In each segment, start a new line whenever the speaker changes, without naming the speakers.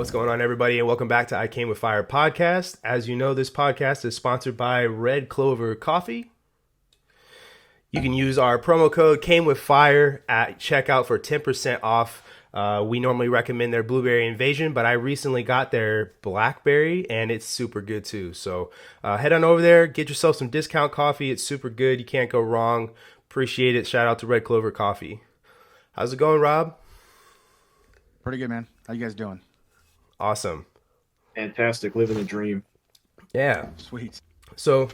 What's going on, everybody, and welcome back to I Came with Fire podcast. As you know, this podcast is sponsored by Red Clover Coffee. You can use our promo code Came with Fire at checkout for 10% off. We normally recommend their Blueberry Invasion, but I recently got their Blackberry, and it's super good too. So head on over there, get yourself some discount coffee. It's super good. You can't go wrong. Appreciate it. Shout out to Red Clover Coffee. How's it going, Rob?
Pretty good, man. How you guys doing?
Awesome.
Fantastic, living the dream.
Yeah.
Sweet.
So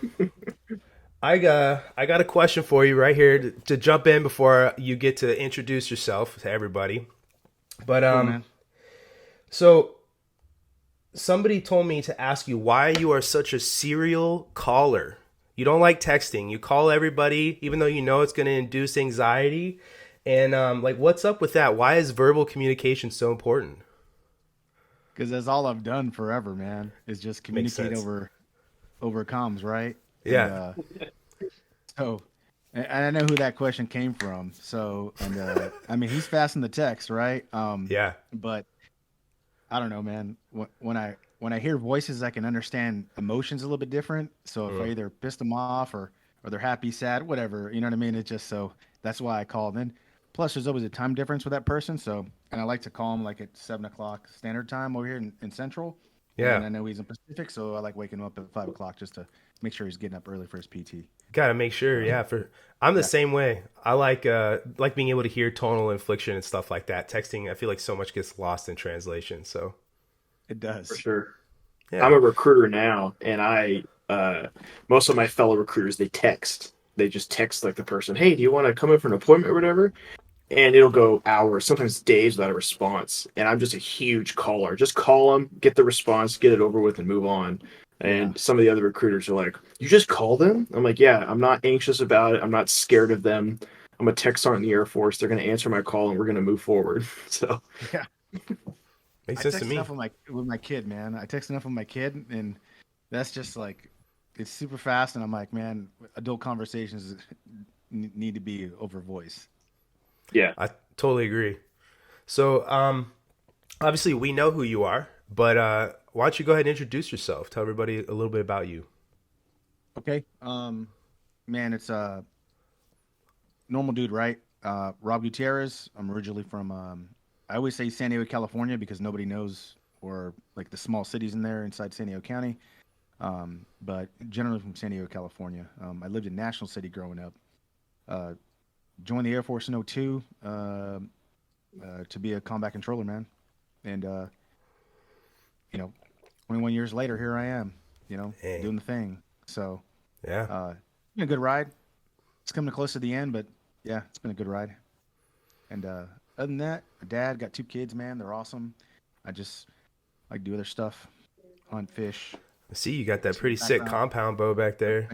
I got a question for you right here to jump in before you get to introduce yourself to everybody. But
Cool, man.
so somebody told me to ask you why you are such a serial caller. You don't like texting. You call everybody even though you know it's going to induce anxiety. And like what's up with that? Why is verbal communication so important?
Because that's all I've done forever, man. Is just
Makes
communicate
sense.
over comms, right? And
Yeah.
so, and I know who that question came from. So, and I mean, he's fast in the text, right?
Yeah.
But I don't know, man. When I hear voices, I can understand emotions a little bit different. So if I
Mm.
either pissed them off or they're happy, sad, whatever, you know what I mean? It's just so that's why I call them. Plus, there's always a time difference with that person. So, and I like to call him like at 7 o'clock standard time over here in Central. And then
Yeah.
I know he's in Pacific, so I like waking him up at 5 o'clock just to make sure he's getting up early for his PT.
Gotta make sure,
So,
yeah. For I'm the
yeah,
same way. I like being able to hear tonal inflection and stuff like that. Texting, I feel like so much gets lost in translation. So
it
For
does.
sure.
yeah.
I'm a recruiter now, and most of my fellow recruiters, they text. They just text like the person, "Hey, do you want to come in for an appointment or whatever?" And it'll go hours, sometimes days without a response. And I'm just a huge caller. Just call them, get the response, get it over with, and move on.
Yeah.
And some of the other recruiters are like, "You just call them?" I'm like, "Yeah, I'm not anxious about it. I'm not scared of them. I'm a tech sergeant in the Air Force. They're going to answer my call, and we're going to move forward." So,
Yeah.
Makes
I
sense to
text
me.
enough with my kid, man. I text enough with my kid, and that's just like it's super fast. And I'm like, man, adult conversations need to be over voice.
yeah.
I totally agree. So obviously we know who you are, but why don't you go ahead and introduce yourself? Tell everybody a little bit about you.
Okay. Man, it's a normal dude, right? Rob Gutierrez. I'm originally from. I always say San Diego, California, because nobody knows or like the small cities in there inside San Diego County. But generally from San Diego, California. I lived in National City growing up. Uh, Joined the Air Force in '02 to be a combat controller, man. And, you know, 21 years later, here I am,
Hey,
doing the thing. So,
yeah.
it's been a good ride. It's coming close to the end, but yeah, it's been a good ride. And other than that, my dad got two kids, man. They're awesome. I just like do other stuff, hunt, fish,
See, you got that
see the
pretty sick
background,
compound bow back there.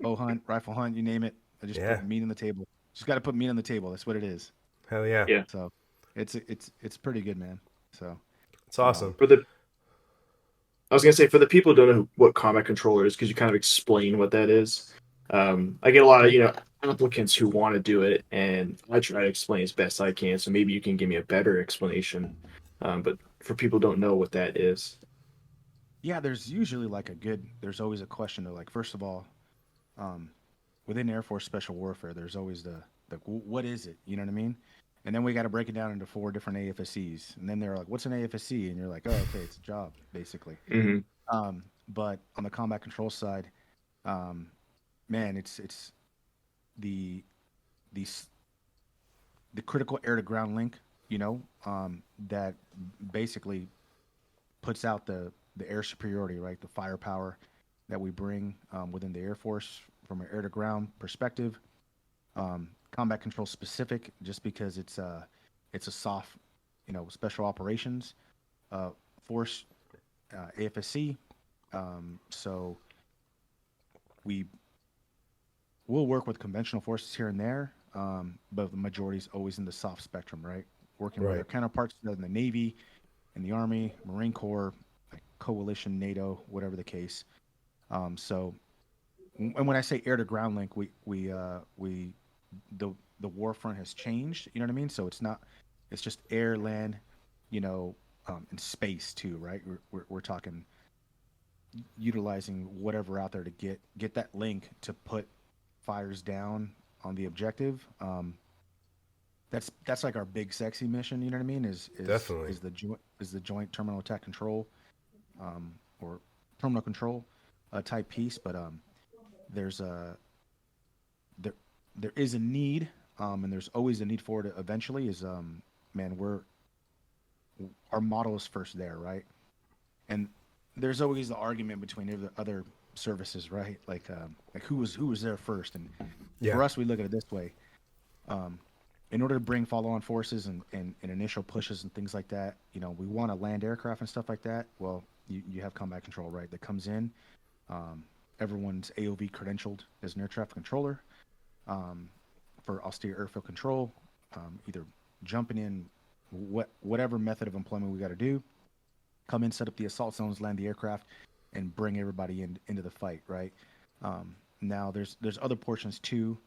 bow hunt, rifle hunt, you name it. I just
Yeah.
put meat on the table. Just got to put meat on the table. That's what it is.
Hell yeah.
Yeah.
So it's pretty good, man. So
It's
um,
awesome.
For the I was gonna say for the people who don't know what combat controller is, because you kind of explain what that is. I get a lot of
okay.
applicants who want to do it, and I try to explain as best I can. So maybe you can give me a better explanation. But for people who don't know what that is,
Yeah, there's usually like there's always a question of like, first of all, um, within Air Force Special Warfare, there's always what is it? You know what I mean? And then we got to break it down into four different AFSCs. And then they're like, what's an AFSC? And you're like, oh, okay, it's a job, basically.
hmm
But on the combat control side, um, man, it's the the s- the critical air to ground link, that basically puts out the air superiority, right? The firepower that we bring within the Air Force from an air to ground perspective. Combat control specific, just because it's a soft, special operations uh, force, AFSC. So we will work with conventional forces here and there, but the majority is always in the soft spectrum, right? Working with our
Right.
counterparts in the Navy, in the Army, Marine Corps, like coalition, NATO, whatever the case. So, and when I say air to ground link, we the war front has changed. You know what I mean? So it's not, it's just air, land, you know, in space too, right? We're talking utilizing whatever out there to get that link to put fires down on the objective. That's like our big sexy mission. You know what I mean?
Definitely.
Is the joint terminal attack control, or terminal control type piece. But there's a there there is a need, and there's always a need for it. Eventually, is man, our model is first there, right? And there's always the argument between the other services, right? Like who was there first? And
Yeah.
for us, we look at it this way. Um, in order to bring follow-on forces and initial pushes and things like that, we want to land aircraft and stuff like that. Well, you have combat control, right? That comes in. Um, Everyone's AOV credentialed as an air traffic controller, for austere airfield control, either jumping in, whatever method of employment we got to do, come in, set up the assault zones, land the aircraft, and bring everybody into the fight, right? Now there's other portions too,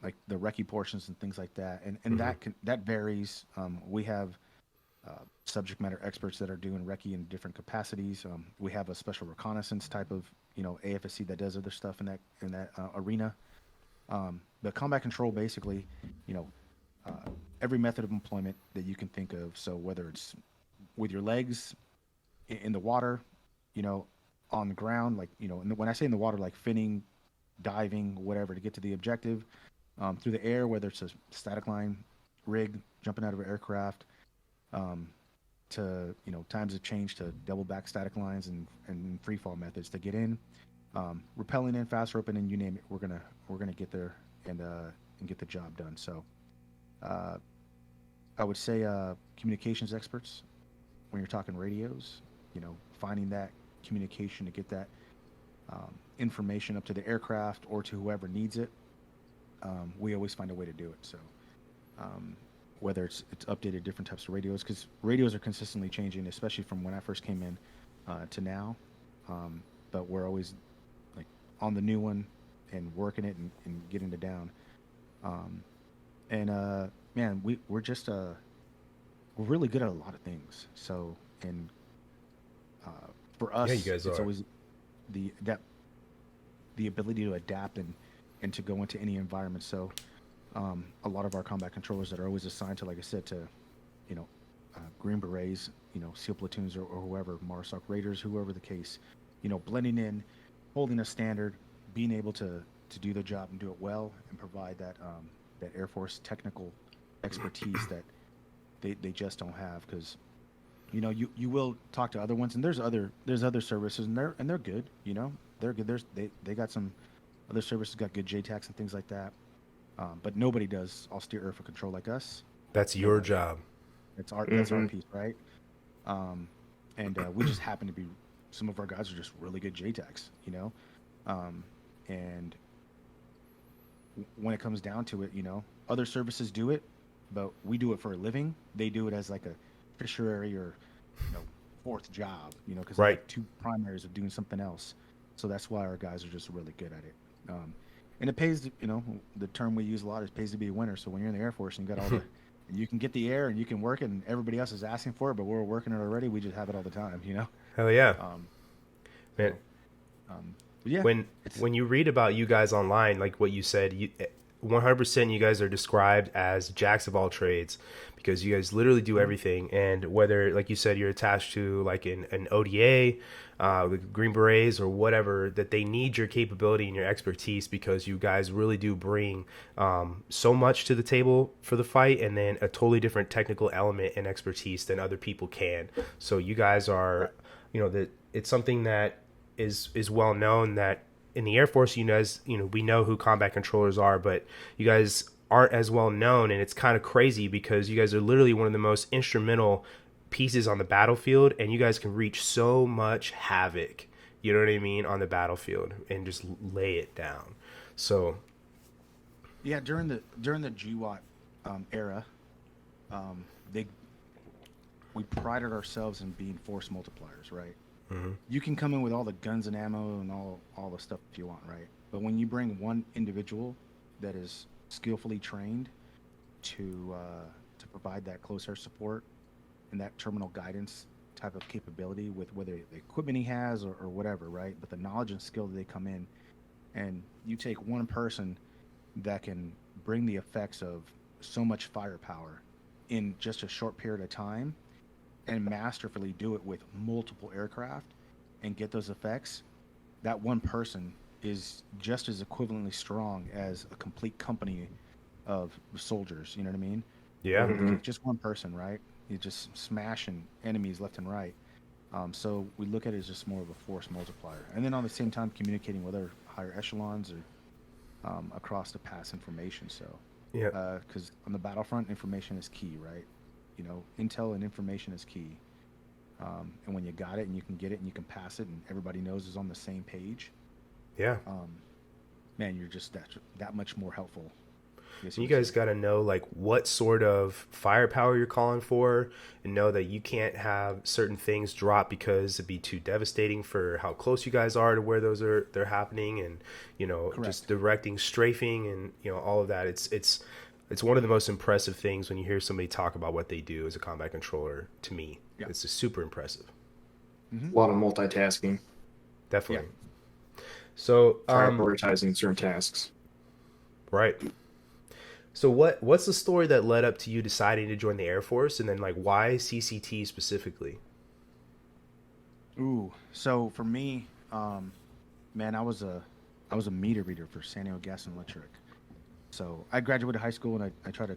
like the recce portions and things like that, and that varies. We have subject matter experts that are doing recce in different capacities. We have a special reconnaissance type of AFSC that does other stuff in that arena. But combat control basically, you know, every method of employment that you can think of. So whether it's with your legs in the water, on the ground, like, and when I say in the water, like finning, diving, whatever, to get to the objective, through the air, whether it's a static line rig, jumping out of an aircraft, to, times have changed to double back static lines and free fall methods to get in, rappelling in, fast roping in, you name it, we're gonna get there and get the job done. So, I would say communications experts, when you're talking radios, finding that communication to get that information up to the aircraft or to whoever needs it. We always find a way to do it. So, whether it's updated different types of radios, because radios are consistently changing, especially from when I first came in to now. But we're always like on the new one and working it and getting it down. Man, we're just we're really good at a lot of things. So, and for us,
Yeah, you guys
it's
are.
always the ability to adapt and to go into any environment. So, a lot of our combat controllers that are always assigned to, like I said, to, you know, Green Berets, SEAL platoons or whoever, MARSOC Raiders, whoever the case, blending in, holding a standard, being able to do their job and do it well, and provide that that Air Force technical expertise that they just don't have. Because you will talk to other ones, and there's other services, and they're good. They're good. They got some other services, got good JTACs and things like that. But nobody does austere air for control like us.
That's your
Nobody.
job.
That's our piece, right? And we just happen to be, some of our guys are just really good JTACs, and when it comes down to it, other services do it, but we do it for a living. They do it as like a tertiary or fourth job, because they
Right.
have two primaries of doing something else. So that's why our guys are just really good at it. And it pays, the term we use a lot is pays to be a winner. So when you're in the Air Force and you got all the, you can get the air and you can work it, and everybody else is asking for it, but we're working it already. We just have it all the time,
Hell yeah,
Um,
man.
but yeah,
when
it's
when you read about you guys online, like what you said, 100% you guys are described as jacks of all trades, because you guys literally do everything. And whether, like you said, you're attached to like an ODA, with Green Berets or whatever, that they need your capability and your expertise, because you guys really do bring so much to the table for the fight, and then a totally different technical element and expertise than other people can. So you guys are, that it's something that is well known, that in the Air Force, we know who combat controllers are, but you guys aren't as well known. And it's kind of crazy, because you guys are literally one of the most instrumental pieces on the battlefield, and you guys can reach so much havoc, you know what I mean, on the battlefield, and just lay it down. So
yeah, during the GWAT era, they we prided ourselves in being force multipliers, right? You can come in with all the guns and ammo and all the stuff you want, right? But when you bring one individual that is skillfully trained to provide that close air support in that terminal guidance type of capability with whether the equipment he has or whatever, right? But the knowledge and skill that they come in, and you take one person that can bring the effects of so much firepower in just a short period of time and masterfully do it with multiple aircraft and get those effects. That one person is just as equivalently strong as a complete company of soldiers. You know what I mean?
Yeah.
Mhm.
Just one person, right? You're just smashing enemies left and right. So we look at it as just more of a force multiplier, and then on the same time communicating with other higher echelons or across to pass information. So,
Yeah.
because on the battlefront, information is key, right? You know, intel and information is key. And when you got it and you can get it and you can pass it and everybody knows is on the same page,
Yeah.
man, you're just that much more helpful. Yes,
You guys got to know like what sort of firepower you're calling for, and know that you can't have certain things drop because it'd be too devastating for how close you guys are to where they're happening, and
Correct.
just directing strafing and all of that. It's one of the most impressive things when you hear somebody talk about what they do as a combat controller. To me,
Yeah.
it's just super impressive.
A lot of multitasking,
Definitely. So
prioritizing certain tasks.
right. So what's the story that led up to you deciding to join the Air Force, and then like why CCT specifically?
Ooh, so for me, man, I was a meter reader for San Diego Gas and Electric. So I graduated high school and I tried to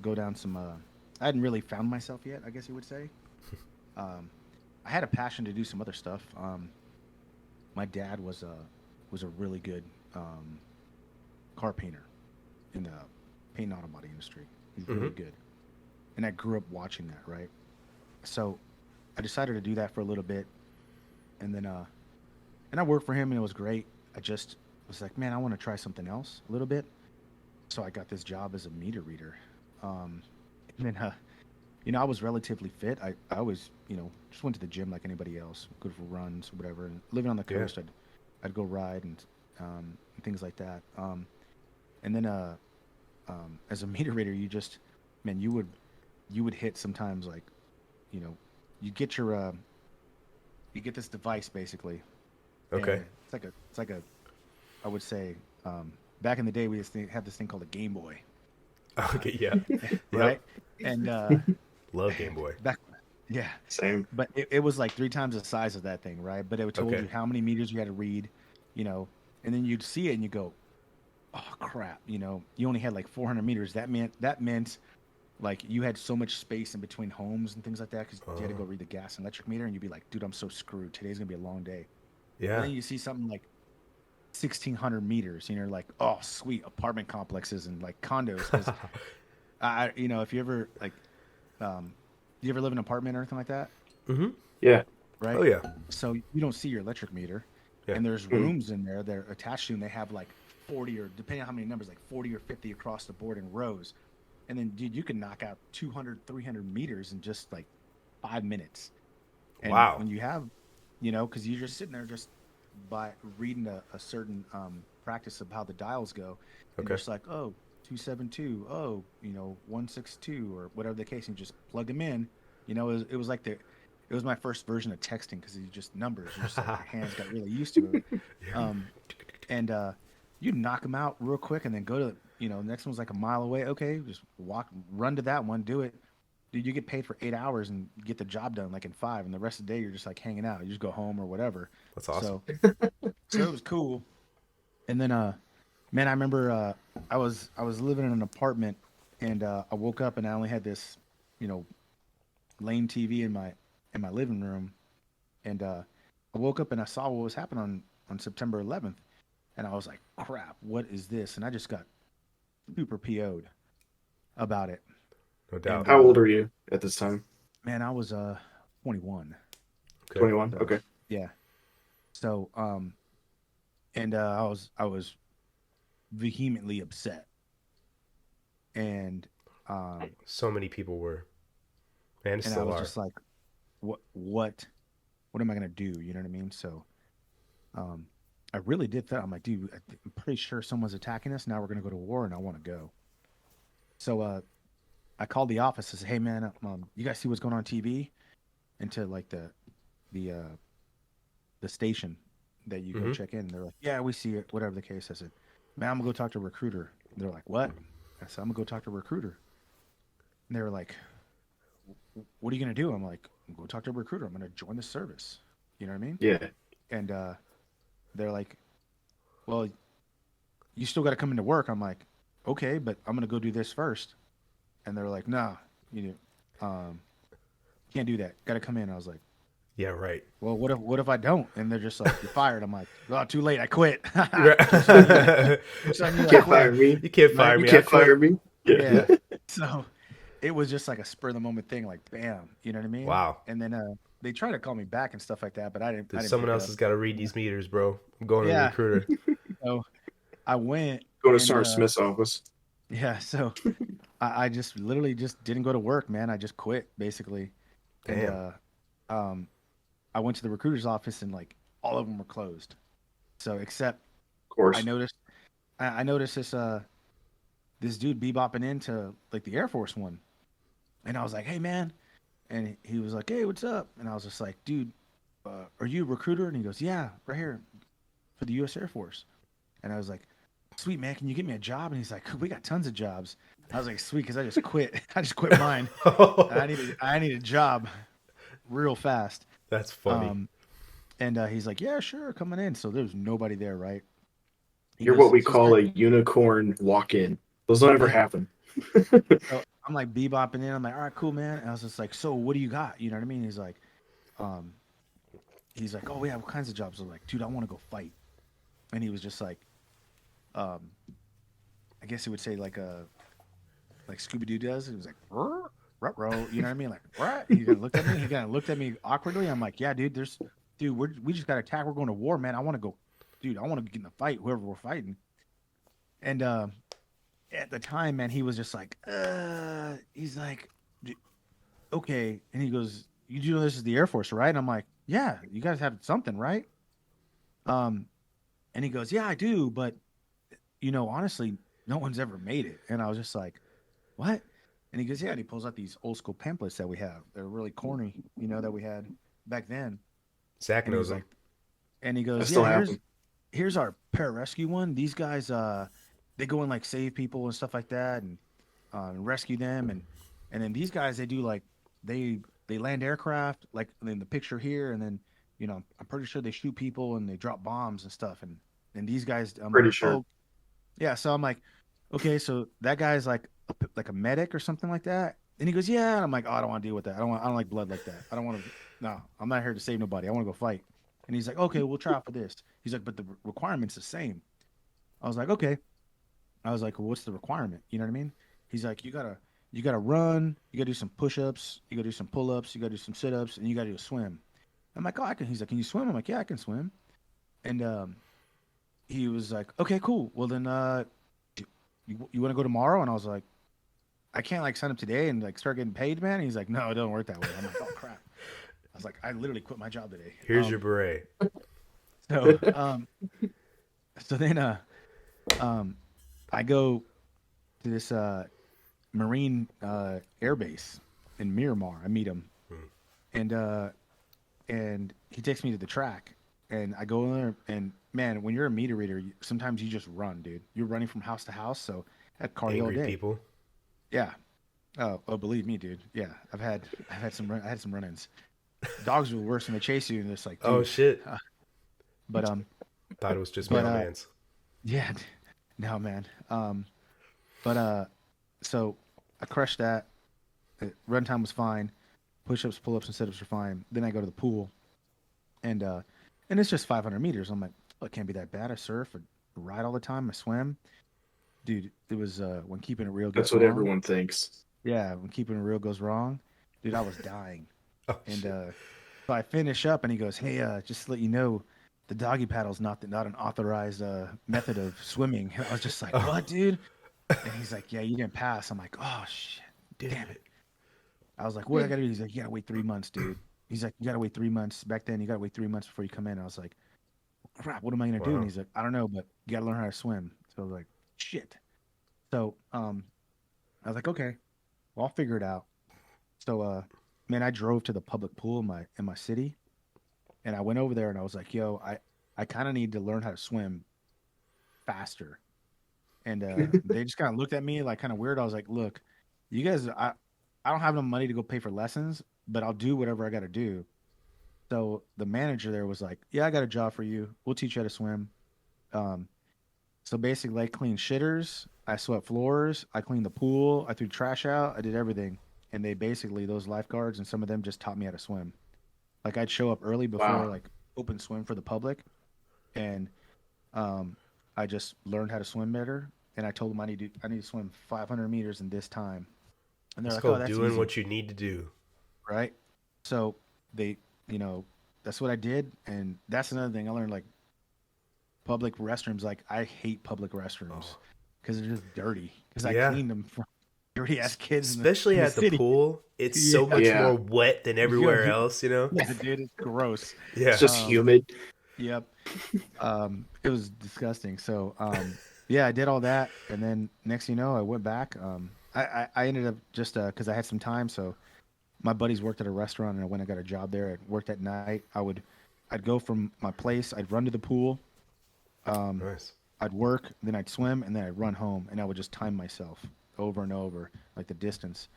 go down some. I hadn't really found myself yet, I guess you would say. I had a passion to do some other stuff. My dad was a really good car painter in the paint and auto body industry. He's really good, and I grew up watching that. Right, so I decided to do that for a little bit, and then and I worked for him, and it was great. I just was like, man, I want to try something else a little bit. So I got this job as a meter reader, and then I was relatively fit. I always, just went to the gym like anybody else, go for runs, whatever. And living on the
Yeah.
coast, I'd go ride and things like that. And then as a meter reader, man, you would hit sometimes like, you get your you get this device basically.
Okay.
And it's like a I would say back in the day we had this thing called a Game Boy,
Okay. Yeah.
right?
Yep.
And
Love Game Boy.
back yeah.
Same.
But it was like 3 times the size of that thing, right? But it told
Okay.
you how many meters you had to read, and then you'd see it and you go, oh crap, you only had like 400 meters. That meant like you had so much space in between homes and things like that because you had to go read the gas and electric meter, and you'd be like, dude, I'm so screwed. Today's gonna be a long day. And
Yeah.
then you see something like 1,600 meters, and you're like, oh sweet, apartment complexes and like condos. Because if you ever like, you ever live in an apartment or anything like that?
Yeah.
Right?
Oh yeah.
So you don't see your electric meter,
Yeah.
and there's rooms in there that are attached to, and they have like 40 or depending on how many numbers, like 40 or 50 across the board in rows. And then, dude, you can knock out 200, 300 meters in just like 5 minutes. And
Wow.
when you have, because you're just sitting there just by reading a certain practice of how the dials go, and
Okay.
you're just like, oh, 272, oh, 162, or whatever the case, and you just plug them in. It was like it was my first version of texting because it's just numbers. You just like, your hands got really used to it. And you knock them out real quick and then go to, the next one's like a mile away. Okay, just run to that one, do it. Dude, you get paid for 8 hours and get the job done like in 5, and the rest of the day you're just like hanging out. You just go home or whatever.
That's awesome.
So it was cool. And then, man, I remember I was living in an apartment, and I woke up and I only had this, lame TV in my living room, and I woke up and I saw what was happening on September 11th, and I was like, crap, what is this? And I just got super PO'd about it.
No doubt.
How old are you at this time?
Man, I was 21.
Okay.
21.
So,
Okay.
yeah. So and I was vehemently upset, and
So many people were, and
and I
still
was
are.
just like, what am I gonna do? You know what I mean? So I really did thought, I'm like, dude, I'm pretty sure someone's attacking us. Now we're gonna go to war, and I want to go. So I called the office and said, "Hey man, you guys see what's going on TV?" Into like the uh the station that you go
Mm-hmm.
check in. They're like, "Yeah, we see it." Whatever the case. I said, "Man, I'm gonna go talk to a recruiter." And they're like, "What?" I said, "I'm gonna go talk to a recruiter." And they were like, "What are you gonna do?" I'm like, "Go talk to a recruiter. I'm gonna join the service." You know what I mean?
Yeah.
And they're like, "Well, you still got to come into work." I'm like, "Okay, but I'm gonna go do this first." And they're like, "Nah, you can't do that. Got to come in." I was like,
Yeah, right.
"Well, what if I don't?" And they're just like, "You're fired." I'm like, "Oh, too late. I quit." Jokes on you.
Right.
Jokes on
You
you. I
can't
quit.
fire me.
You can't fire
Right?
You
me. I
can't
quit.
fire me. Yeah.
Yeah. So it was just like a spur of the moment thing, like bam, you know what I mean?
Wow.
And then they tried to call me back and stuff like that, but I didn't. I
Dude,
didn't
someone
pick it
else
up.
has got to read these meters, bro. I'm going to the
Yeah.
recruiter.
So I went
Go to
and
Sergeant Smith's office.
yeah. So I just literally just didn't go to work, man. I just quit basically, and
Damn.
um, I went to the recruiter's office and like all of them were closed. So except
Of
I
course.
noticed I noticed this dude bebopping into like the Air Force one, and I was like, "Hey, man," and he was like, "Hey, what's up?" And I was just like, "Dude, are you a recruiter?" And he goes, "Yeah, right here for the U.S. Air Force." And I was like, "Sweet, man, can you get me a job?" And he's like, "We got tons of jobs." I was like, "Sweet," because I just quit. I just quit mine. I need a job real fast.
That's funny.
Um, and he's like, "Yeah, sure, coming in." So there's nobody there, right? He
You're what
goes,
we
"So,
call
sir,"
a unicorn walk-in. Those don't ever
yeah.
happen.
So I'm like bebopping in. I'm like, "All right, cool, man." And I was just like, "So what do you got?" You know what I mean? Um, he's like, "Oh, we have all kinds of jobs." I was like, "Dude, I want to go fight." And he was just like, um, I guess he would say like Scooby Doo does. He was like, "Ruh-roh," you know what I mean? Like, what? He kind of looked at me. He kind of looked at me awkwardly. I'm like, "Yeah, dude, we just got attacked. We're going to war, man. I want to go, dude. I want to get in the fight, whoever we're fighting." And at the time, man, he was just like, he's like, okay. And he goes, "You do know this is the Air Force, right?" And I'm like, "Yeah, you guys have something, right?" Um, and he goes, "Yeah, I do, but honestly, no one's ever made it." And I was just like, "What?" And he goes, "Yeah." And he pulls out these old school pamphlets that we have. They're really corny, that we had back then.
Zach
And
knows
he's
them.
like, and he
I
goes, "Yeah,
still have them.
here's our pararescue one. These guys, they go and like save people and stuff like that, and rescue them, and then these guys, they do like they land aircraft, like in the picture here, and then I'm pretty sure they shoot people and they drop bombs and stuff, and these guys, I'm like,
Pretty sure.
oh yeah, so I'm like, okay, so that guy's like a medic or something like that, and he goes, yeah, and I'm like, oh, I don't want to deal with that. I don't like blood like that. I don't want to. No, I'm not here to save nobody. I want to go fight. And he's like, okay, we'll try out for this. He's like, but the requirement's the same. I was like, okay. I was like, well, what's the requirement? You know what I mean? He's like, you gotta run, you gotta do some push-ups, you gotta do some pull-ups, you gotta do some sit-ups, and you gotta do a swim. I'm like, oh, I can. He's like, can you swim? I'm like, yeah, I can swim. And he was like, okay, cool. Well then, you want to go tomorrow? And I was like, I can't like sign up today and like start getting paid, man. And he's like, no, it don't work that way. I'm like, oh crap. I was like, I literally quit my job today.
Here's your beret.
So so then um I go to this Marine air base in Miramar. I meet him, and he takes me to the track, and I go in there, and man, when you're a meter reader, sometimes you just run, dude. You're running from house to house, so that cardio all
Angry
day.
people.
Yeah. Oh, believe me, dude. Yeah, I had some run-ins. Dogs are worse when they chase you, and it's like,
Oh
dude.
shit.
Uh, but
Thought it was just
but
mailman's.
yeah, no, man. But so I crushed that. Runtime was fine. Push-ups, pull-ups, and sit-ups are fine. Then I go to the pool, and it's just 500 meters. I'm like, oh, it can't be that bad. I surf, I ride all the time, I swim, dude. It was when keeping it real
That's
gets
what
wrong.
everyone thinks.
Yeah, when keeping it real goes wrong, dude, I was dying.
Oh
And
shit.
so I finish up, and he goes, "Hey, just to let you know, the doggy paddle's not an authorized method of swimming." And I was just like,
Oh,
"What, dude?" And he's like, "Yeah, you didn't pass." I'm like, "Oh shit,
damn
damn it."
it.
I was like, "What I gotta do?" He's like, "You gotta wait 3 months, dude." He's like, "You gotta wait 3 months." Back then, you gotta wait 3 months before you come in. I was like, "Crap, what am I gonna do?" And
Wow.
he's like, "I don't know, but you gotta learn how to swim." So I was like, "Shit." So I was like, "Okay." Well, I'll figure it out. So, man, I drove to the public pool in my city, and I went over there and I was like, "Yo, I kind of need to learn how to swim faster." And they just kind of looked at me like kind of weird. I was like, "Look, you guys, I don't have no money to go pay for lessons, but I'll do whatever I got to do." So the manager there was like, "Yeah, I got a job for you. We'll teach you how to swim." Um, so basically, I cleaned shitters, I swept floors, I cleaned the pool, I threw trash out, I did everything. And they basically those lifeguards and some of them just taught me how to swim. Like I'd show up early before
Wow.
like open swim for the public, and um, I just learned how to swim better. And I told them I need to swim 500 meters in this time, and they're
It's
like, "Oh,
called
that's
doing
easy,
what you need to do.
right?" So they, you know, that's what I did, and that's another thing I learned. Like public restrooms, like I hate public restrooms
Oh,
because they're just dirty. Because I
yeah.
cleaned them for dirty ass kids
Especially
in the
at the
city.
pool, it's
Yeah,
so much
Yeah.
more wet than
yeah,
everywhere else, you know?
yeah, dude, it's gross.
It's
Yeah.
just humid.
Yep. It was disgusting. So, yeah, I did all that, and then next thing you know, I went back. I ended up just because I had some time. So my buddies worked at a restaurant, and when I got a job there, I worked at night. I'd go from my place, I'd run to the pool, um,
Nice.
I'd work, then I'd swim, and then I'd run home, and I would just time myself over and over, like the distance.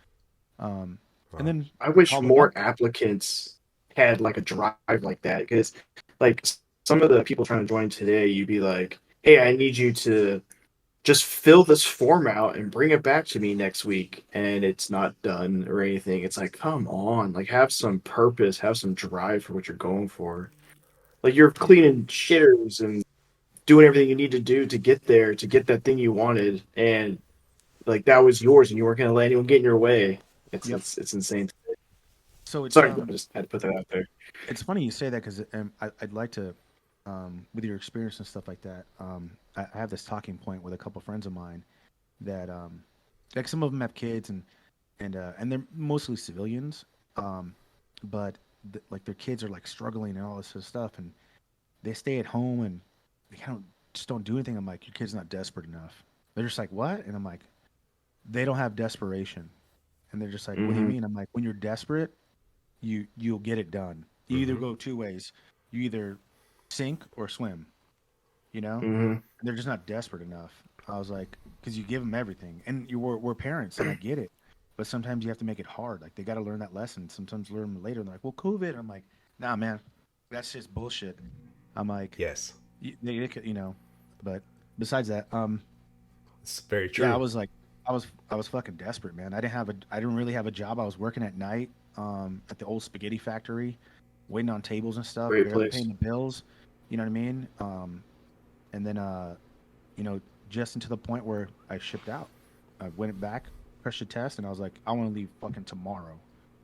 Um, and
Wow.
then
I
I'd
wish
call them up.
more applicants had like a drive like that because, like, some of the people trying to join today, you'd be like, "Hey, I need you to just fill this form out and bring it back to me next week," and it's not done or anything. It's like, come on, like, have some purpose, have some drive for what you're going for. Like, you're cleaning shitters and doing everything you need to do to get there to get that thing you wanted, and like that was yours, and you weren't gonna let anyone get in your way. It's
Yep.
it's insane.
So
Sorry, I just had to put that out there.
it's funny you say that because I'd like to, with your experience and stuff like that. I have this talking point with a couple friends of mine that, like some of them have kids and they're mostly civilians, but like their kids are like struggling and all this sort of stuff, and they stay at home and they kind of just don't do anything. I'm like, your kid's not desperate enough. They're just like, what? And I'm like, they don't have desperation. And they're just like, what do you
Hmm.
mean? I'm like, when you're desperate, you'll get it done. You either
Mm-hmm.
go two ways. You either sink or swim, you know?
Hmm.
And they're just not desperate enough. I was like, because you give them everything, and we're parents, and I get it, but sometimes you have to make it hard. Like they got to learn that lesson. Sometimes learn them later. And they're like, well, COVID. I'm like, nah, man, that's just bullshit. I'm like,
Yes.
they could, you know, but besides that,
It's very
yeah, I
true.
was like, I was fucking desperate, man. I didn't really have a job. I was working at night, at the old spaghetti factory, waiting on tables and stuff,
Great
barely
place.
paying the bills. You know what I mean? And then, you know, just into the point where I shipped out. I went back, crushed the test, and I was like, I want to leave fucking tomorrow.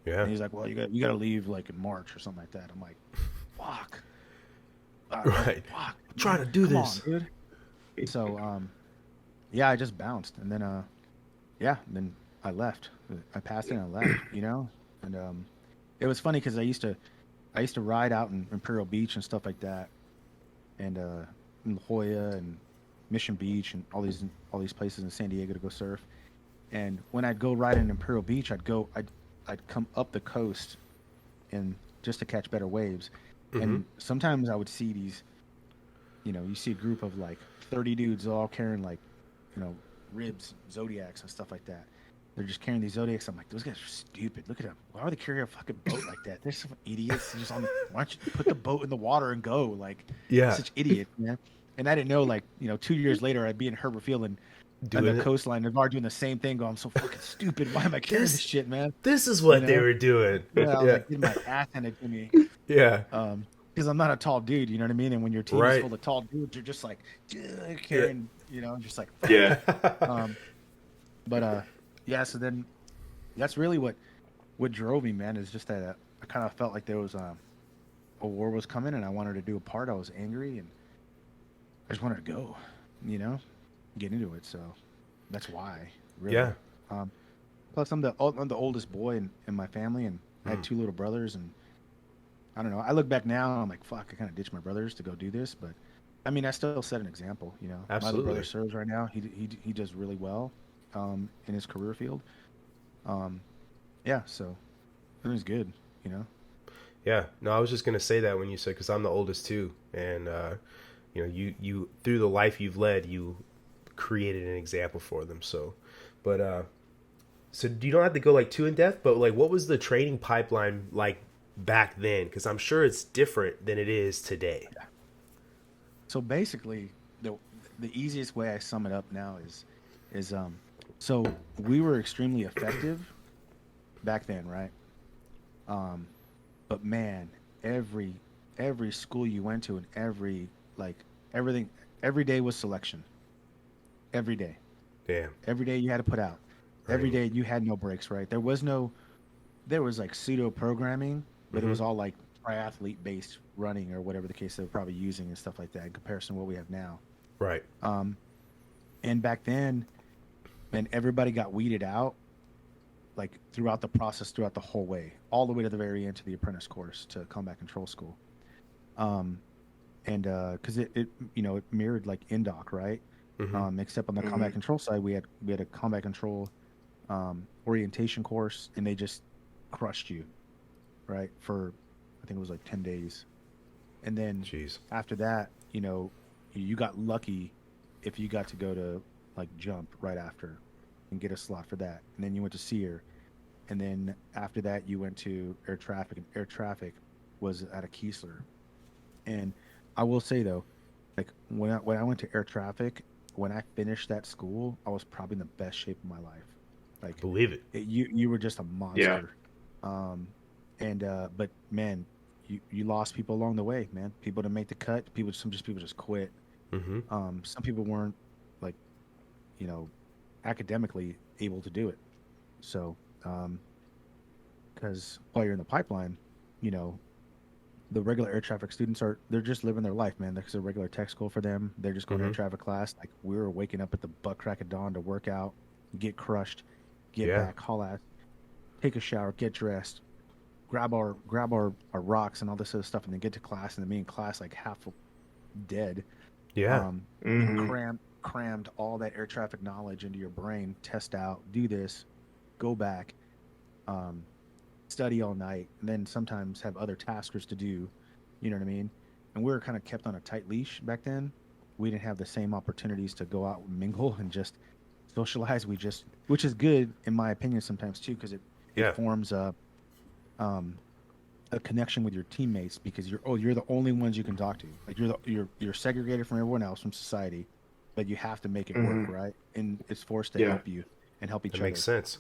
Yeah.
And he's like, well, you got to leave like in March or something like that. I'm like, fuck,
Right.
fuck,
I'm trying
man,
to do
come on,
this.
dude. So, yeah, I just bounced, and then, yeah, then I left. I passed it and I left, you know? And it was funny because I used to ride out in Imperial Beach and stuff like that, and in La Jolla and Mission Beach and all these places in San Diego to go surf. And when I'd go ride in Imperial Beach, I'd come up the coast and just to catch better waves.
Mm-hmm.
And sometimes I would see these, you know, you see a group of like 30 dudes all carrying like, you know, ribs, zodiacs and stuff like that. They're just carrying these zodiacs. I'm like, those guys are stupid. Look at them. Why would they carry a fucking boat like that? They're some idiots. They're just on. Why don't you put the boat in the water and go? Like,
Yeah.
such idiots, man. And I didn't know, like, you know, 2 years later, I'd be in Herbert Field and on the
Doing it.
coastline, they're all doing the same thing. Going, I'm so fucking stupid. Why am I carrying this
This
shit, man?
this is
You
what they
know?
were doing.
Yeah, I was
Yeah.
like getting my ass handed to me.
Yeah.
Because I'm not a tall dude, you know what I mean? And when your team is
Right.
full of tall dudes, you're just like
Yeah.
carrying, you know, just like fuck.
Yeah.
Um, but yeah. So then that's really what drove me, man. Is just that I kind of felt like there was a war was coming, and I wanted to do a part. I was angry, and I just wanted to go, you know, get into it. So that's why, really.
Yeah.
Um, plus, I'm the oldest boy in my family, and I had
Mm.
two little brothers, and I don't know. I look back now and I'm like, fuck, I kind of ditched my brothers to go do this, but I mean, I still set an example. You know, my little brother
Absolutely.
serves right now. He does really well, in his career field. Um, yeah, so it was good, you know.
Yeah, no, I was just gonna say that when you said, because I'm the oldest too, and you through the life you've led, you created an example for them. So, but so you don't have to go like too in depth, but like, what was the training pipeline like back then? Because I'm sure it's different than it is today.
So basically, the easiest way I sum it up now is so we were extremely effective back then, right? Um, but man, every every school you went to and like everything every day was selection. Every day.
Damn.
Every day you had to put out. Every
Right.
day you had no breaks, right? There was like pseudo programming, but it
Mm-hmm.
was all like triathlete based running or whatever the case they were probably using and stuff like that in comparison to what we have now.
Right.
Um, and back then, man, everybody got weeded out like throughout the process, throughout the whole way, all the way to the very end to the apprentice course to combat control school. Um, and because it it mirrored like indoc, right?
Mm-hmm.
Except on the
Mm-hmm.
combat control side, we had a combat control orientation course, and they just crushed you, right? For I think it was like 10 days, and then
Jeez.
after that, you got lucky if you got to go to like jump right after and get a slot for that, and then you went to SEER, and then after that you went to air traffic, and air traffic was at a Keesler. And I will say though, like when I went to air traffic, when I finished that school, I was probably in the best shape of my life.
I
Like
believe it.
you were just a
Yeah.
monster. Um, and but man, you lost people along the way, man. People to make the cut. People just quit.
Mm-hmm.
Some people weren't like you know academically able to do it. So because while you're in the pipeline, you know the regular air traffic students they're just living their life, man. There's a regular tech school for them. They're just going to air
Mm-hmm.
traffic class. Like we were waking up at the butt crack of dawn to work out, get crushed, get
Yeah.
back, haul ass, take a shower, get dressed, grab our rocks and all this other stuff, and then get to class. And then me in class like half dead.
Yeah.
And then
Mm-hmm.
crammed all that air traffic knowledge into your brain. Test out, do this, go back, um, study all night, and then sometimes have other taskers to do. You know what I mean? And we were kind of kept on a tight leash back then. We didn't have the same opportunities to go out and mingle and just socialize. Which is good in my opinion sometimes too, because it
Yeah.
forms um, a connection with your teammates because you're the only ones you can talk to. Like you're segregated from everyone else from society, but you have to make it work,
Mm-hmm.
right? And it's forced to
Yeah.
help you and help
That
each
makes
other.
sense.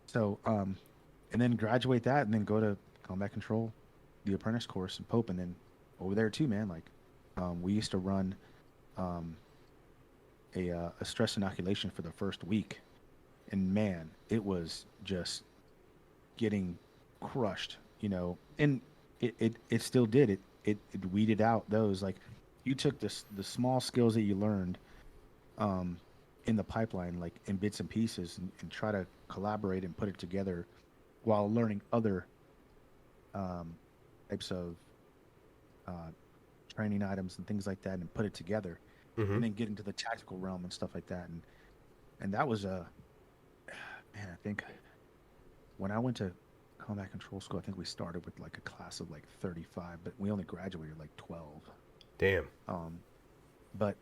So and then graduate that and then go to combat control, the apprentice course in Pope, and then over there too, man. Like we used to run um, a stress inoculation for the first week, and man, it was just getting crushed, and it still did it weeded out those like you took the small skills that you learned um, in the pipeline like in bits and pieces and try to collaborate and put it together while learning other um, types of uh, training items and things like that and put it together
Mm-hmm.
and then get into the tactical realm and stuff like that and that was a man I think when I went to combat control school I think we started with like a class of like 35 but we only graduated like 12
Damn.
um, but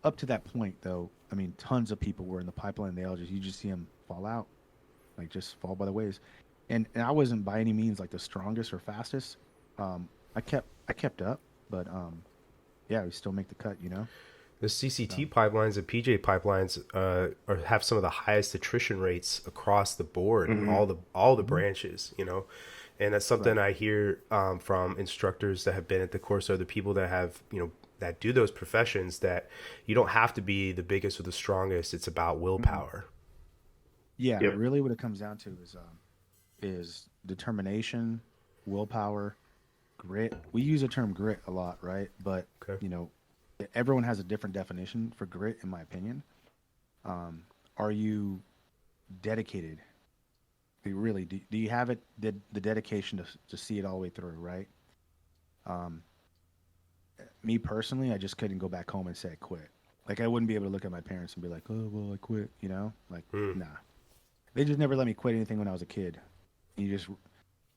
up to that point though I mean tons of people were in the pipeline they all just you just see them fall out like just fall by the ways and I wasn't by any means like the strongest or fastest I kept up but yeah we still make the cut.
The CCT
So
pipelines and PJ pipelines have some of the highest attrition rates across the board,
Mm-hmm.
all the
mhm,
branches, and that's something
right.
I hear from instructors that have been at the course or the people that have that do those professions that you don't have to be the biggest or the strongest. It's about
Mm-mm.
willpower.
Yeah,
Yep.
really what it comes down to is determination, willpower, grit. We use the term grit a lot, right? But
Okay.
you know, everyone has a different definition for grit, in my opinion. Are you dedicated? Do you have the dedication to see it all the way through, right? Um, Me personally, I just couldn't go back home and say I quit. Like I wouldn't be able to look at my parents and be like, "Oh, well, I quit," Like,
Mm.
nah. they just never let me quit anything when I was a kid. You just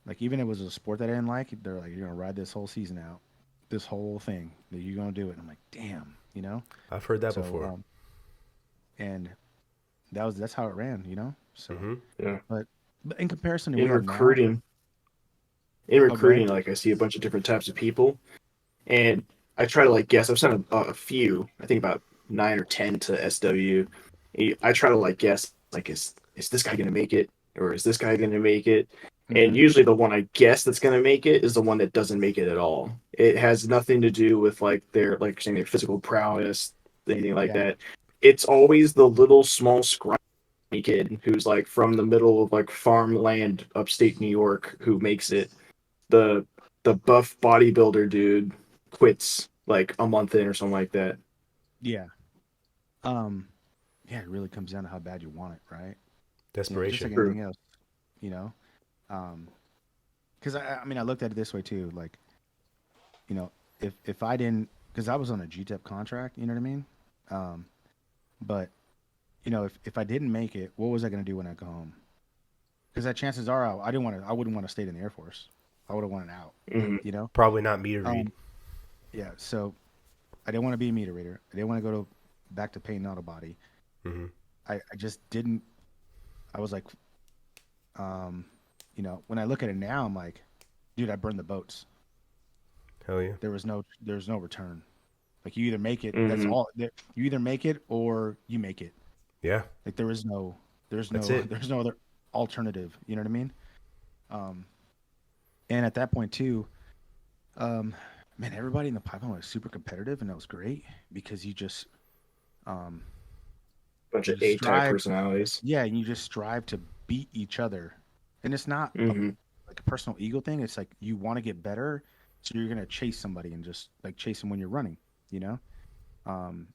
like even if it was a sport that I didn't like, they're like, you're gonna ride this whole season out, this whole thing that you're gonna do it. And I'm like, damn, you know.
I've heard that
So
before.
and that's how it ran, you know. So,
Hmm.
Yeah.
but in comparison to
In
we are now,
recruiting, in
oh, go ahead.
recruiting, like I see a bunch of different types of people, and I try to like guess. I've sent a few, I think about 9 or 10 to SW. I try to like guess, like is this guy gonna make it, or is this guy gonna make it? And
Mm-hmm.
usually the one I guess that's gonna make it is the one that doesn't make it at all. It has nothing to do with like like saying their physical prowess, anything like
Yeah,
that. It's always the little small scrawny kid who's like from the middle of like farmland upstate New York who makes it. The the buff bodybuilder dude quits like a month in or something like that.
yeah. Um, yeah. It really comes down to how bad you want it, right? You know, just like
Desperation.
True.
anything else, you know. Um, because I mean, I looked at it this way too. Like, you know, if I didn't, because I was on a GTEP contract, you know what I mean. Um, but you know, if I didn't make it, what was I going to do when I go home? Because that chances are I didn't want to. I wouldn't want to stay in the Air Force. I would have wanted out.
Mm-hmm.
You know.
Probably not meter read.
Yeah. So I didn't want to be a meter reader. I didn't want to go to back to painting auto body.
Hmm.
I just didn't. I was like, um, you know, when I look at it now, I'm like, dude, I burned the boats.
Hell yeah.
There's no return. Like you either make it. That's
Mm-hmm.
all. You either make it or you make it.
Yeah.
Like
That's it.
there's no other alternative. You know what I mean? Um, and at that point too, um, man, everybody in the pipeline was super competitive, and that was great because um,
Bunch
you
of A-type
strive.
personalities.
Yeah, and you just strive to beat each other, and it's not
Mm-hmm.
like a personal ego thing. It's like you want to get better, so you're gonna chase somebody and just like chase them when you're running, you know. Um,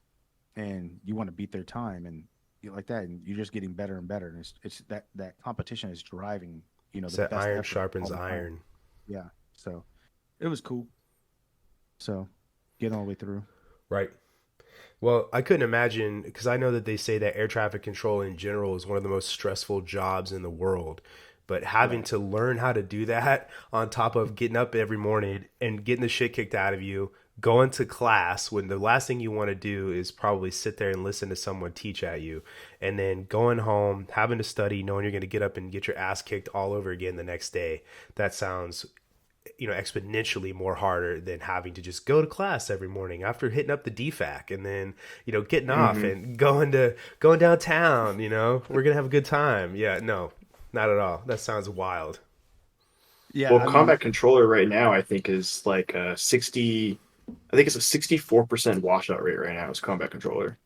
and you want to beat their time and like that, and you're just getting better and better, and it's that competition is driving, you know,
It's
the
that
best
iron
effort all
sharpens
the time.
iron.
Yeah, so it was cool. So getting all the way through.
Right. Well, I couldn't imagine because I know that they say that air traffic control in general is one of the most stressful jobs in the world. But having
Right.
to learn how to do that on top of getting up every morning and getting the shit kicked out of you, going to class when the last thing you want to do is probably sit there and listen to someone teach at you, and then going home, having to study, knowing you're going to get up and get your ass kicked all over again the next day. That sounds exponentially more harder than having to just go to class every morning after hitting up the DFAC and then getting off
Mm-hmm.
and going downtown. We're gonna have a good time. Yeah, no, not at all. That sounds wild.
Yeah,
Well,
I mean,
combat controller right now I think is like a 60. I think it's a 64% washout rate right now. It's combat controller,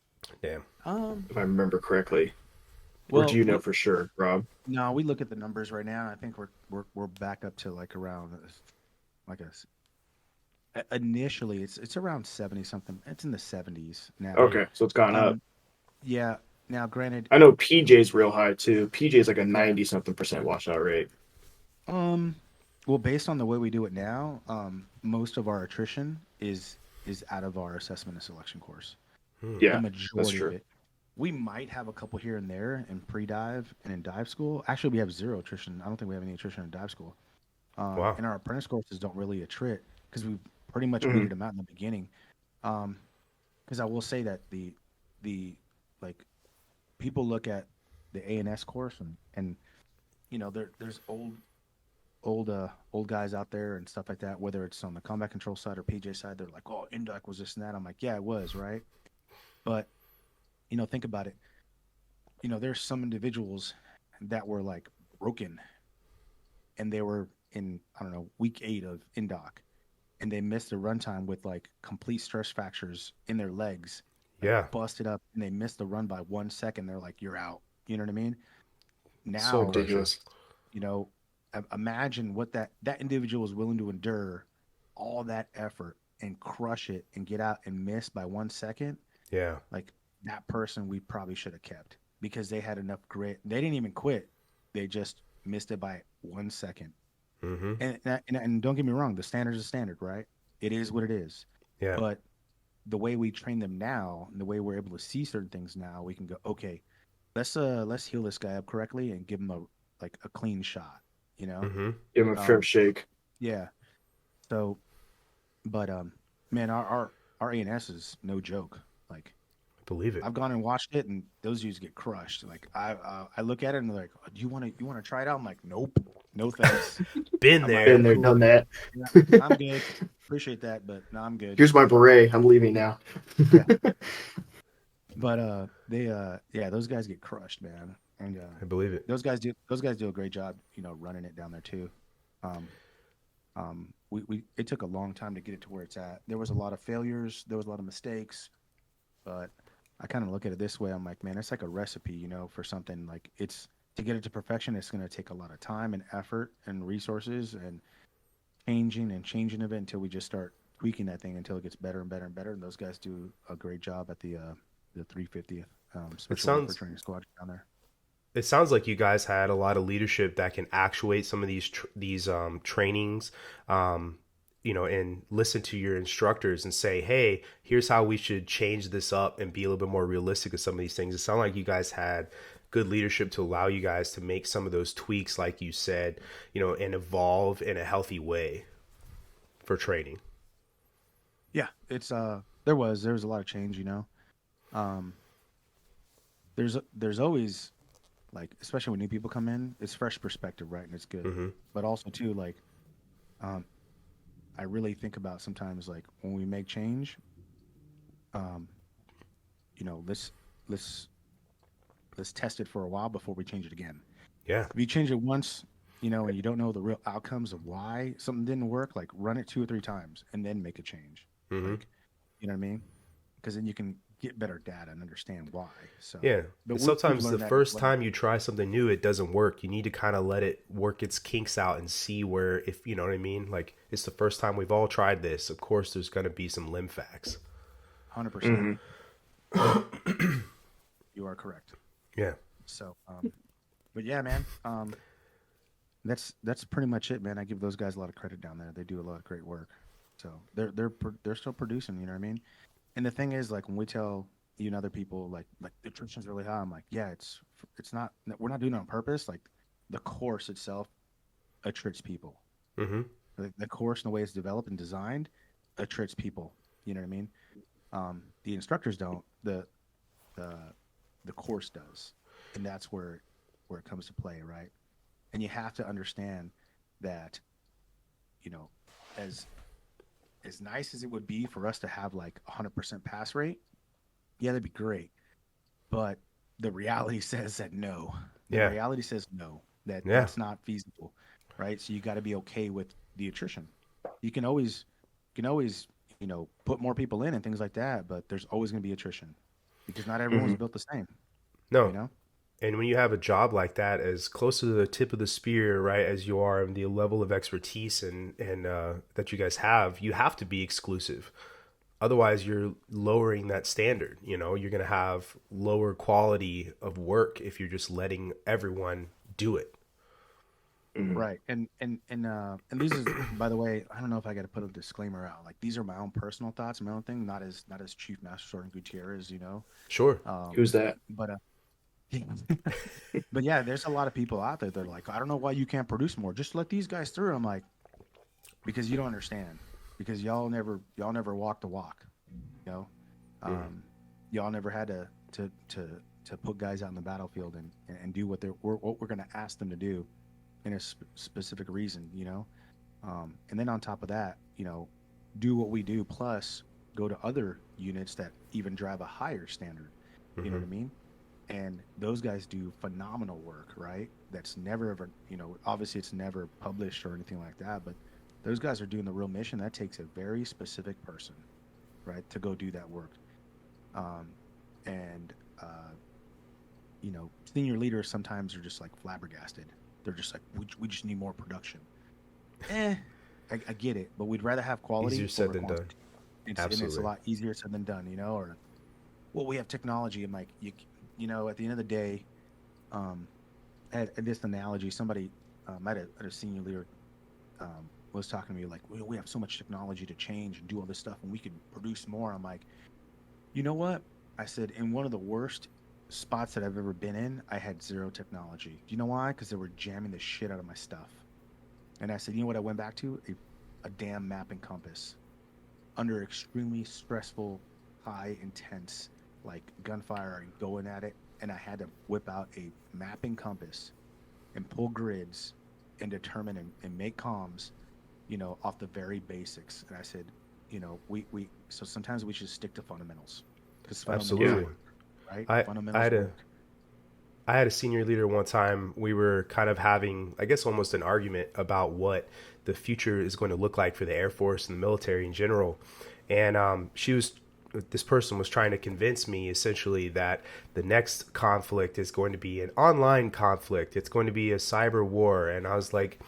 Damn.
um,
if I remember correctly. Or do
well,
you know for sure, Rob?
no, we look at the numbers right now. And I think we're back up to like around like initially it's around 70 something. It's in the 70s now.
Mm.
Okay, so it's gone up.
Um, yeah. Now, granted,
I know PJ's real high too. PJ's like a
yeah.
90 something percent washout rate.
Um, well, based on the way we do it now, most of our attrition is out of our assessment and selection course.
Mm.
The
Yeah, that's
majority of
true.
it. We might have a couple here and there in pre-dive and in dive school. Actually, we have zero attrition. I don't think we have any attrition in dive school.
Wow.
And our apprentice courses don't really attrit because we pretty much
Mm-hmm.
weeded them out in the beginning. Um, because I will say that the like people look at the A&S course and there's old guys out there and stuff like that, whether it's on the combat control side or PJ side. They're like, oh, Indoc was this and that. I'm like, yeah, it was, right? But think about it. There's some individuals that were like broken and they were in, I don't know, week 8 of Indoc and they missed the runtime with like complete stress fractures in their legs, like
Yeah.
busted up, and they missed the run by 1 second. They're like, you're out. You know what I mean?
So
Now,
crushing.
Ridiculous.
you know, imagine what that individual was willing to endure, all that effort and crush it and get out and miss by 1 second.
Yeah.
Like that person, we probably should have kept because they had enough grit. They didn't even quit. They just missed it by 1 second.
Mm-hmm.
And don't get me wrong, the standard is a standard, right? It is what it is.
Yeah.
But the way we train them now and the way we're able to see certain things now, we can go, okay, let's heal this guy up correctly and give him a clean shot, you know?
Mm-hmm.
Give him a fair
Um,
shake.
yeah. So, but man, our ANS is no joke. Like
Believe it.
I've gone and watched it, and those dudes get crushed. Like I look at it and they're like, "Do you want to try it out?" I'm like, "Nope, no thanks."
Been
I'm like,
there.
Been
"I'm
there,
cool.
done that.
Yeah, I'm good. Appreciate that, but no, I'm good."
Here's my beret. I'm leaving now.
Yeah. But yeah, those guys get crushed, man. And
I believe it.
those guys do a great job, running it down there too. Um, we it took a long time to get it to where it's at. There was a lot of failures, there was a lot of mistakes, but I kind of look at it this way. I'm like, man, it's like a recipe, for something. Like it's to get it to perfection, it's going to take a lot of time and effort and resources and changing of it until we just start tweaking that thing until it gets better and better and better. And those guys do a great job at the 350th
It
Special Warfare
sounds
Training Squad down there.
it sounds like you guys had a lot of leadership that can actuate some of these trainings, and listen to your instructors and say, hey, here's how we should change this up and be a little bit more realistic with some of these things. It sounded like you guys had good leadership to allow you guys to make some of those tweaks, like you said, and evolve in a healthy way for training.
Yeah, it's there was a lot of change. Um, there's always, like, especially when new people come in, it's fresh perspective, right? And it's good.
Mm-hmm.
But also too, like, um, I really think about sometimes, like, when we make change, um, let's let's let's test it for a while before we change it again.
Yeah.
If you change it once, and you don't know the real outcomes of why something didn't work, like run it 2 or 3 times and then make a change.
Mm-hmm.
Like, you know what I mean? Because then you can get better data and understand why. So,
Yeah.
but
And
we've
sometimes the
learned that as
first
well.
time you try something new, it doesn't work. You need to kind of let it work its kinks out and see where, if you know what I mean, like it's the first time we've all tried this. Of course, there's going to be some limb facts.
100%.
Hmm.
You are correct.
Yeah.
So, but yeah, man, that's pretty much it, man. I give those guys a lot of credit down there. They do a lot of great work. So they're still producing. You know what I mean? And the thing is, like, when we tell and other people, like the attrition's really high, I'm like, yeah, it's not. We're not doing it on purpose. Like, the course itself attrits people.
Mm-hmm.
The course and the way it's developed and designed attrits people. You know what I mean? The instructors don't. The the course does, and that's where it comes to play, right? And you have to understand that, you know, as as nice as it would be for us to have like 100% pass rate, yeah, that'd be great. But the reality says that no. The
Yeah.
reality says no, that
Yeah.
that's not feasible, right? So you got to be okay with the attrition. You can always put more people in and things like that, but there's always going to be attrition because not everyone's
Hmm.
built the same, you
No.
know?
And when you have a job like that, as close to the tip of the spear, right, as you are, and the level of expertise and that you guys have, you have to be exclusive. Otherwise, you're lowering that standard. You're going to have lower quality of work if you're just letting everyone do it.
Hmm.
Right. And these is, by the way, I don't know if I got to put a disclaimer out. Like, these are my own personal thoughts, my own thing, not as Chief Master Sergeant Gutierrez.
Sure.
Who's that?
But but yeah, there's a lot of people out there that are like, I don't know why you can't produce more. Just let these guys through. I'm like, because you don't understand. Because y'all never walked the walk. You know,
Mm.
y'all never had to put guys out in the battlefield and do what we're going to ask them to do in a specific reason. And then on top of that, do what we do plus go to other units that even drive a higher standard. You know
Hmm.
what I mean? And those guys do phenomenal work, right? That's never ever, obviously it's never published or anything like that, but those guys are doing the real mission. That takes a very specific person, right, to go do that work. Um, and senior leaders sometimes are just like flabbergasted. They're just like, we just need more production. Eh, I get it, but we'd rather have quality
Easier said
over
than done.
quantity. And it's a
Absolutely.
lot easier said than done, or well, we have technology. And like at the end of the day, um, at this analogy, somebody at a senior leader was talking to me like, we have so much technology to change and do all this stuff, and we could produce more. I'm like, you know what? I said, in one of the worst spots that I've ever been in, I had zero technology. Do you know why? Because they were jamming the shit out of my stuff. And I said, you know what I went back to? A damn map and compass. Under extremely stressful, high, intense, like gunfire and going at it. And I had to whip out a map and compass and pull grids and determine and make comms, off the very basics. And I said, so sometimes we should stick to fundamentals. Because
Absolutely.
work, right?
I
Fundamentals
had a
work.
I had a senior leader one time. We were kind of having, I guess, almost an argument about what the future is going to look like for the Air Force and the military in general. And this person was trying to convince me essentially that the next conflict is going to be an online conflict. It's going to be a cyber war. And I was like,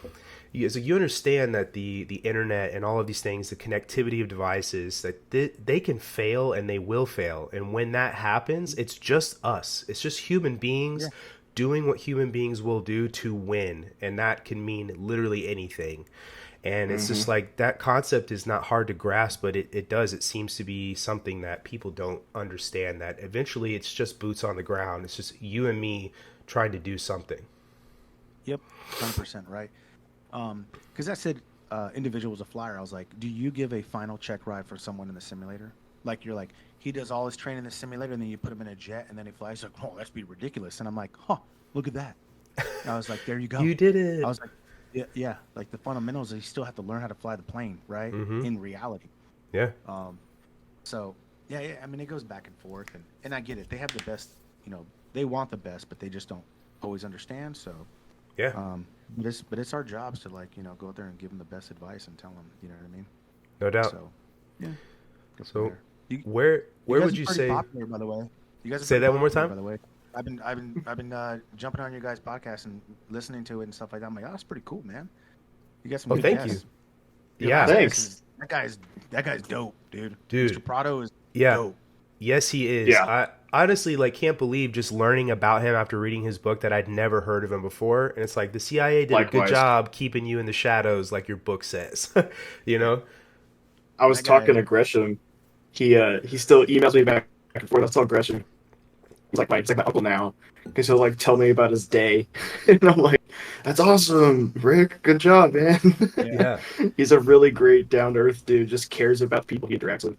you understand that the internet and all of these things, the connectivity of devices, that they can fail and they will fail. And when that happens, it's just us. It's just human beings doing what human beings will do to win. And that can mean literally anything. And it's just like that concept is not hard to grasp, but it does. It seems to be something that people don't understand, that eventually it's just boots on the ground. It's just you and me trying to do something.
Yep, 100% right. Because I said individual was a flyer. I was like, do you give a final check ride for someone in the simulator? Like, you're like, he does all his training in the simulator, and then you put him in a jet, and then he flies. Like, oh, that's be ridiculous. And I'm like, look at that. And I was like, there you go.
You did it.
I was like, yeah. Like the fundamentals, you still have to learn how to fly the plane, right? In reality.
Yeah.
So yeah. I mean, it goes back and forth, and I get it. They have the best, they want the best, but they just don't always understand. So
yeah.
But it's our jobs to go out there and give them the best advice and tell them, you know what I mean?
No doubt.
So yeah.
So where would you say?
Popular, by the way. You guys
say that one more time.
By the way, I've been jumping on your guys' podcast and listening to it and stuff like that. I'm like, oh, that's pretty cool, man. You got some.
Oh,
good
thank
guests.
you. Yeah,
thanks.
That guy's dope, dude.
Dude,
Mr. Prado is
yeah.
dope.
Yes, he is.
Yeah.
I honestly can't believe just learning about him after reading his book that I'd never heard of him before. And it's like the CIA did a good job keeping you in the shadows, like your book says.
I was talking to Gresham. He still emails me back and forth. I'll tell Gresham. He's like my uncle now, because he'll tell me about his day, and I'm like, "That's awesome, Rick. Good job, man."
Yeah.
He's a really great, down to earth dude. Just cares about people he interacts with.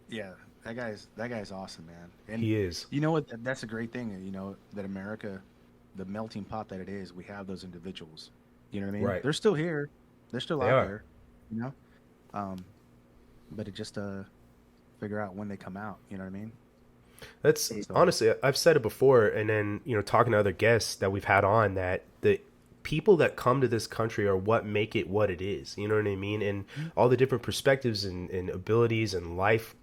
Yeah, that guy's awesome, man. And
he is.
You know what? That's a great thing. That America, the melting pot that it is, we have those individuals. You know what I mean?
Right.
They're still here. They're still out there. But it just figure out when they come out. You know what I mean?
That's honestly, I've said it before, and then talking to other guests that we've had on, that the people that come to this country are what make it what it is. You know what I mean? And all the different perspectives and abilities and life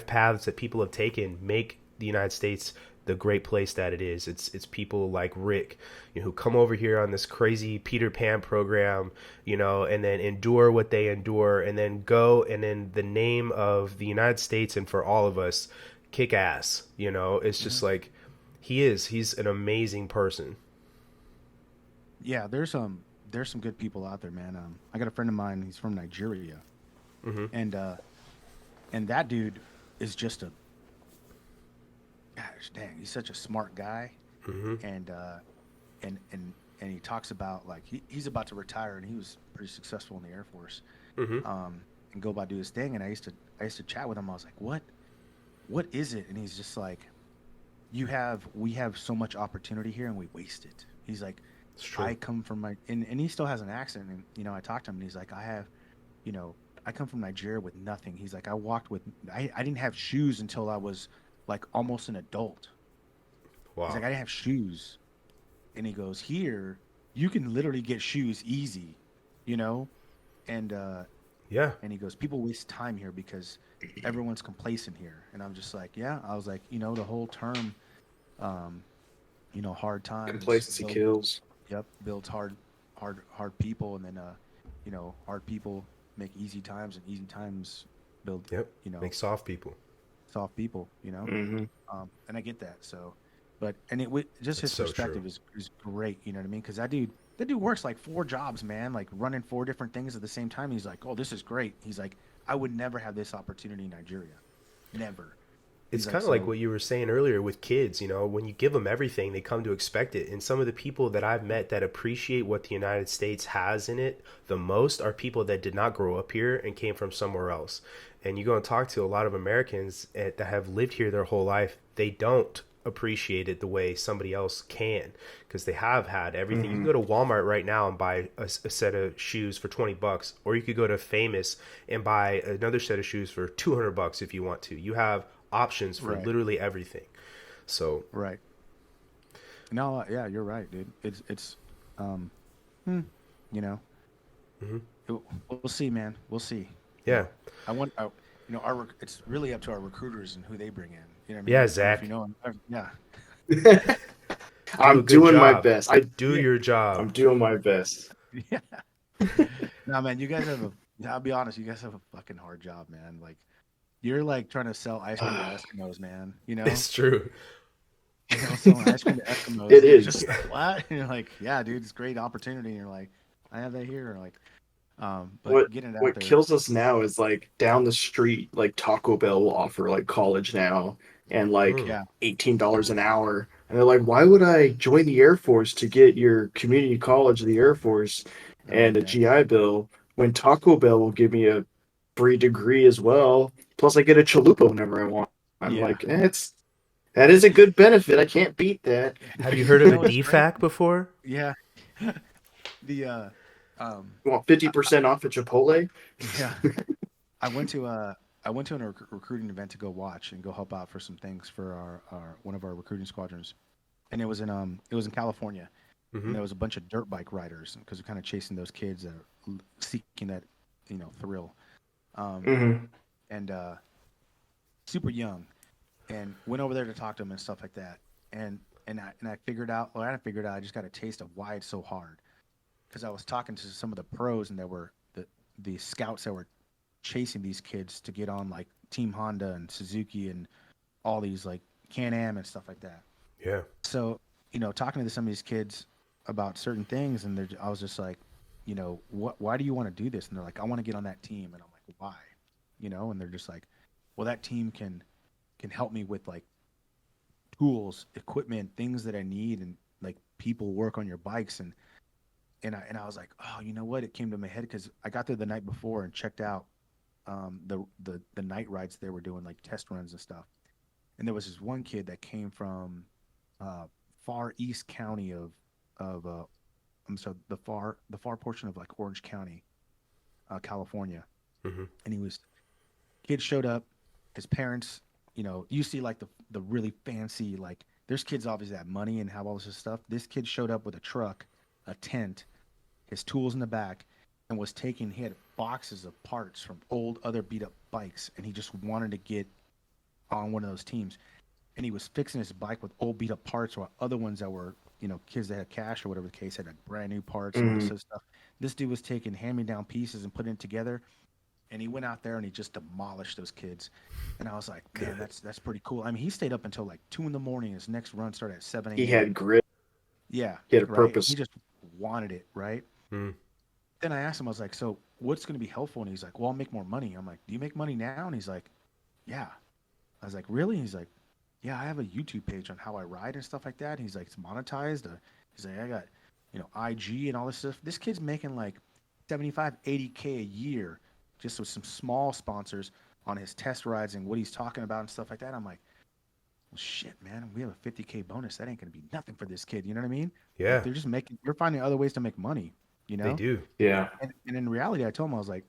paths that people have taken make the United States the great place that it is. It's people like Rick, who come over here on this crazy Peter Pan program, and then endure what they endure, and then go and in the name of the United States and for all of us, kick ass. It's just he's an amazing person.
Yeah, there's some good people out there, man. I got a friend of mine. He's from Nigeria, and that dude is just a gosh dang. He's such a smart guy, and he talks about he's about to retire, and he was pretty successful in the Air Force, and go about do his thing. And I used to chat with him. I was like, what is it? And he's just like, we have so much opportunity here and we waste it. He's like, I come from and he still has an accent, and I talked to him and he's like, I come from Nigeria with nothing. He's like, I didn't have shoes until I was almost an adult.
Wow.
He's like, I didn't have shoes. And he goes, here you can literally get shoes easy, and
yeah.
And he goes, people waste time here because everyone's complacent here. And I'm just like, yeah. I was like, the whole term, hard times.
Complacency kills.
Yep, builds hard people, and then hard people make easy times, and easy times build
make soft people.
Soft people, and I get that. So, but just his
so
perspective is great. You know what I mean? Because that dude works 4 jobs, man, running 4 different things at the same time. He's like, oh, this is great. He's like, I would never have this opportunity in Nigeria, never.
It's
He's like,
kind of like
so
what you were saying earlier with kids, you know, when you give them everything, they come to expect it. And some of the people that I've met that appreciate what the United States has in it the most are people that did not grow up here and came from somewhere else. And you go and talk to a lot of Americans that have lived here their whole life, they don't appreciate it the way somebody else can because they have had everything. You can
Hmm.
go to Walmart right now and buy a set of shoes for $20, or you could go to Famous and buy another set of shoes for $200 if you want to. You have options for
right,
literally everything. So,
right. No, yeah, you're right, dude. It's um, hmm, you know,
mhm.
we'll see, man. We'll see. You
Yeah.
know, I want, it's really up to our recruiters and who they bring in. You know what I
Yeah,
mean? I don't know if you
Zach,
know 'em. Yeah,
do a
I'm
good
doing my
job.
best. I
Do
yeah,
your
I'm
job.
doing my best.
yeah. No, man, you guys have a. I'll be honest, you guys have a fucking hard job, man. Like you're like trying to sell ice cream to Eskimos, man.
It's true.
Selling ice cream to Eskimos,
It
and they're just
is.
like, what? And you're like, yeah, dude, it's a great opportunity. And you're like, I have that here. Like, but
what
getting it out
what
there,
kills us now is like down the street, like Taco Bell will offer like college now and like
Mm.
yeah,
$18 an hour. And they're like, why would I join the Air Force to get your community college of the Air Force
oh
and a
man,
GI Bill when Taco Bell will give me a free degree as well? Plus I get a chalupa whenever I want. I'm
yeah,
like, that is a good benefit. I can't beat that.
Have you heard
you
of a
know what's crazy?
DFAC before?
Yeah, the um,
You want
I,
50% off at Chipotle?
yeah, I went to a recruiting event to go watch and go help out for some things for our one of our recruiting squadrons, and it was in California,
Hmm.
and there was a bunch of dirt bike riders because we're kind of chasing those kids that are seeking that thrill, um,
Hmm.
and super young, and went over there to talk to them and stuff like that, and I figured out, well, I didn't figure it out, I just got a taste of why it's so hard because I was talking to some of the pros and there were the scouts that were chasing these kids to get on like Team Honda and Suzuki and all these like Can-Am and stuff like that.
Yeah.
So, talking to some of these kids about certain things, and I was just like, why do you want to do this? And they're like, I want to get on that team, and I'm like, why? And they're just like, well, that team can help me with like tools, equipment, things that I need, and like people work on your bikes, and I was like, oh, you know what? It came to my head because I got there the night before and checked out the night rides they were doing, like test runs and stuff. And there was this one kid that came from uh, far east county of I'm sorry, the far portion of like Orange County, California.
Hmm.
And kid showed up, his parents, you see like the really fancy, like there's kids obviously that have money and have all this stuff. This kid showed up with a truck, a tent, his tools in the back, and he had boxes of parts from old other beat up bikes, and he just wanted to get on one of those teams. And he was fixing his bike with old beat up parts or other ones that were, kids that had cash or whatever the case had like brand new parts and all this
Hmm.
other stuff. This dude was taking hand me down pieces and putting it together, and he went out there and he just demolished those kids. And I was like, man,
Good.
that's pretty cool. I mean, he stayed up until like 2 in the morning. His next run started at seven
He
a.m.
had grit.
Yeah,
He had a
right. And he
purpose.
just wanted it, right?
Mm.
Then I asked him, I was like, so what's going to be helpful? And he's like, well, I'll make more money. I'm like, do you make money now? And he's like, yeah. I was like, really? He's like, yeah, I have a YouTube page on how I ride and stuff like that. And he's like, it's monetized. He's like, I got, IG and all this stuff. This kid's making like 75, 80K a year just with some small sponsors on his test rides and what he's talking about and stuff like that. I'm like, well, shit, man, we have a 50K bonus. That ain't going to be nothing for this kid. You know what I mean? Like
Yeah,
you're finding other ways to make money, you
they
know?
do.
Yeah.
And in reality, I told him, I was like,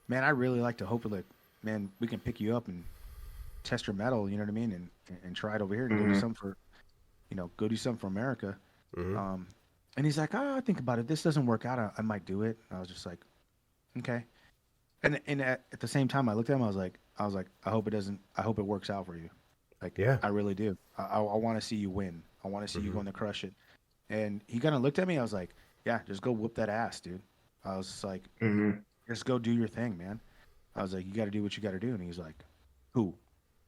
man, I really like to hope that, man, we can pick you up and test your metal, you know what I mean? And try it over here and go do
Hmm.
something go do something for America.
Hmm.
Um, and he's like, oh, I think about it. If this doesn't work out, I might do it. And I was just like, okay. And at the same time, I looked at him. I was like, I hope it doesn't. I hope it works out for you. Like,
Yeah.
I really do. I want to see you win. I want to see you
Hmm.
going to crush it. And he kind of looked at me. I was like, yeah, just go whoop that ass, dude. I was just like,
Hmm.
just go do your thing, man. I was like, you got to do what you got to do. And he's like, who?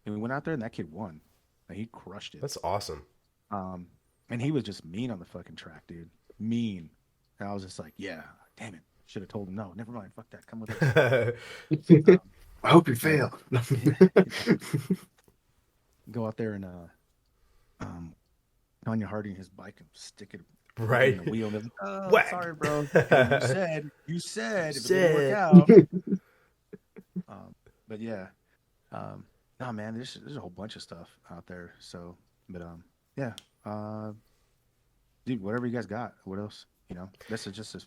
And we went out there and that kid won. Like, he crushed it.
That's awesome.
Um, and he was just mean on the fucking track, dude. Mean. And I was just like, yeah, damn it. Should have told him no. Never mind. Fuck that. Come with us. Um,
I hope you
you know,
fail.
yeah, you know. go out there and um Tanya Harding his bike and stick it
Right.
in the wheel. And they're like, oh,
Whack.
sorry, bro. Hey, you said if it didn't work
Said.
out. But yeah, no, man, there's a whole bunch of stuff out there. So, but yeah, uh, dude, whatever you guys got. What else? This is just as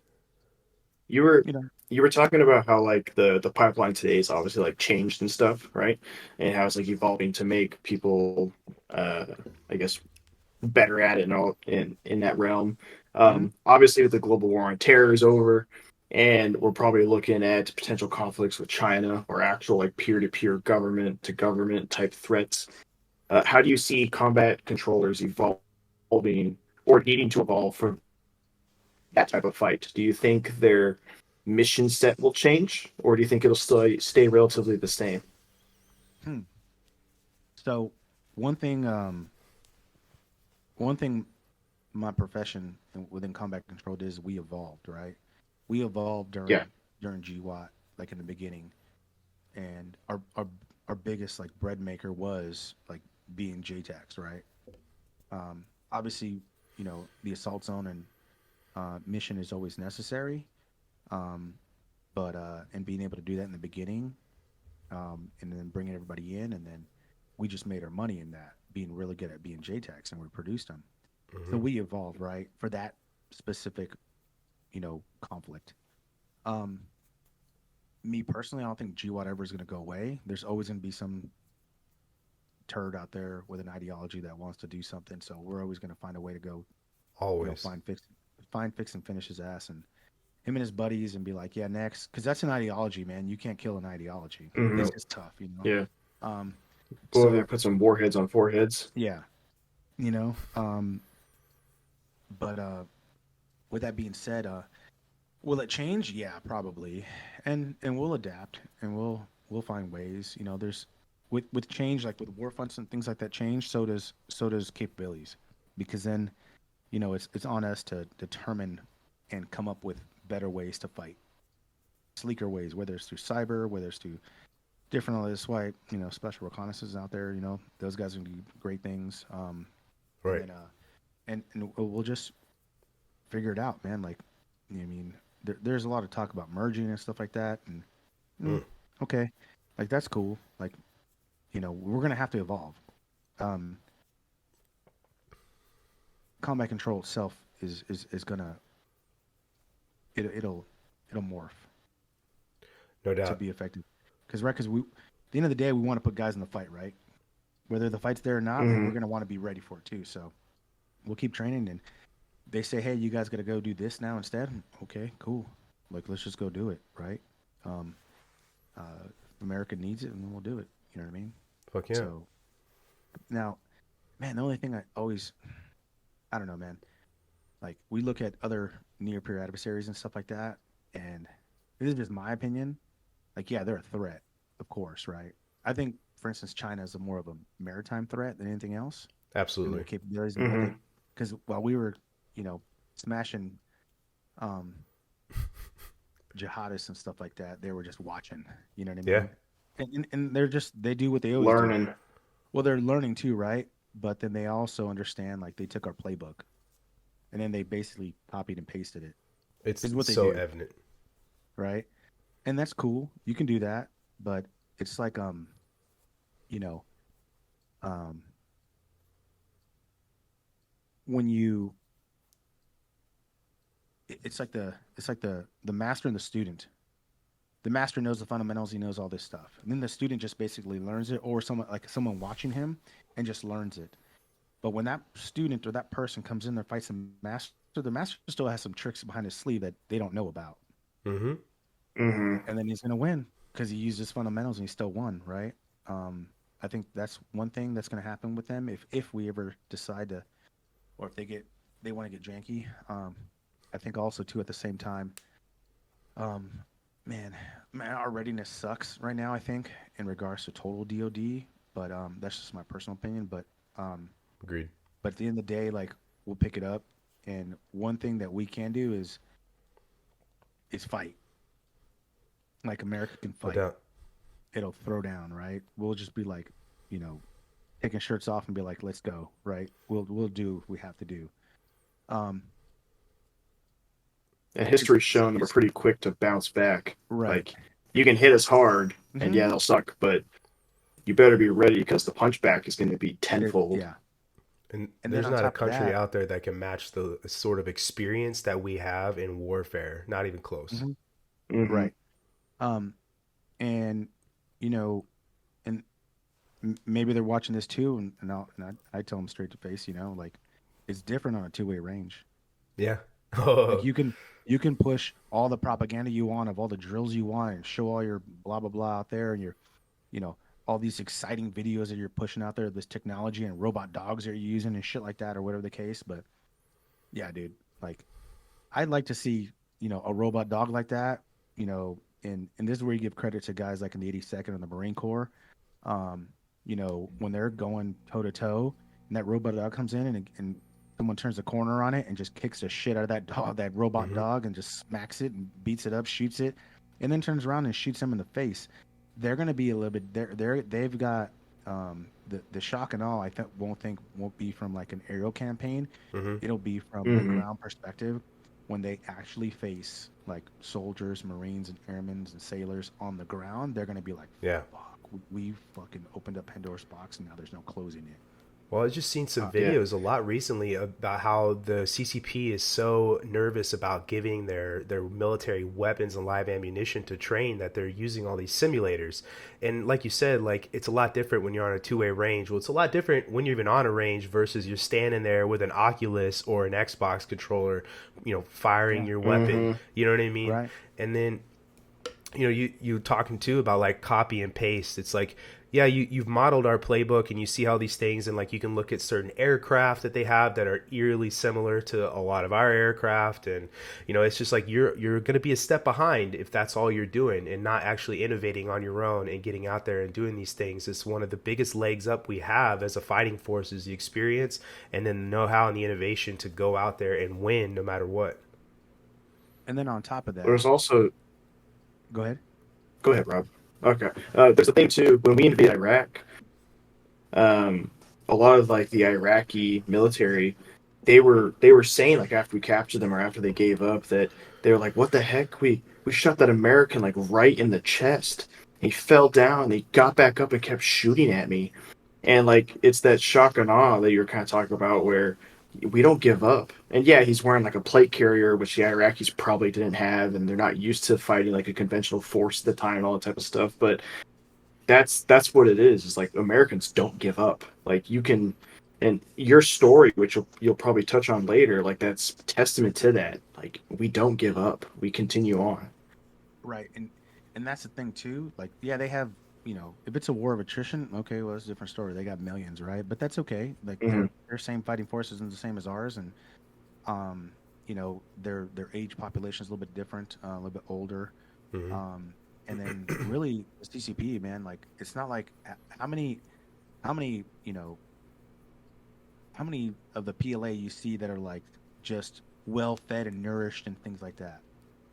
You were
you know.
you were talking about how like the pipeline today is obviously like changed and stuff, right? And how it's like evolving to make people, uh, I guess, better at it and all in that realm.
Mhm.
Obviously, with the global war on terror is over, and we're probably looking at potential conflicts with China or actual like peer to peer government to government type threats. How do you see combat controllers evolving or needing to evolve for that type of fight? Do you think their mission set will change, or do you think it'll still stay relatively the same?
Hmm. So one thing, one thing my profession within combat control is we evolved, right? We evolved
Yeah.
during GWAT, like in the beginning, and our biggest like bread maker was like being JTACs, right? Obviously, the assault zone and mission is always necessary, um, but and being able to do that in the beginning, and then bringing everybody in, and then we just made our money in that, being really good at being JTACs, and we produced them. So
Hmm.
we evolved, right, for that specific, conflict. Um, Me personally, I don't think G whatever is going to go away. There's always going to be some turd out there with an ideology that wants to do something. So we're always going to find a way to go,
Always.
find fix and finish his ass and him and his buddies and be like, yeah, next, because that's an ideology, man. You can't kill an ideology.
Hmm.
It's tough.
Yeah.
Um,
Go over there,
so
put some warheads on foreheads.
yeah, you know. But with that being said, will it change? Yeah, probably, and we'll adapt and we'll find ways. There's with change, like with war fronts and things like that, change. So does capabilities, because then it's on us to determine and come up with better ways to fight, sleeker ways, whether it's through cyber, whether it's through different. That's why special reconnaissance out there. Those guys are gonna do great things. And
Right.
then and we'll just figure it out, man. Like, I mean, there's a lot of talk about merging and stuff like that, and mm,
Mm.
okay, like that's cool. Like, we're gonna have to evolve. Um, Combat control itself is gonna it'll morph
No
to
doubt.
be effective. Because we, at the end of the day, we want to put guys in the fight, right? Whether the fight's there or not, like
Hmm.
we're gonna want to be ready for it too. So we'll keep training, and they say, hey, you guys got to go do this now instead. Okay, cool. Like, let's just go do it, right? Um, if America needs it, and then we'll do it. You know what I mean?
Fuck yeah.
So now, man, the only thing I don't know, man. Like, we look at other near peer adversaries and stuff like that, and this is just my opinion. Like, yeah, they're a threat, of course, right? I think, for instance, China is more of a maritime threat than anything else, and their
Absolutely.
capabilities and what they,
Hmm.
because while we were, smashing um, jihadists and stuff like that, they were just watching. You know what I
Yeah.
mean? And they do what they always do.
Learning.
Well, they're learning too, right? But then they also understand, like, they took our playbook and then they basically copied and pasted it.
It's
Is what they
so
do,
evident.
right? And that's cool. You can do that, but it's like you know, um when you it's like the master and the student. The master knows the fundamentals, he knows all this stuff. And then the student just basically learns it, or someone watching him and just learns it. But when that student or that person comes in there, fights the master still has some tricks behind his sleeve that they don't know about.
Hmm.
Hmm.
And then he's gonna win because he used his fundamentals and he still won, right? Um, I think that's one thing that's gonna happen with them if we ever decide to, or if they want to get janky. I think also too at the same time, um, man, our readiness sucks right now. I think in regards to total DoD, but that's just my personal opinion. Um,
Agreed.
but at the end of the day, like, we'll pick it up. And one thing that we can do is fight. Like, America can
No
fight.
doubt.
It'll throw down, right? We'll just be like, you know, taking shirts off and be like, let's go, right? We'll do what we have to do. Um,
And history's shown that we're pretty quick to bounce back.
right.
Like, you can hit us hard, and
Hmm.
yeah, they'll suck, but you better be ready because the punchback is going to be tenfold.
Yeah.
And
And then
there's
on
not a
top of
country
that,
out there that can match the sort of experience that we have in warfare. Not even close.
mhm,
Hmm.
right. Um, and you know, and maybe they're watching this too, and I tell them straight to face, like it's different on a two-way range.
Yeah.
Like
Oh,
you can push all the propaganda you want of all the drills you want and show all your blah blah blah out there and your you know all these exciting videos that you're pushing out there, this technology and robot dogs that you're using and shit like that or whatever the case. But yeah, dude, like I'd like to see a robot dog like that. And this is where you give credit to guys like in the 82nd and the Marine Corps. Um, when they're going toe to toe, and that robot dog comes in and someone turns the corner on it and just kicks the shit out of that dog, that robot
hmm.
dog, and just smacks it and beats it up, shoots it, and then turns around and shoots him in the face. They're gonna be a little bit. They've got the shock and awe. I won't be from like an aerial campaign.
Hmm.
It'll be from a
Hmm.
ground perspective when they actually face like soldiers, Marines, and airmen and sailors on the ground. They're gonna be like,
Yeah.
fuck, we fucking opened up Pandora's box and now there's no closing it.
Well, I've just seen some
Uh,
Yeah.
videos a lot recently about how the CCP is so nervous about giving their military weapons and live ammunition to train that they're using all these simulators. And like you said, like it's a lot different when you're on a two-way range. Well, it's a lot different when you're even on a range versus you're standing there with an Oculus or an Xbox controller, firing
yeah,
your weapon.
Hmm.
You know what I mean?
right.
And then you talking too about like copy and paste. It's like, yeah, you've modeled our playbook and you see how these things, and like you can look at certain aircraft that they have that are eerily similar to a lot of our aircraft. And it's just like you're going to be a step behind if that's all you're doing and not actually innovating on your own and getting out there and doing these things. It's one of the biggest legs up we have as a fighting force is the experience and then the know-how and the innovation to go out there and win no matter what.
And then on top of that,
There's also,
go ahead.
go ahead, Rob. Okay. There's a thing too. When we invaded Iraq, um, a lot of like the Iraqi military, they were saying like after we captured them or after they gave up that they were like, what the heck? We shot that American like right in the chest. He fell down. He got back up and kept shooting at me. And like it's that shock and awe that you're kind of talking about where we don't give up. And yeah, he's wearing like a plate carrier, which the Iraqis probably didn't have, and they're not used to fighting like a conventional force at the time and all that type of stuff. But that's what it is. It's like Americans don't give up. Like you can, and your story, which you'll probably touch on later, like that's testament to that. Like we don't give up. We continue on.
Right. And that's the thing too. Like, yeah, they have, if it's a war of attrition, okay, well, it's a different story. They got millions, right? But that's okay. Like
Hmm.
their same fighting forces and the same as ours, and their age population is a little bit different, a little bit older.
Hmm.
Um, and then really the CCP, man, like it's not like how many, how many of the PLA you see that are like just well fed and nourished and things like that.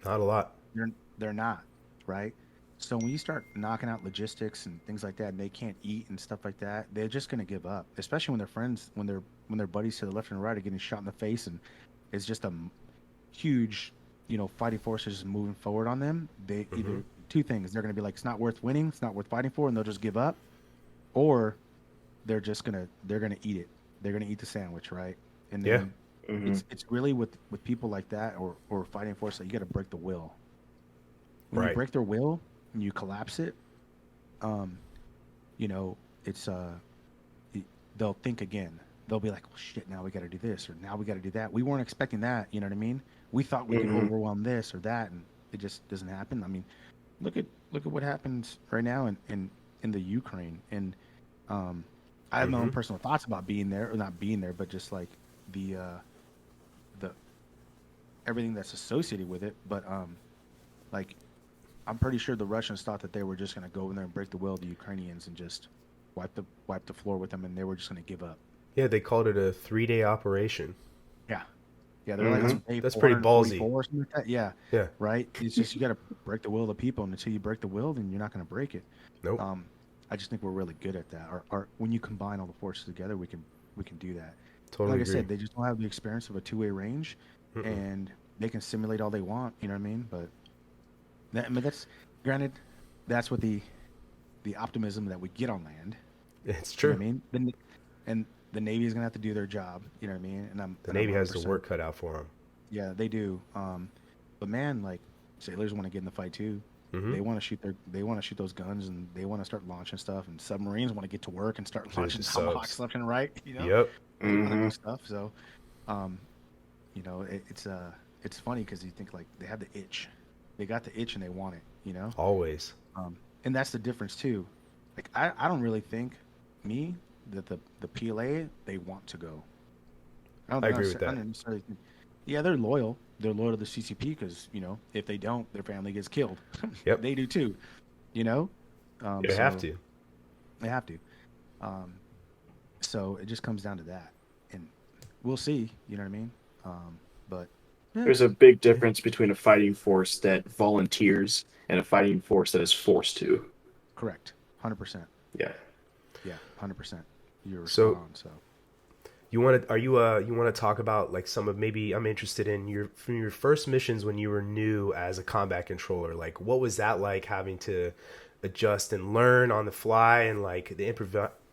Not a lot.
They're they're not, right? So when you start knocking out logistics and things like that, and they can't eat and stuff like that, they're just gonna give up. Especially when their friends, when their buddies to the left and right are getting shot in the face, and it's just a huge, fighting forces just moving forward on them. They
Hmm.
either two things: they're gonna be like, it's not worth winning, it's not worth fighting for, and they'll just give up, or they're gonna eat it. They're gonna eat the sandwich, right? And
Yeah.
then
Hmm.
it's really with people like that or fighting force that you got to break the will. When you
Right.
break their will and you collapse it, um, you know, it's y- they'll think again. They'll be like, "Well, shit, now we got to do this or now we got to do that. We weren't expecting that." You know what I mean? We thought we could
Hmm.
overwhelm this or that, and it just doesn't happen. I mean, look at what happens right now in the Ukraine, and um, I have my own
Hmm.
personal thoughts about being there or not being there, but just like the the everything that's associated with it. But like I'm pretty sure the Russians thought that they were just going to go in there and break the will of the Ukrainians and just wipe the floor with them, and they were just going to give up.
Yeah, they called it a 3-day operation.
Yeah, yeah, they're like
That's
Hmm.
on day
that's pretty ballsy.
444 or something like that. Yeah,
Yeah.
right. It's just you got to break the will of the people, and until you break the will, then you're not going to break it.
Nope.
Um, I just think we're really good at that. Or when you combine all the forces together, we can do that.
Totally
Like I
agree.
said, they just don't have the experience of a two-way range,
Mm-mm.
and they can simulate all they want. You know what I mean? But I mean, that's granted. That's what the optimism that we get on land.
It's
You know
true.
what I mean? And the Navy is gonna have to do their job. You know what I mean?
The
I'm
Navy has the
100%.
work cut out for them.
Yeah, they do. But man, like sailors want to get in the fight too.
Mm-hmm.
They want to shoot those guns and they want to start launching stuff. And submarines want to get to work and start
Finish
launching
the
tomahawks
subs.
left and right.
Yep.
They want to
Hmm.
do stuff. So, um, it's funny because you think like they have the itch, they got the itch and they want it.
Always.
And that's the difference too. Like I don't really think me that the PLA they want to go.
I agree with
I
that.
don't necessarily think. Yeah, they're loyal. They're loyal to the CCP because if they don't, their family gets killed.
Yep.
They do too. You know,
They have
so
to.
they have to. Um, so it just comes down to that, and we'll see. You know what I mean? But yeah,
There's a big
yeah,
difference between a fighting force that volunteers and a fighting force that is forced to.
correct. 100%.
Yeah.
Yeah, 100%. You're spot
So
on. So
you want to? Are you? You want to talk about like some of maybe? I'm interested in your from your first missions when you were new as a combat controller. Like, what was that like having to adjust and learn on the fly, and like the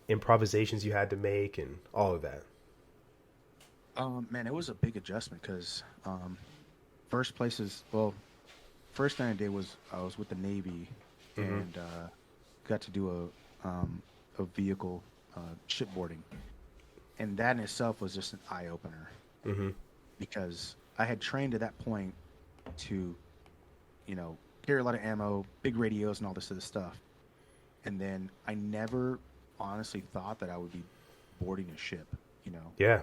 improvisations you had to make, and all of that.
man, it was a big adjustment because first places. Well, first thing I did was I was with the Navy
Mm-hmm.
and got to do a vehicle shipboarding, and that in itself was just an eye opener
Mm-hmm.
because I had trained to that point to you know carry a lot of ammo, big radios, and all this other stuff, and then I never honestly thought that I would be boarding a ship, you know,
Yeah.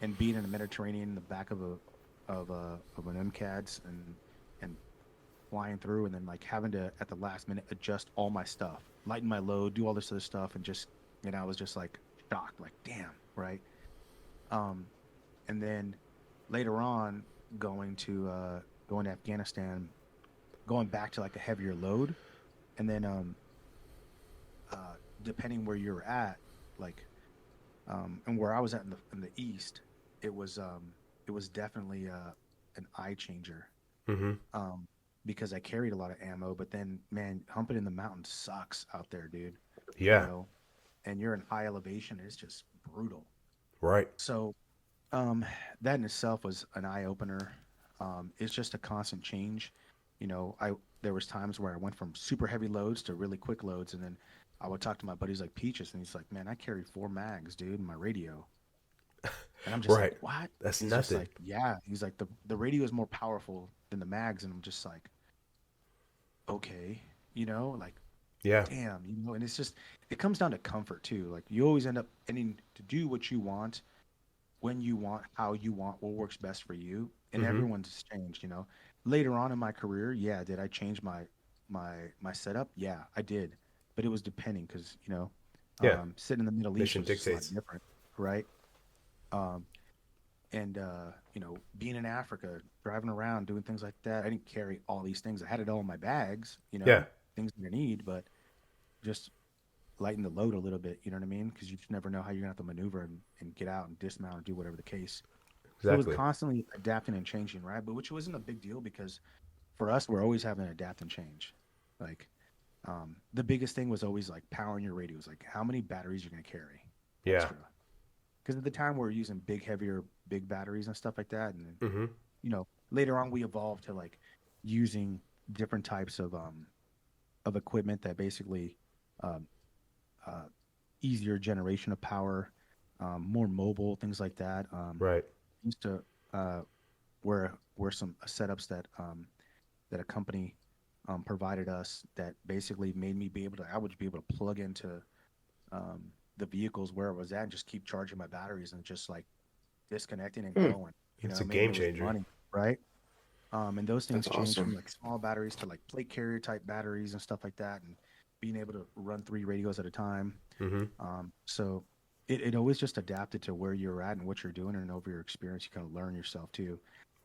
and being in the Mediterranean in the back of an MCADS and flying through and then like having to at the last minute adjust all my stuff, lighten my load, do all this other stuff, and just I was just like shocked, like damn, right? Um, and then later on, going to going to Afghanistan, going back to like a heavier load, and then depending where you're at, like and where I was at in the east, it was definitely an eye changer
Mm-hmm.
um, because I carried a lot of ammo. But then, man, humping in the mountains sucks out there, dude. You
Yeah.
know, and you're in high elevation. It's just brutal.
Right.
So that in itself was an eye opener. It's just a constant change. I there was times where I went from super heavy loads to really quick loads, and then I would talk to my buddies like Peaches, and he's like, "Man, I carry 4 mags, dude, in my radio." And I'm just like,
Right.
"What?"
That's
He's just
nothing.
like, "Yeah." He's like, "The radio is more powerful than the mags," and I'm just like, "Okay," like,
Yeah.
damn, and it's just it comes down to comfort too. Like you always end up ending to do what you want when you want, how you want, what works best for you. And
Mm-hmm.
everyone's changed. Later on in my career, yeah, did I change my setup? Yeah, I did. But it was depending because,
Yeah.
sitting in the Middle East
Mission
was just a lot
dictates.
different, right? Um, and being in Africa, driving around, doing things like that, I didn't carry all these things. I had it all in my bags,
Yeah.
things that I need, but just lighten the load a little bit. You know what I mean? Because you just never know how you're gonna have to maneuver and get out and dismount and do whatever the case. So it was
Exactly.
constantly adapting and changing, right? But which wasn't a big deal because for us, we're always having to adapt and change. Like the biggest thing was always like powering your radios, like how many batteries you're gonna carry
Yeah.
extra. Because at the time we were using big, heavier, big batteries and stuff like that, and then,
Mm-hmm.
later on we evolved to like using different types of equipment that basically um, uh, easier generation of power, more mobile, things like that.
Right.
Used to uh, were some setups that a company provided us that basically made me be able to. I would be able to plug into the vehicles where I was at and just keep charging my batteries and just like disconnecting and
Hmm.
going.
It's a
And
game
it was
changer.
money, right? And those
That's
things changed from
awesome.
like small batteries to like plate carrier type batteries and stuff like that, and being able to run 3 radios at a time.
Mm-hmm.
So it always just adapted to where you're at and what you're doing, and over your experience, you kind of learn yourself too.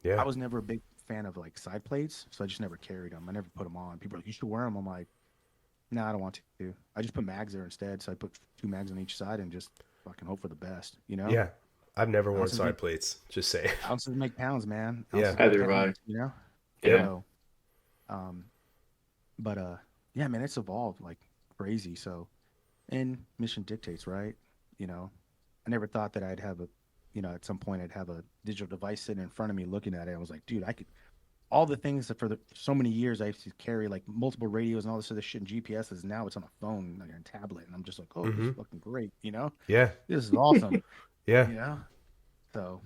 I
Yeah.
was never a big fan of like side plates, so I just never carried them. I never put them on. People are like, you should wear them. I'm like, No, I don't want to. I just put mags there instead. So I put 2 mags on each side and just fucking hope for the best. You know,
Yeah. I've never worn
ounces
side
make
plates. Just say.
ounces make pounds, man.
Yeah.
Ounces make
Either
pounds.
way.
You know.
Yeah.
Yep.
So, um, but yeah, man, it's evolved like crazy. So, and mission dictates, right? You know, I never thought that I'd have a, at some point I'd have a digital device sitting in front of me looking at it. I was like, dude, I could all the things that so many years I used to carry like multiple radios and all this other shit and GPSs. Now it's on a phone, like on a tablet, and I'm just like, oh, this is
Mm-hmm.
fucking great. You know,
Yeah.
this is awesome.
Yeah.
You know, so,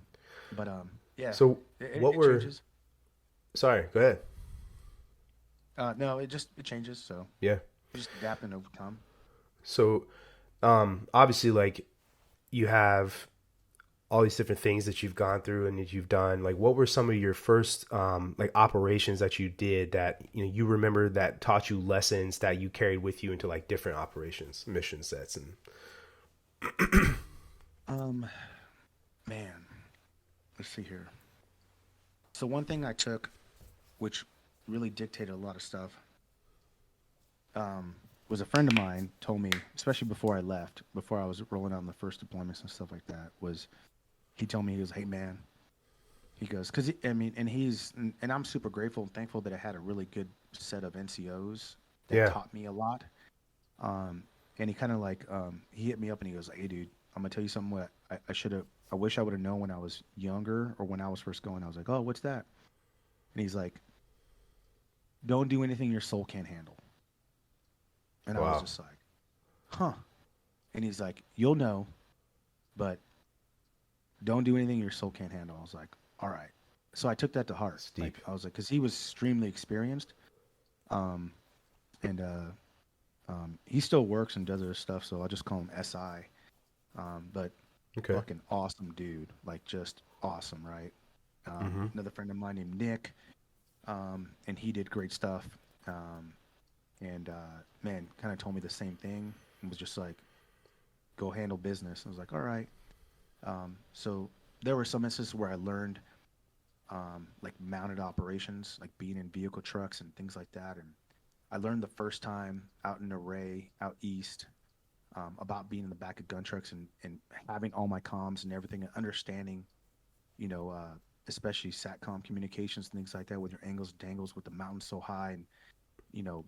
but yeah,
So what
it
were?
changes.
Sorry. Go ahead.
No, it changes. So
Yeah.
you just adapt and overcome.
So, obviously, like you have all these different things that you've gone through and that you've done. Like, what were some of your first like operations that you did that you remember that taught you lessons that you carried with you into like different operations, mission sets, and
Um, man, let's see here. So one thing I took, which really dictated a lot of stuff, was a friend of mine told me, especially before I left, before I was rolling out on the first deployments and stuff like that, was he told me, he goes, "Hey man," he goes, because I mean, and I'm super grateful and thankful that I had a really good set of NCOs that
yeah,
taught me a lot. Um, and he kind of like he hit me up and he goes, "Hey dude, I'm gonna tell you something. What I should have. I wish I would have known when I was younger or when I was first going." I was like, "Oh, what's that?" And he's like, "Don't do anything your soul can't handle." And I was
wow,
just like, "Huh." And he's like, "You'll know, but don't do anything your soul can't handle." I was like, "All right." So I took that to heart.
it's
Like
deep.
I was like, because he was extremely experienced, um, and he still works and does other stuff. So I'll just call him SI. But
Okay.
fucking awesome dude, like just awesome, right?
Mm-hmm.
Another friend of mine named Nick, and he did great stuff. And man, kind of told me the same thing and was just like, "Go handle business." I was like, "All right." So there were some instances where I learned like mounted operations, like being in vehicle trucks and things like that. And I learned the first time out in Array, out east, about being in the back of gun trucks and having all my comms and everything and understanding, you know, especially SATCOM communications and things like that with your angles and dangles with the mountain so high and, you know,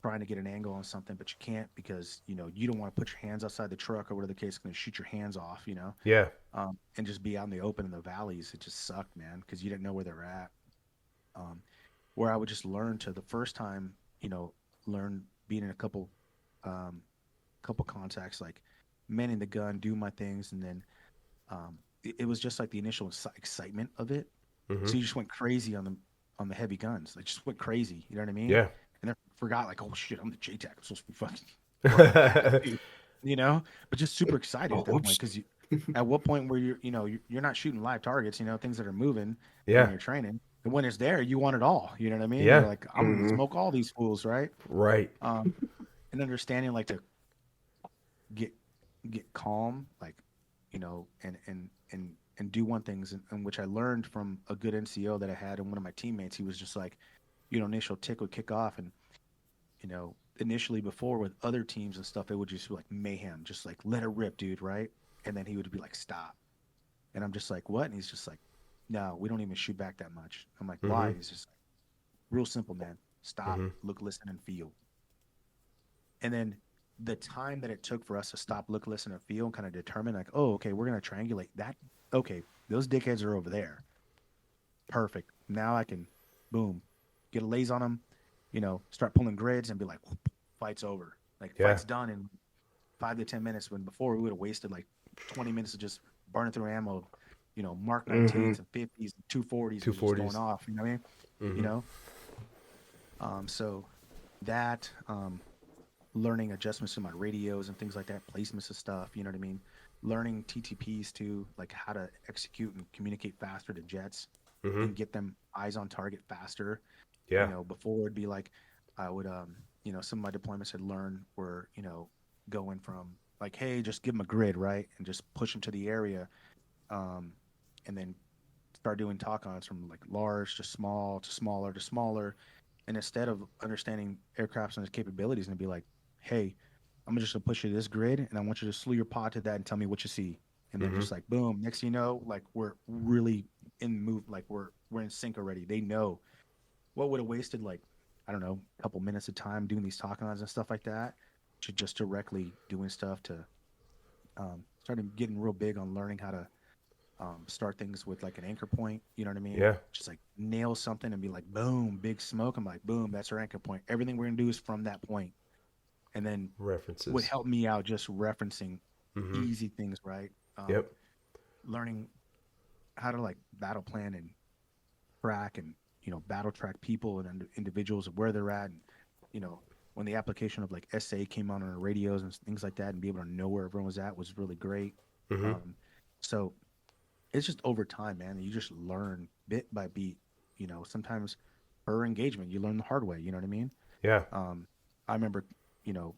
trying to get an angle on something, but you can't because, you don't want to put your hands outside the truck or whatever the case is going to shoot your hands off,
Yeah.
and just be out in the open in the valleys. It just sucked, man, because you didn't know where they're at. Um, where I would just learn to the first time, learn being in a um, couple contacts, like manning the gun, do my things, and then it was just like the initial excitement of it.
Mm-hmm.
So you just went crazy on the heavy guns. Like just went crazy. You know what I mean?
Yeah.
And then forgot like, oh shit, I'm the JTAC. I'm supposed to be fucking working on tactics too. But just super excited
Oh,
at that point
oops.
because at what point where you're not shooting live targets, things that are moving when
Yeah.
you're training. And when it's there, you want it all. You know what I mean? You're
Yeah.
like, I'm gonna
Hmm.
smoke all these fools, right?
Right.
Um, and understanding like to get calm, like and do one things, and which I learned from a good NCO that I had and one of my teammates. He was just like, initial tick would kick off, and initially before with other teams and stuff, it would just be like mayhem, just like let it rip, dude, right? And then he would be like, stop, and I'm just like, what? And he's just like, no, we don't even shoot back that much. I'm like,
Mm-hmm.
why? He's just like, real simple, man. Stop,
Mm-hmm.
look, listen, and feel. And then the time that it took for us to stop, look, listen, and feel and kind of determine like, oh, okay, we're gonna triangulate that. Okay, those dickheads are over there. Perfect. Now I can, boom, get a laze on them. Start pulling grids and be like, whoop, fight's over. Like
Yeah.
fight's done in 5 to 10 minutes. When before we would have wasted like 20 minutes of just burning through ammo. Mark
Hmm.
19s and 50s and 240s
Two
was just going
forties.
off. You know what I mean? You
Mm-hmm.
know. So that learning adjustments to my radios and things like that, placements of stuff, you know what I mean? Learning TTPs too, like how to execute and communicate faster to jets
Mm-hmm.
and get them eyes on target faster.
Yeah.
Before it'd be like I would some of my deployments had learned were, going from like, hey, just give them a grid, right? And just push them to the area. Um, and then start doing talk-ons from like large to small to smaller to smaller. And instead of understanding aircrafts and its capabilities, and be like, hey, I'm just gonna push you to this grid, and I want you to slew your pod to that and tell me what you see. And then just like boom, next thing you know, like we're really in move, like we're in sync already. They know what would have wasted like I don't know a couple minutes of time doing these talk ons and stuff like that, to just directly doing stuff to started getting real big on learning how to start things with like an anchor point. You know what I mean?
Yeah.
Just like nail something and be like, boom, big smoke. I'm like, boom, that's our anchor point. Everything we're gonna do is from that point. And then would
References.
help me out just referencing
Mm-hmm.
easy things, right?
Yep.
Learning how to like battle plan and track and battle track people and individuals of where they're at, and you know when the application of like SA came on our radios and things like that, and be able to know where everyone was at was really great.
Mm-hmm.
So it's just over time, man. You just learn bit by beat. Sometimes per engagement, you learn the hard way. You know what I mean?
Yeah.
I remember, you know,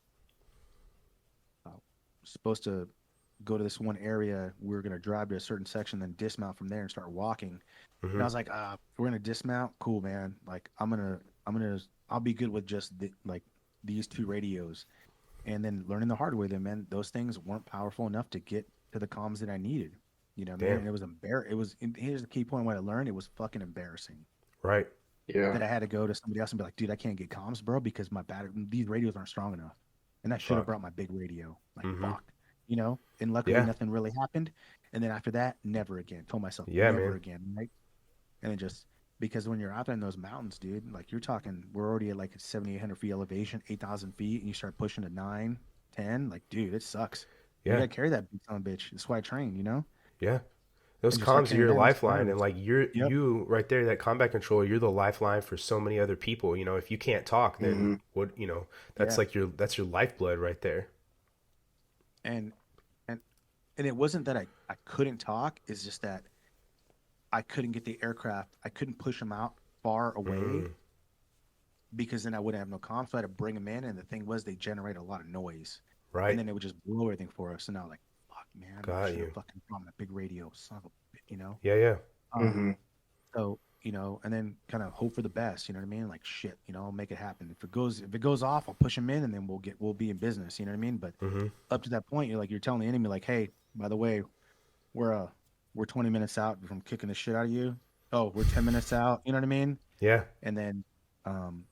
uh, supposed to go to this one area. We were going to drive to a certain section, then dismount from there and start walking. And
Mm-hmm.
I was like, we're going to dismount. Cool, man. Like, I'll be good with just like these two radios. And then learning the hard way, then, man, those things weren't powerful enough to get to the comms that I needed. Man,
Damn.
and it was here's the key point. What I learned, it was fucking embarrassing
Right.
Yeah.
that I had to go to somebody else and be like, dude, I can't get comms, bro, because my battery, these radios aren't strong enough. And I should have
Fuck.
brought my big radio. Like,
Mm-hmm.
fuck, And luckily,
Yeah.
nothing really happened. And then after that, never again. Told myself,
Yeah,
never
man.
again. Right. And then just because when you're out there in those mountains, dude, like you're talking, we're already at like 7,800 feet elevation, 8,000 feet, and you start pushing to 9, 10. Like, dude, it sucks. You
Yeah.
got to carry that big son of a bitch. That's why I train.
Yeah. Those
And just start
comms are
carrying
your
that in
lifeline, and
scenarios.
like
Yep.
you right there, that combat controller, you're the lifeline for so many other people. If you can't talk, then
Mm-hmm.
what? That's
Yeah.
like that's your lifeblood right there.
And and and it wasn't that I couldn't talk. It's just that I couldn't get the aircraft. I couldn't push them out far away
Mm,
because then I wouldn't have no comms. So I had to bring them in. And the thing was, they generate a lot of noise, and
right.
then it would just blow everything for us. And I was like, fuck, man, I
Got
should have
you.
fucking brought my big radio, son of a
Yeah. Yeah.
Um,
Mm-hmm.
so and then kind of hope for the best. You know what I mean? Like shit, I'll make it happen. If it goes off, I'll push them in, and then we'll be in business. You know what I mean? But
Mm-hmm.
up to that point, you're telling the enemy like, hey, by the way, we're 20 minutes out from kicking the shit out of you. Oh, we're 10 minutes out. You know what I mean?
Yeah.
And then, um,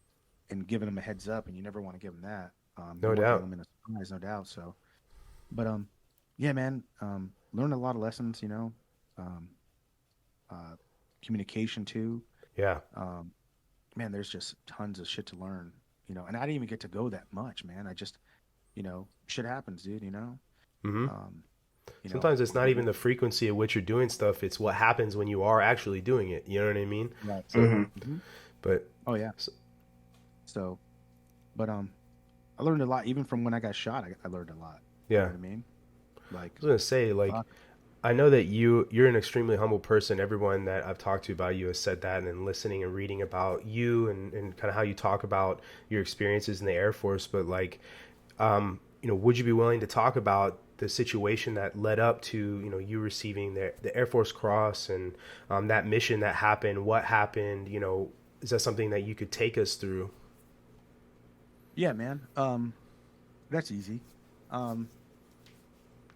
and giving them a heads up, and you never want to give them that. You
No
want to hang
doubt.
them in a surprise, no doubt. So, but yeah, man, learned a lot of lessons. Um, uh, Communication too.
Yeah.
Um, Man, there's just tons of shit to learn. And I didn't even get to go that much, man. I just, shit happens, dude.
Mm-hmm.
Um,
Sometimes it's not
you
even the frequency at which you're doing stuff. It's what happens when you are actually doing it. You know what I mean?
right.
So,
Mm-hmm.
Hmm.
but
Oh yeah.
so,
So, but I learned a lot. Even from when I got shot, I learned a lot. You know
yeah.
what I mean? Like,
I was gonna say, like,
fuck.
I know that you're an extremely humble person. Everyone that I've talked to about you has said that, and then listening and reading about you and kind of how you talk about your experiences in the Air Force. But like, would you be willing to talk about the situation that led up to you receiving the Air Force Cross and that mission that happened? What happened? Is that something that you could take us through?
Yeah, man. That's easy. Um,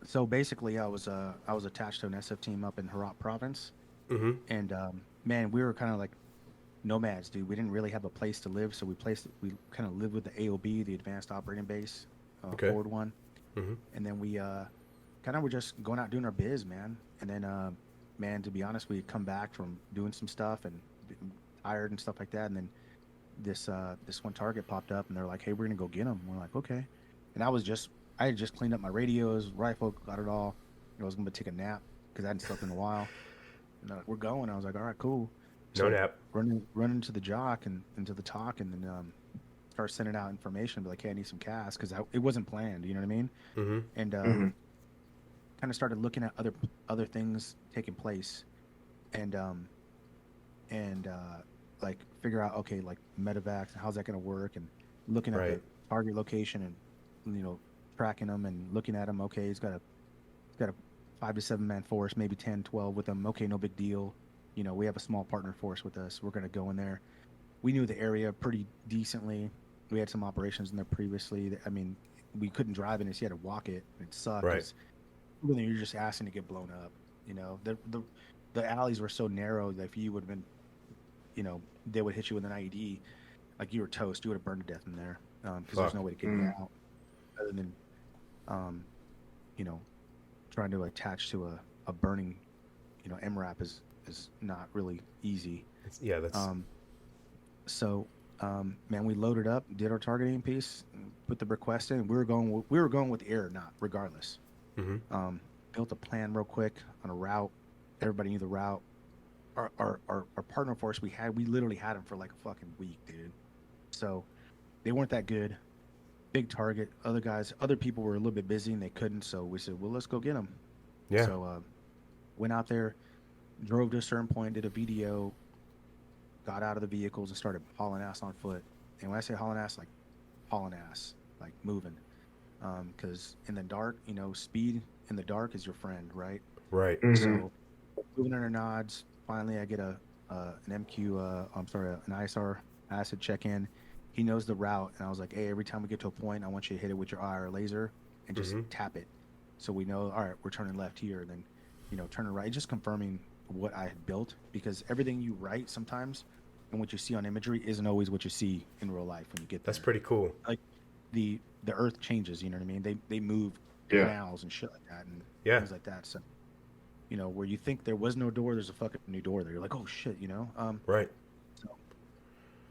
so basically, I was attached to an SF team up in Herat province,
Mm-hmm.
and man, we were kind of like nomads, dude. We didn't really have a place to live, so we kind of lived with the AOB, the Advanced Operating Base,
Okay.
Forward One,
Mm-hmm.
and then we kind of were just going out doing our biz, man. And then, man, to be honest, we had come back from doing some stuff and tired and stuff like that, and then this one target popped up, and they're like, "Hey, we're gonna go get him." We're like, "Okay," and I had just cleaned up my radios, rifle, got it all. I was gonna take a nap because I hadn't slept in a while. And they're like, "We're going." I was like, "All right, cool."
No
So
nap.
running to the jock and into the talk, and then start sending out information, be like, "Hey, I need some cast," because it wasn't planned. You know what I mean?
Mm-hmm.
And
Mm-hmm.
kind of started looking at other things taking place, and like figure out, okay, like medevacs, how's that going to work, and looking at the
Right.
target location and tracking them and looking at them. Okay, he's got a 5 to 7 man force, maybe 10, 12 with them. Okay, no big deal. We have a small partner force with us. We're going to go in there. We knew the area pretty decently. We had some operations in there previously. I mean, we couldn't drive in it, so you had to walk it, and it sucked
Right.
because really you're just asking to get blown up. You know, the alleys were so narrow that if you would have been, you know, they would hit you with an IED, like you were toast. You would have burned to death in there because there's no
Fuck.
way to get you out other than, um, you know, trying to attach to a burning, you know, MRAP is not really easy.
Yeah, that's
Um, so, man, we loaded up, did our targeting piece, put the request in. We were going with air, not regardless.
mm-hmm.
Built a plan real quick on a route. Everybody knew the route. Our partner force we literally had them for like a fucking week, dude. So they weren't that good. Big target. Other people were a little bit busy and they couldn't. So we said, well, let's go get them.
Yeah.
So went out there, drove to a certain point, did a VDO, got out of the vehicles and started hauling ass on foot. And when I say hauling ass, like moving. Because in the dark, you know, speed in the dark is your friend, right?
Right.
So moving under nods. Finally, I get an MQ. I'm sorry, an ISR acid check in. He knows the route, and I was like, "Hey, every time we get to a point, I want you to hit it with your IR laser and just tap it, so we know. All right, we're turning left here, and then, you know, turning right. Just confirming what I had built because everything you write sometimes and what you see on imagery isn't always what you see in real life when you get there.
That's pretty cool.
Like the Earth changes. You know what I mean? They move canals and shit like that and things like that. So, you know, where you think there was no door, there's a fucking new door there. You're like, oh shit, you know?
Right.
So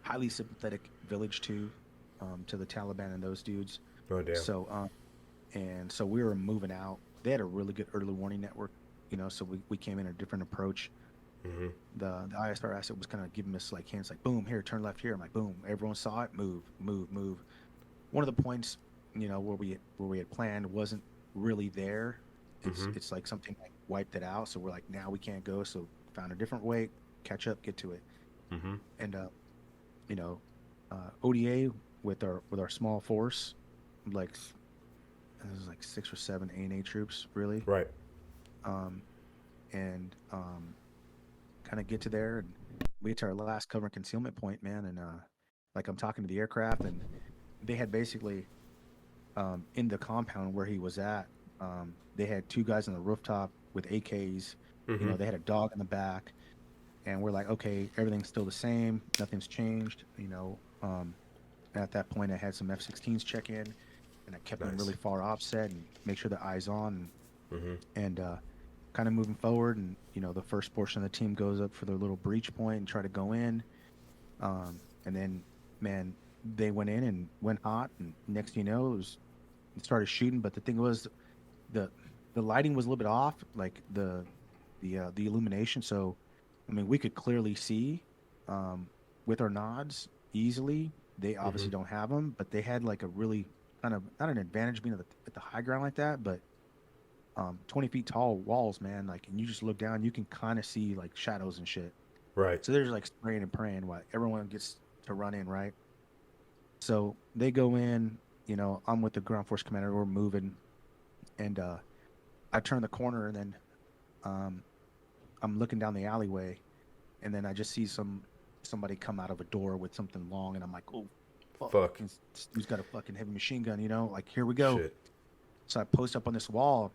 highly sympathetic village to the Taliban and those dudes.
Oh damn.
So and so we were moving out. They had a really good early warning network, you know, so we came in a different approach. The ISR asset was kind of giving us like hints like boom, here, turn left here. I'm like, boom, everyone saw it, move. One of the points, you know, where we had planned wasn't really there. It's like something like wiped it out. So we're like, now we can't go. So found a different way, catch up, get to it. And you know, ODA with our small force, like it was like 6 or 7 ANA troops, really.
Right.
And kind of get to there, and we get to our last cover and concealment point, man. And like I'm talking to the aircraft, and they had basically in the compound where he was at, they had 2 guys on the rooftop with AKs. You know, they had a dog in the back, and we're like, okay, everything's still the same, nothing's changed. You know, at that point, I had some F-16s check in, and I kept them really far offset and make sure the eyes on, and kind of moving forward. And you know, the first portion of the team goes up for their little breach point and try to go in, and then, man, they went in and went hot, and next thing you know, it started shooting. But the thing was, the lighting was a little bit off, like the illumination. So, I mean, we could clearly see with our nods easily. They obviously don't have them, but they had like a really kind of not an advantage being at the high ground like that, but 20 feet tall walls, man. Like, and you just look down, you can kind of see like shadows and shit.
Right.
So they're just like spraying and praying while everyone gets to run in, right? So they go in, you know, I'm with the ground force commander, we're moving, and I turn the corner, and then I'm looking down the alleyway, and then I just see somebody come out of a door with something long, and I'm like, oh, fuck. This dude's got a fucking heavy machine gun, you know, like, here we go.
Shit.
So I post up on this wall,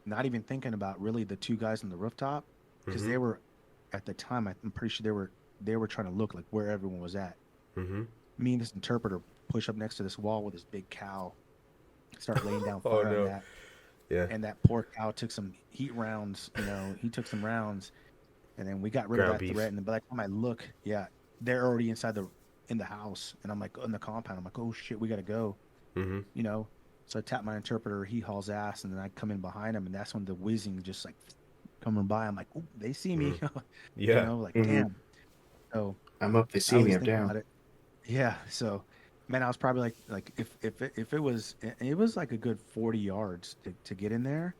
not even thinking about really the 2 guys on the rooftop, because they were, at the time, I'm pretty sure they were trying to look like where everyone was at. Me and this interpreter push up next to this wall with this big cow, start laying down fire on that.
Yeah.
And that poor cow took some heat rounds, you know, he took some rounds, and then we got rid of that threat. And by the time I look, they're already in the house, and I'm like, in the compound, I'm like, oh shit, we gotta go. You know, so I tap my interpreter, he hauls ass, and then I come in behind him, and that's when the whizzing just like coming by. I'm like, oh, they see me. You know, like, damn. So
I'm up, they see me, I'm down.
Yeah, so, man, I was probably like if it was like a good 40 yards to get in there,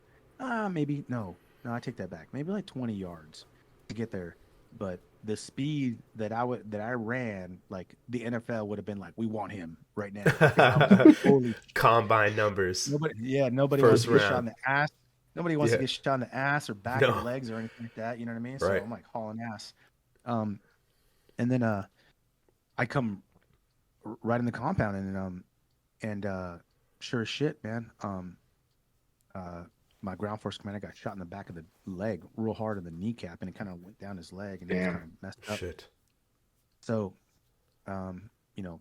maybe no, I take that back, maybe like 20 yards to get there, but the speed that I ran, like the NFL would have been like, we want him right now. Holy
Combine numbers.
Nobody wants to get shot in the ass. Nobody wants to get shot in the ass or back or legs or anything like that. You know what I mean? So I'm like hauling ass, and then I come right in the compound, and sure as shit, man. Uh, my ground force commander got shot in the back of the leg real hard in the kneecap, and it kind of went down his leg, and he was kind
Damn.
of messed up.
Shit.
So, you know,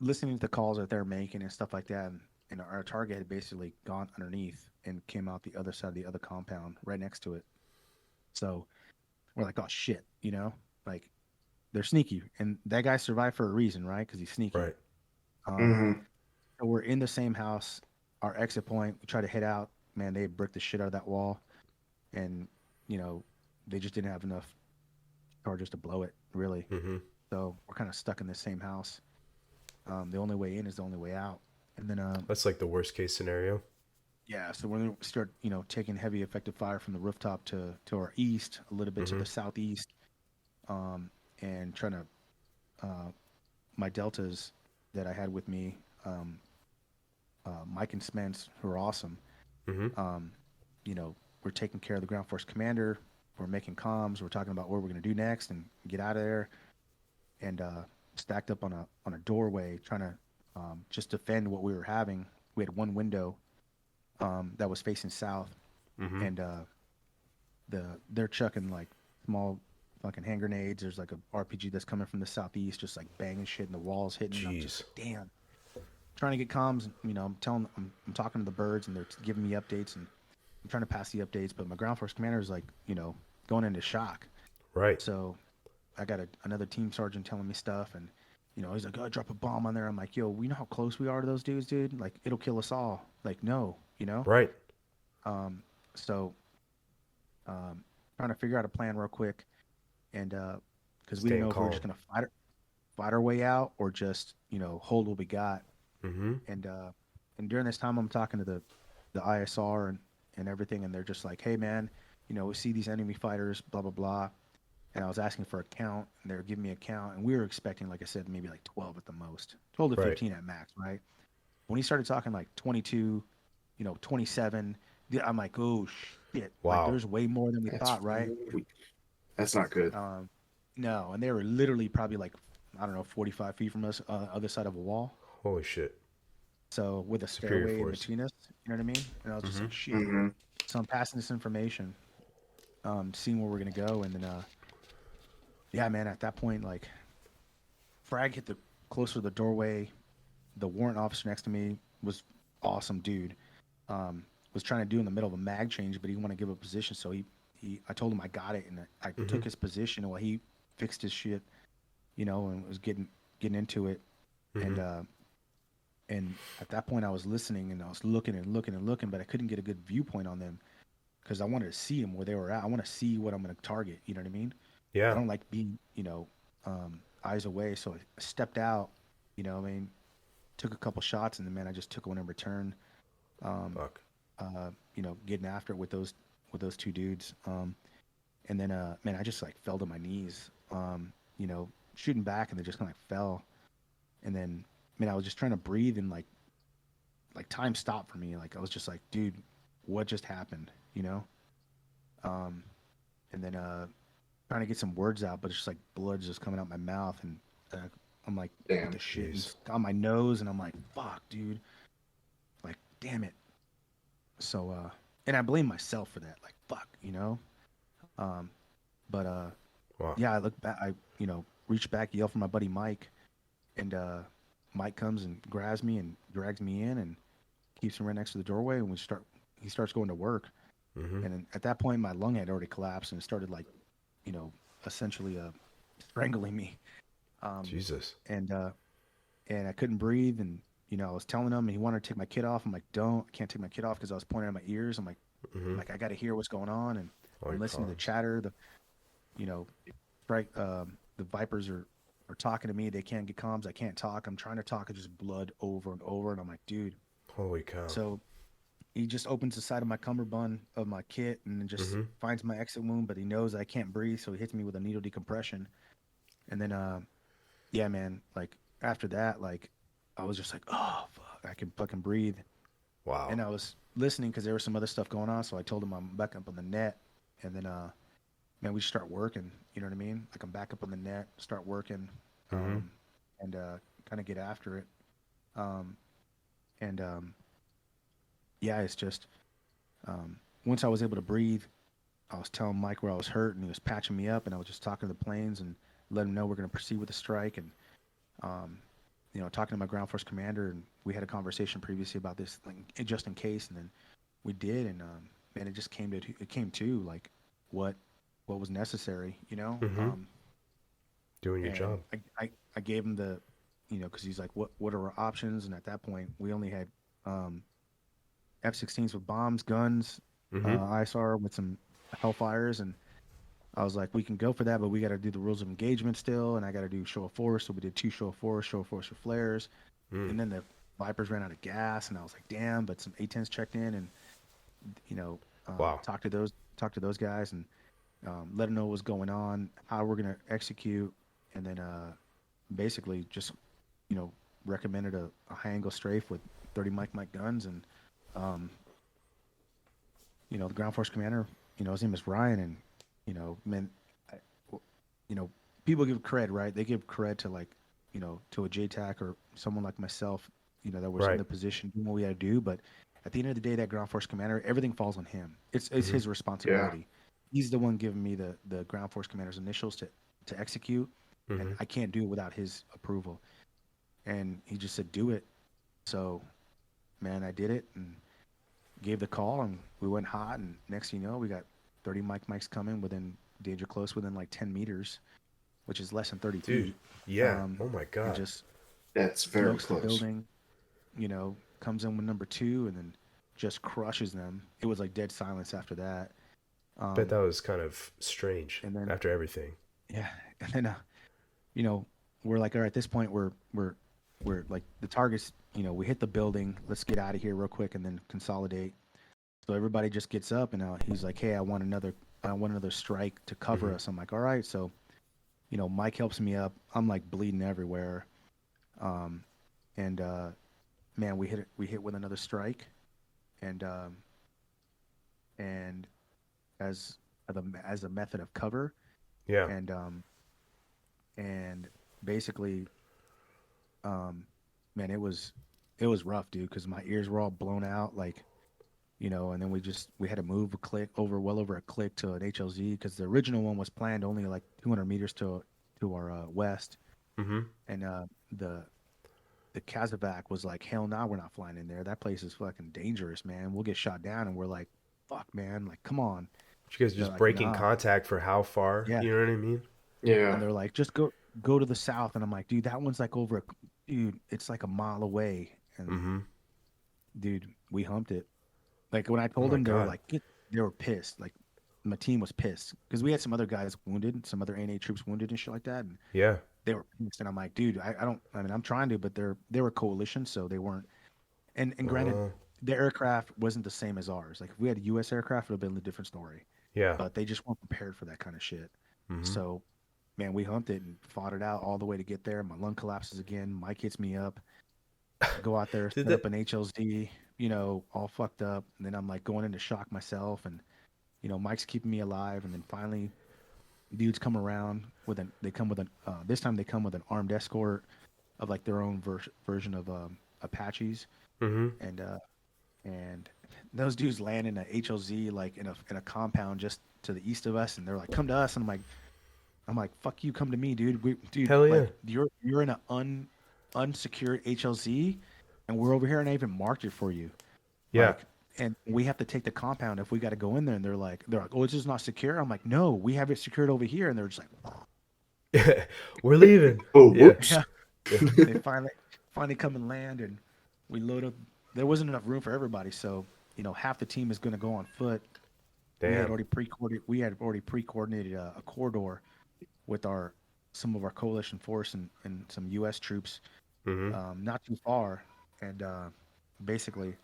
listening to the calls that they're making and stuff like that, and our target had basically gone underneath and came out the other side of the other compound right next to it. So we're like, oh shit, like they're sneaky, and that guy survived for a reason, right? Because he's sneaky.
Right.
Um,
Mm-hmm.
so we're in the same house. Our exit point, we try to head out. Man, they bricked the shit out of that wall, and you know, they just didn't have enough charges to blow it, really.
Mm-hmm.
So we're kind of stuck in the same house. The only way in is the only way out. And then,
That's like the worst case scenario.
yeah, so we're gonna start, taking heavy effective fire from the rooftop to our east, a little bit to
Mm-hmm.
the southeast, and trying to my deltas that I had with me, Mike and Spence, who are awesome.
Mm-hmm.
Um, we're taking care of the ground force commander. We're making comms. We're talking about what we're gonna do next and get out of there. And stacked up on a doorway, trying to just defend what we were having. We had one window that was facing south,
Mm-hmm.
and they're chucking like small fucking hand grenades. There's like a RPG that's coming from the southeast, just like banging shit, and the walls hitting. And I'm just
Jeez.
like, damn. Trying to get comms. I'm talking to the birds, and they're giving me updates, and I'm trying to pass the updates. But my ground force commander is like, going into shock.
Right.
So I got another team sergeant telling me stuff, and he's like, "Oh, drop a bomb on there." I'm like, "Yo, we know how close we are to those dudes, dude. Like, it'll kill us all." Like, no,
Right.
Um, so trying to figure out a plan real quick, and because we didn't
Staying
know if we were
calm.
just gonna fight our way out or just hold what we got.
Mm-hmm.
And during this time, I'm talking to the ISR and everything, and they're just like, "Hey, man, we see these enemy fighters, blah blah blah." And I was asking for a count, and they were giving me a count, and we were expecting, like I said, maybe like 12 at the most, 12 to
Right.
15 at max, right? When he started talking like 22, 27, I'm like, oh shit, like
Wow.
there's way more than we
That's
thought, right?
that's not good.
Um, no, and they were literally probably like, I don't know, 45 feet from us, other side of a wall.
Holy shit.
So with a
Superior
stairway in
force.
between us, you know what I mean? And I was just
Mm-hmm.
like, shit.
Mm-hmm.
So I'm passing this information, seeing where we're gonna go, and then, yeah, man, at that point, like, Frag hit the closer to the doorway. The warrant officer next to me was awesome, dude. Was trying to do in the middle of a mag change, but he didn't want to give a position, so I told him I got it, and I
Mm-hmm.
took his position while he fixed his shit, and was getting into it,
Mm-hmm.
and at that point I was listening and I was looking and looking and looking, but I couldn't get a good viewpoint on them because I wanted to see them where they were at. I want to see what I'm going to target. You know what I mean? I
Yeah.
don't like being, eyes away. So I stepped out, I mean, took a couple shots, and then, man, I just took one in return.
Fuck.
Getting after it with those two dudes. And then, man, I just like fell to my knees, shooting back, and they just kind of fell. And then, man, I was just trying to breathe, and like time stopped for me. Like I was just like, dude, what just happened? And then trying to get some words out, but it's just like blood just coming out my mouth, and I'm like, with
Damn.
the shit
Jeez.
on my nose, and I'm like, fuck, dude, like, damn it. So, and I blame myself for that, like, fuck. Um, but
Wow.
yeah, I look back, reach back, yell for my buddy Mike, and Mike comes and grabs me and drags me in and keeps me right next to the doorway, and he starts going to work.
Mm-hmm.
And then at that point, my lung had already collapsed and started like, you know, essentially strangling me. Um,
Jesus.
and I couldn't breathe. And I was telling him, and he wanted to take my kit off. I'm like, I can't take my kit off because I was pointing at my ears. I'm
Mm-hmm.
like, I got to hear what's going on. And
Oh,
I'm
your
listening to the
comms.
chatter. You know, right. The Vipers are talking to me. They can't get comms. I can't talk. I'm trying to talk. It's just blood over and over. And I'm like, dude.
Holy cow.
So he just opens the side of my cummerbund of my kit and then just
Mm-hmm.
finds my exit wound, but he knows I can't breathe, so he hits me with a needle decompression. And then, yeah, man, like after that, like I was just like, oh, fuck, I can fucking breathe.
Wow.
And I was listening because there was some other stuff going on, so I told him I'm back up on the net. And then, man, we just start working. You know what I mean? Like I'm back up on the net, start working,
Mm-hmm.
and kind of get after it. Um, and yeah, it's just once I was able to breathe, I was telling Mike where I was hurt, and he was patching me up, and I was just talking to the planes and let him know we're going to proceed with the strike, and um, talking to my ground force commander, and we had a conversation previously about this, like, just in case, and then we did, and man, it just came to like what what was necessary,
Mm-hmm. Doing your
and
job.
I gave him the, because he's like, what are our options, and at that point we only had um, F-16s with bombs, guns,
Mm-hmm.
ISR with some Hellfires, and I was like, we can go for that, but we got to do the rules of engagement still, and I got to do show of force. So we did two show of force for flares,
Mm.
and then the Vipers ran out of gas, and I was like, damn. But some A-10s checked in, and
Wow.
talked to those guys, and let them know what was going on, how we're gonna execute, and then basically just you know recommended a high angle strafe with 30 Mike guns, and um, the ground force commander, his name is Ryan, and man, I, you know, people give cred, right? They give cred to, like, to a JTAC or someone like myself, that was in
Right.
the position doing what we had to do. But at the end of the day, that ground force commander, everything falls on him. It's
Mm-hmm.
his
Yeah.
responsibility. He's the one giving me the ground force commander's initials to execute, and
Mm-hmm.
I can't do it without his approval. And he just said, "Do it." So, man, I did it and gave the call, and we went hot. And next thing you know, we got 30 mics coming within danger close, within like 10 meters, which is less than 30
Dude.
feet,
Yeah. Oh my
and
God.
just
That's very
smokes the
close.
building. Comes in with number two, and then just crushes them. It was like dead silence after that.
Bet
Um,
that was kind of strange
and then
after everything.
yeah, and then you know, we're like, all right, at this point, we're like the targets. We hit the building. Let's get out of here real quick, and then consolidate. So everybody just gets up, and he's like, hey, I want another strike to cover
Mm-hmm.
us. I'm like, all right. So Mike helps me up. I'm like bleeding everywhere. Um, and man, we hit with another strike, and and as as a method of cover,
Yeah.
and and basically, um, man, it was rough, dude, because my ears were all blown out, like, and then we had to move a click over, well over a click, to an HLZ, because the original one was planned only like 200 meters to our west,
Mm-hmm.
and the the Kazovac was like, hell no, we're not flying in there. That place is fucking dangerous, man. We'll get shot down. And we're like, fuck, man. Like, come on.
You guys are
They're
just
like,
breaking
nah.
contact for how far?
Yeah.
You know what I mean?
And
Yeah.
they're like, just go to the south. And I'm like, dude, that one's like dude, it's like a mile away. And
Mm-hmm.
dude, we humped it. Like, when I
Oh
told
my
them, they were
God.
like, they were pissed. Like, my team was pissed because we had some other guys wounded, some other NA troops wounded and shit like that. And
Yeah.
they were pissed. And I'm like, dude, I mean, I'm trying to, but they were a coalition. So they weren't. And granted,
Uh,
the aircraft wasn't the same as ours. Like, if we had a U.S. aircraft, it would have been a different story.
yeah.
But they just weren't prepared for that kind of shit.
Mm-hmm.
So, man, we humped it and fought it out all the way to get there. My lung collapses again. Mike hits me up. I go out there,
Did
set up
that?
an HLZ, all fucked up. And then I'm like going into shock myself. And, Mike's keeping me alive. And then finally, dudes come around they come with this time they come with an armed escort of like their own version of Apaches.
Mm-hmm.
And those dudes land in a HLZ, like in a compound just to the east of us, and they're like, "Come to us," and I'm like, "Fuck you, come to me, dude. Dude,
Hell yeah.
like you're in a unsecured HLZ, and we're over here, and I even marked it for you,
Yeah.
like." And we have to take the compound if we got to go in there. And they're like, "Oh, it's just not secure." I'm like, "No, we have it secured over here." And they're just like,
We're leaving.
Oh,
Yeah.
whoops.
"Yeah."
Yeah.
They finally come and land, and we load up. There wasn't enough room for everybody, so half the team is going to go on foot. we had
Damn.
already pre-coordinated a corridor with our some of our coalition force and some U.S. troops,
Mm-hmm.
not too far, and basically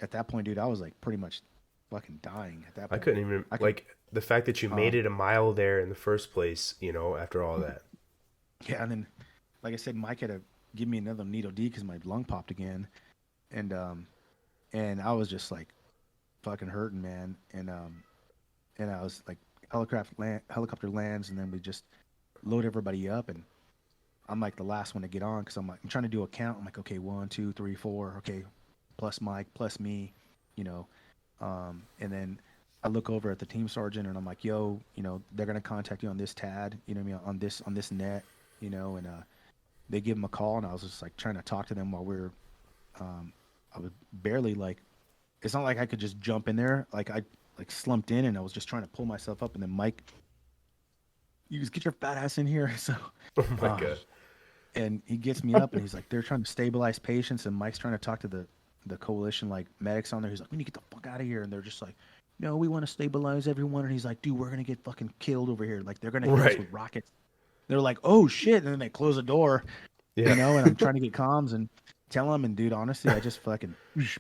at that point, dude, I was like pretty much fucking dying at that
I
point.
couldn't even
I could,
like the fact that you
uh,
made it a mile there in the first place. After all that.
yeah, and then like I said, Mike had to give me another needle D because my lung popped again, and and I was just like fucking hurting, man, and I was like helicopter lands, and then we just load everybody up, and I'm like the last one to get on because I'm trying to do a count. I'm like, okay, 1, 2, 3, 4. Okay, plus Mike, plus me. you know. And then I look over at the team sergeant and I'm like, yo, you know, they're gonna contact you on this TAD, you know what I mean, on this net, you know, and they give him a call, and I was just like trying to talk to them while I was barely like, it's not like I could just jump in there. Like I like slumped in and I was just trying to pull myself up, and then Mike, you just get your fat ass in here. So,
Oh my
um,
god.
and he gets me up and he's like, they're trying to stabilize patients, and Mike's trying to talk to the coalition like medics on there. He's like, we need to get the fuck out of here, and they're just like, no, we want to stabilize everyone, and he's like, dude, we're gonna get fucking killed over here. Like they're gonna hit us
Right.
with rockets. They're like, oh shit, and then they close the door, you
Yeah.
know, and I'm trying to get comms and tell them, and dude, honestly, I just fucking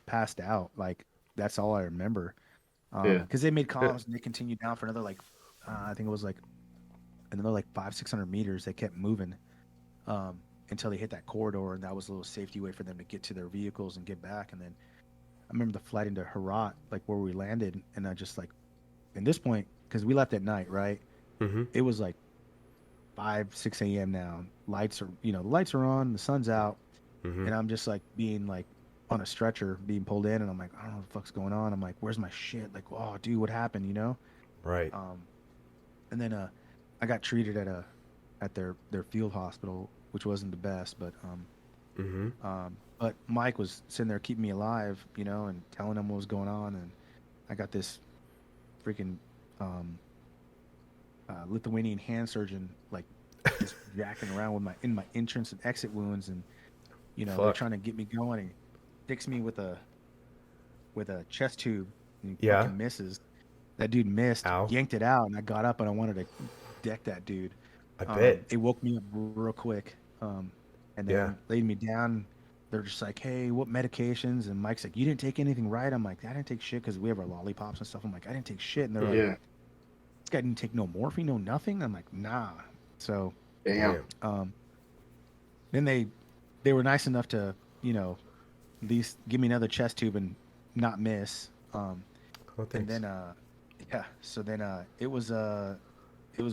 passed out. Like that's all I remember.
Yeah.
Because they made comms and they continued down for another like, I think it was like another like 500-600 meters. They kept moving until they hit that corridor, and that was a little safety way for them to get to their vehicles and get back. And then I remember the flight into Herat, like where we landed, and I just like, at this point, because we left at night, right?
Mm-hmm.
It was like 5, 6 a.m. now. Lights are, you know, the lights are on, the sun's out,
Mm-hmm.
and I'm just like being like on a stretcher, being pulled in, and I'm like, I don't know what the fuck's going on. I'm like, where's my shit? Like, oh, dude, what happened? You know?
Right.
And then I got treated at their field hospital, which wasn't the best,
Mm-hmm.
but Mike was sitting there keeping me alive, you know, and telling them what was going on, and I got this freaking Lithuanian hand surgeon like just jacking around with my entrance and exit wounds, and you know they're
Fuck.
trying to get me going. He sticks me with a chest tube, and he
Yeah.
fucking misses. That dude missed,
Ow.
yanked it out, and I got up and I wanted to deck that dude.
I bet.
It woke me up real quick, and
Yeah.
then laid me down. They're just like, "Hey, what medications?" And Mike's like, "You didn't take anything, right?" I'm like, "I didn't take shit," because we have our lollipops and stuff. I'm like, "I didn't take shit," and they're like,
Yeah.
"This guy didn't take no morphine, no nothing." I'm like, "Nah." So
Damn.
then they were nice enough to, you know, at least give me another chest tube and not miss.
Oh,
And
thanks.
then yeah, so then it was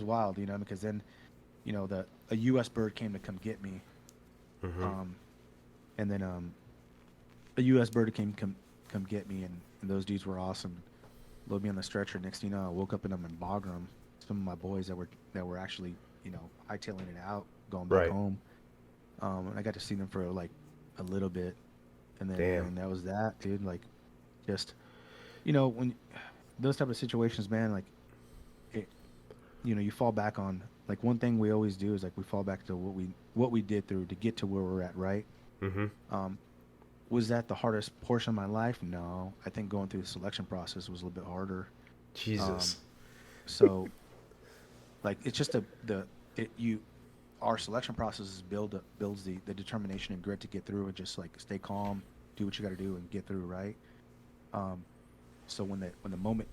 wild, you know, because then, you know, a U.S. bird came to come get me,
Mm-hmm.
and then a U.S. bird came come get me, and those dudes were awesome. Load me on the stretcher. Next thing you know, I woke up and I'm in Bagram. Some of my boys that were actually, you know, hightailing it out, going back
Right.
home. And I got to see them for like a little bit, and then
Damn.
and that was that, dude. Like, just, you know, when those type of situations, man, like, it, you know, you fall back on, like, one thing we always do is like we fall back to what we did through to get to where we're at, right?
Mm-hmm.
Was that the hardest portion of my life? No, I think going through the selection process was a little bit harder.
Jesus.
So, like, it's just our selection process is builds the determination and grit to get through, and just like stay calm, do what you got to do, and get through, right? So when the moment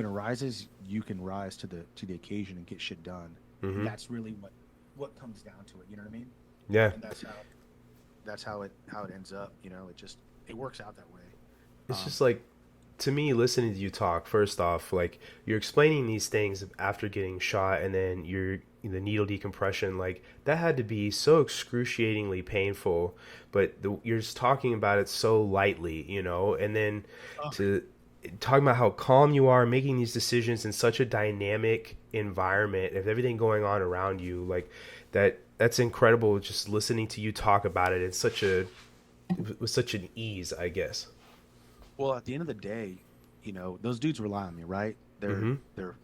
arises, you can rise to the occasion and get shit done.
Mm-hmm.
And that's really what comes down to it. You know what I mean?
Yeah.
And that's how it ends up. You know, it works out that way.
It's just like, to me, listening to you talk, first off, like, you're explaining these things after getting shot, and then the needle decompression, like, that had to be so excruciatingly painful, but you're just talking about it so lightly, you know, and then to talking about how calm you are, making these decisions in such a dynamic environment, if everything going on around you, like, that's incredible, just listening to you talk about it with such an ease, I guess.
Well, at the end of the day, you know, those dudes rely on me, right? They're
Mm-hmm.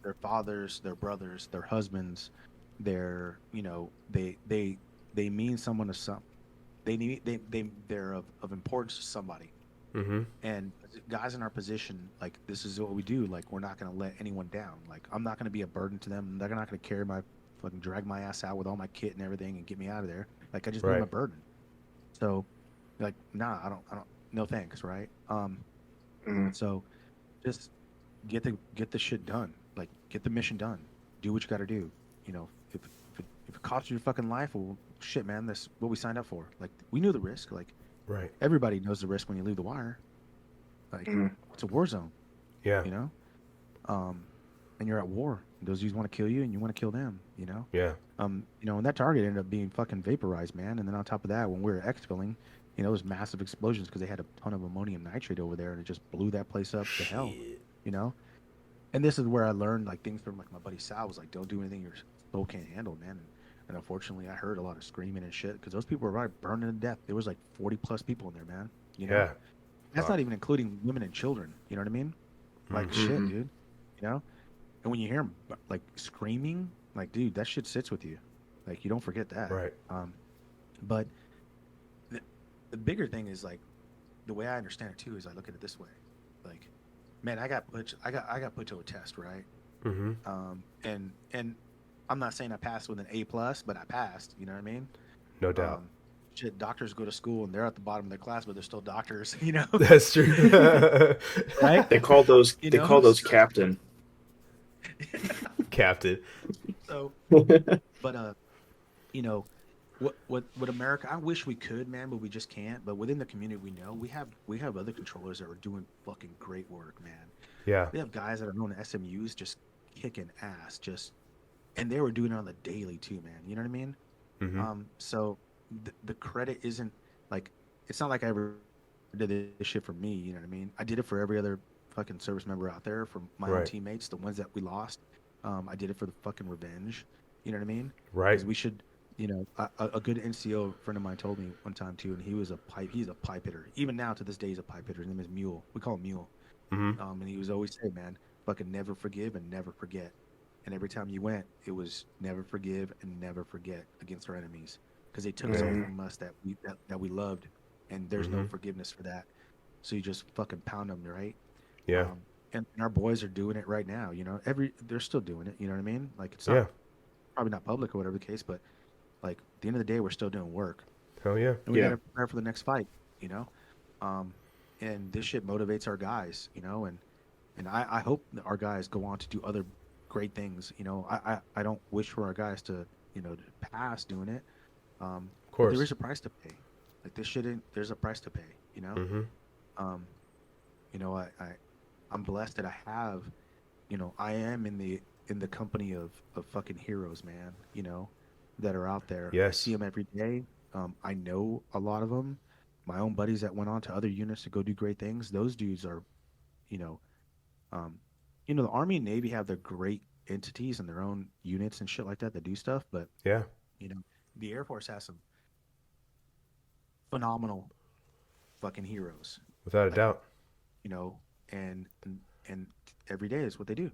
their fathers, their brothers, their husbands, their, you know, they mean someone to some. They're of importance to somebody.
Mm-hmm.
And guys in our position, like, this is what we do. Like, we're not going to let anyone down. Like, I'm not going to be a burden to them. They're not going to drag my ass out with all my kit and everything and get me out of there. Like, I just know I'm
Right.
a burden. So, like, nah, I don't, no thanks, right? So just get the shit done. Like, get the mission done. Do what you got to do. You know, if it costs you your fucking life, well, shit, man, that's what we signed up for. Like, we knew the risk. Like,
Right.
everybody knows the risk when you leave the wire. Like, it's a war zone,
Yeah.
you know? And you're at war. Those dudes want to kill you, and you want to kill them, you know?
Yeah.
You know, and that target ended up being fucking vaporized, man. And then on top of that, when we were exfilling, You know, it was massive explosions because they had a ton of ammonium nitrate over there, and it just blew that place up to hell.
Shit.
You know, and this is where I learned like things from like my buddy Sal was like, don't do anything your soul can't handle, man. And unfortunately, I heard a lot of screaming and shit because those people were right burning to death. There was like 40 plus people in there, man. You know,
Yeah.
that's
Fuck.
not even including women and children. You know what I mean? Like
Mm-hmm.
shit,
Hmm.
dude. You know, and when you hear them like screaming, like dude, that shit sits with you. Like you don't forget that.
Right.
But the, the bigger thing is like the way I understand it too is I look at it this way, like, man, I got put to a test, right?
Mm-hmm.
And I'm not saying I passed with an A plus, but I passed. You know what I mean?
No doubt.
Um, shit, doctors go to school and they're at the bottom of their class, but they're still doctors. You know,
That's true.
right?
They call those
You
they
know,
call those captain.
Captain.
so but you know, what America? I wish we could, man, but we just can't. But within the community, we know we have other controllers that are doing fucking great work, man.
Yeah.
We have guys that are known as SMUs just kicking ass, just and they were doing it on the daily too, man. You know what I mean?
Mm-hmm.
So the credit isn't like it's not like I ever did this shit for me. You know what I mean? I did it for every other fucking service member out there, for my own
Right.
teammates, the ones that we lost. I did it for the fucking revenge. You know what I mean?
Right.
Because we should, you know, a good NCO friend of mine told me one time too, and he was a pipe. He's a pipe hitter. Even now to this day, he's a pipe hitter. His name is Mule. We call him Mule.
Mm-hmm.
And he was always say, man, fucking never forgive and never forget. And every time you went, it was never forgive and never forget against our enemies because they took something
Mm-hmm.
from us that we loved, and there's no
Mm-hmm.
forgiveness for that. So you just fucking pound them, right?
Yeah.
And our boys are doing it right now. You know, they're still doing it. You know what I mean? Like it's not
Yeah.
probably not public or whatever the case, but like at the end of the day, we're still doing work,
Hell yeah.
and we got
Yeah.
to prepare for the next fight. You know, um, and this shit motivates our guys. You know, and I hope that our guys go on to do other great things. You know, I don't wish for our guys to, you know, to pass doing it.
Of
But there
course.
is a price to pay. Like this shit, there's a price to pay. You know,
Mm-hmm.
um, you know, I'm blessed that I have, you know, I am in the company of fucking heroes, man. You know, that are out there. I see
Yes.
them every day. I know a lot of them. My own buddies that went on to other units to go do great things. Those dudes are, you know, um, you know, the Army and Navy have their great entities and their own units and shit like that that do stuff, but
Yeah.
you know, the Air Force has some phenomenal fucking heroes.
Without a
Like,
doubt.
you know, and every day is what they do.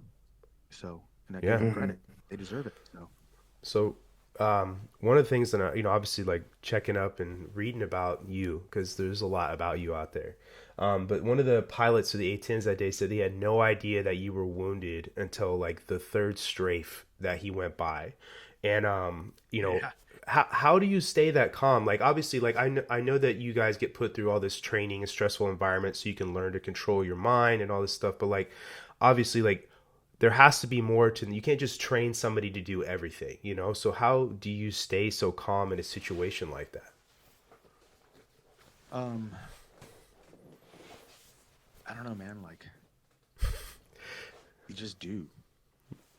So, and I give
Yeah.
them
Hmm.
credit. They deserve it. So,
So, one of the things that obviously, like checking up and reading about you, because there's a lot about you out there. But one of the pilots of the A-10s that day said he had no idea that you were wounded until like the third strafe that he went by, and
yeah.
how do you stay that calm? Like obviously, like I know that you guys get put through all this training and stressful environments so you can learn to control your mind and all this stuff, but like obviously, like there has to be more to you can't just train somebody to do everything. So how do you stay so calm in a situation like that?
Um, I don't know, man. Like, you just do.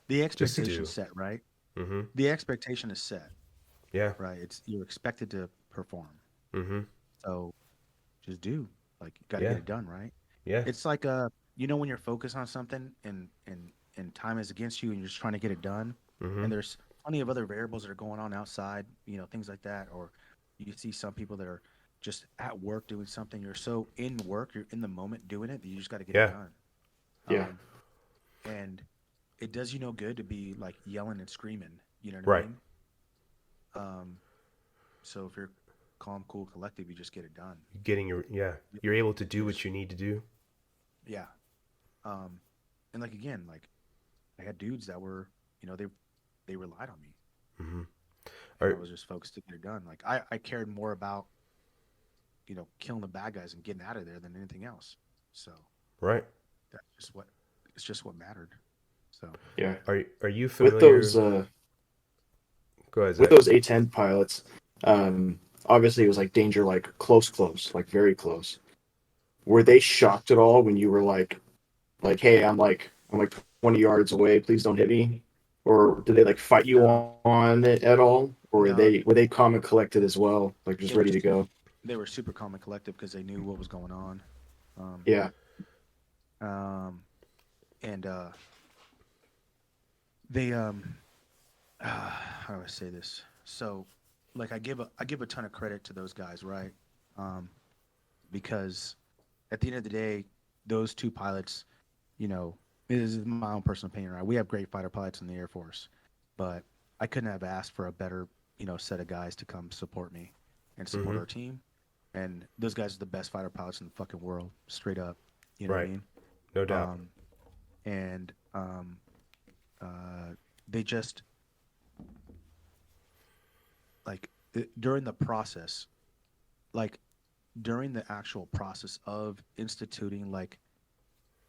The
Just
expectation
do.
set, right?
Mm-hmm.
The expectation is set,
Yeah.
right? It's you're expected to perform.
Mm-hmm.
So just do. Like, you got to get
Yeah.
it done, right?
Yeah.
It's like you know when you're focused on something and time is against you and you're just trying to get it done,
Mm-hmm.
and there's plenty of other variables that are going on outside, you know, things like that, or you see some people that are just at work doing something. You're so in work, you're in the moment doing it, that you just got to get it
Yeah.
done.
Yeah.
And it does you no good to be like yelling and screaming. You know what I
Right.
mean? Um, so if you're calm, cool, collective, you just get it done.
Getting your you're able to do
You just
what you need to do.
yeah. Um, and like again, like I had dudes that were, you know, they relied on me,
Mm-hmm.
and I
Or
was just focused to get it done. Like I cared more about, you know, killing the bad guys and getting out of there than anything else. So
right.
that's just what it's just what mattered. So
Yeah.
Are you
With
familiar?
those
Go ahead,
with
Zach.
those A10 pilots, obviously it was like danger, like close, like very close. Were they shocked at all when you were like, hey, I'm like 20 yards away, please don't hit me? Or did they like fight you
no,
on it at all? Or were
no,
they calm and collected as well, like just
it was
ready to go?
they were super calm and collective because they knew what was going on.
Yeah.
Um, and they how do I say this? So, like, I give a ton of credit to those guys, right? Because at the end of the day, those two pilots, you know, this is my own personal opinion, right? We have great fighter pilots in the Air Force, but I couldn't have asked for a better, set of guys to come support me and support
Mm-hmm.
our team. And those guys are the best fighter pilots in the fucking world, straight up. You know what I
Right.
mean?
No doubt.
Um, and uh, they just like during the process, like during the actual process of instituting like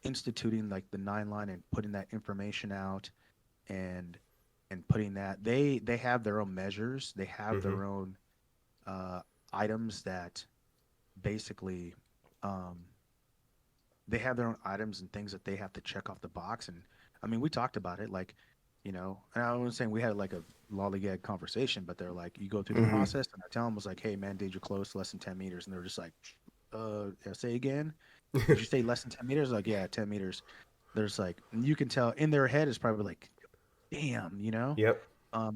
the 9 line and putting that information out and putting that they have their own measures, they have
Mm-hmm.
their own uh items that basically um they have their own items and things that they have to check off the box. And I mean, we talked about it, like, and I wasn't saying we had like a lollygag conversation, but they're like, you go through the
Hmm.
process, and I tell them, was like, hey man, did you close less than 10 meters? And they're just like, yeah, say again. Did you say less than 10 meters? Like, yeah, 10 meters. There's like, you can tell in their head is probably like, damn,
Yep.
Yeah.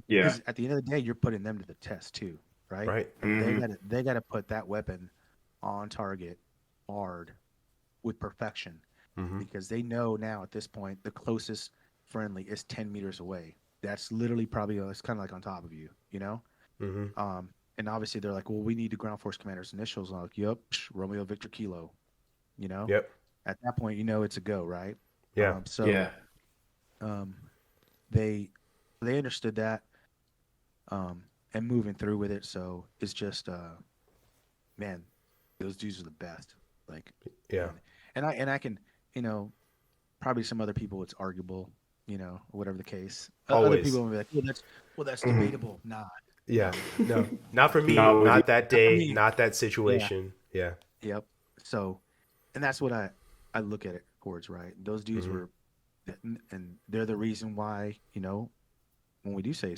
because at the end of the day, you're putting them to the test too, right?
Right.
They
Hmm.
got to they got to put that weapon on target, hard, with perfection,
Mm-hmm.
because they know now at this point the closest friendly is 10 meters away. That's literally probably it's kind of like on top of you, you know.
Mm-hmm.
And obviously they're like, well, we need the ground force commander's initials. I'm like, yep, Romeo Victor Kilo, you know.
Yep.
At that point, it's a go, right?
Yeah.
So
Yeah.
um, they they understood that, and moving through with it. So it's just man, those dudes are the best. Like,
Yeah.
and I can, you know, probably some other people it's arguable, or whatever the case. Other people
Always.
will be like, well that's
Hmm.
debatable. Nah,
Yeah.
no,
No. Not for me.
No, with you.
Not that
not for
day.
me.
Not that
Yeah,
situation. Yeah.
yep. So, and that's what I look at it towards, right? Those dudes
Mm-hmm.
were, and they're the reason why, when we do say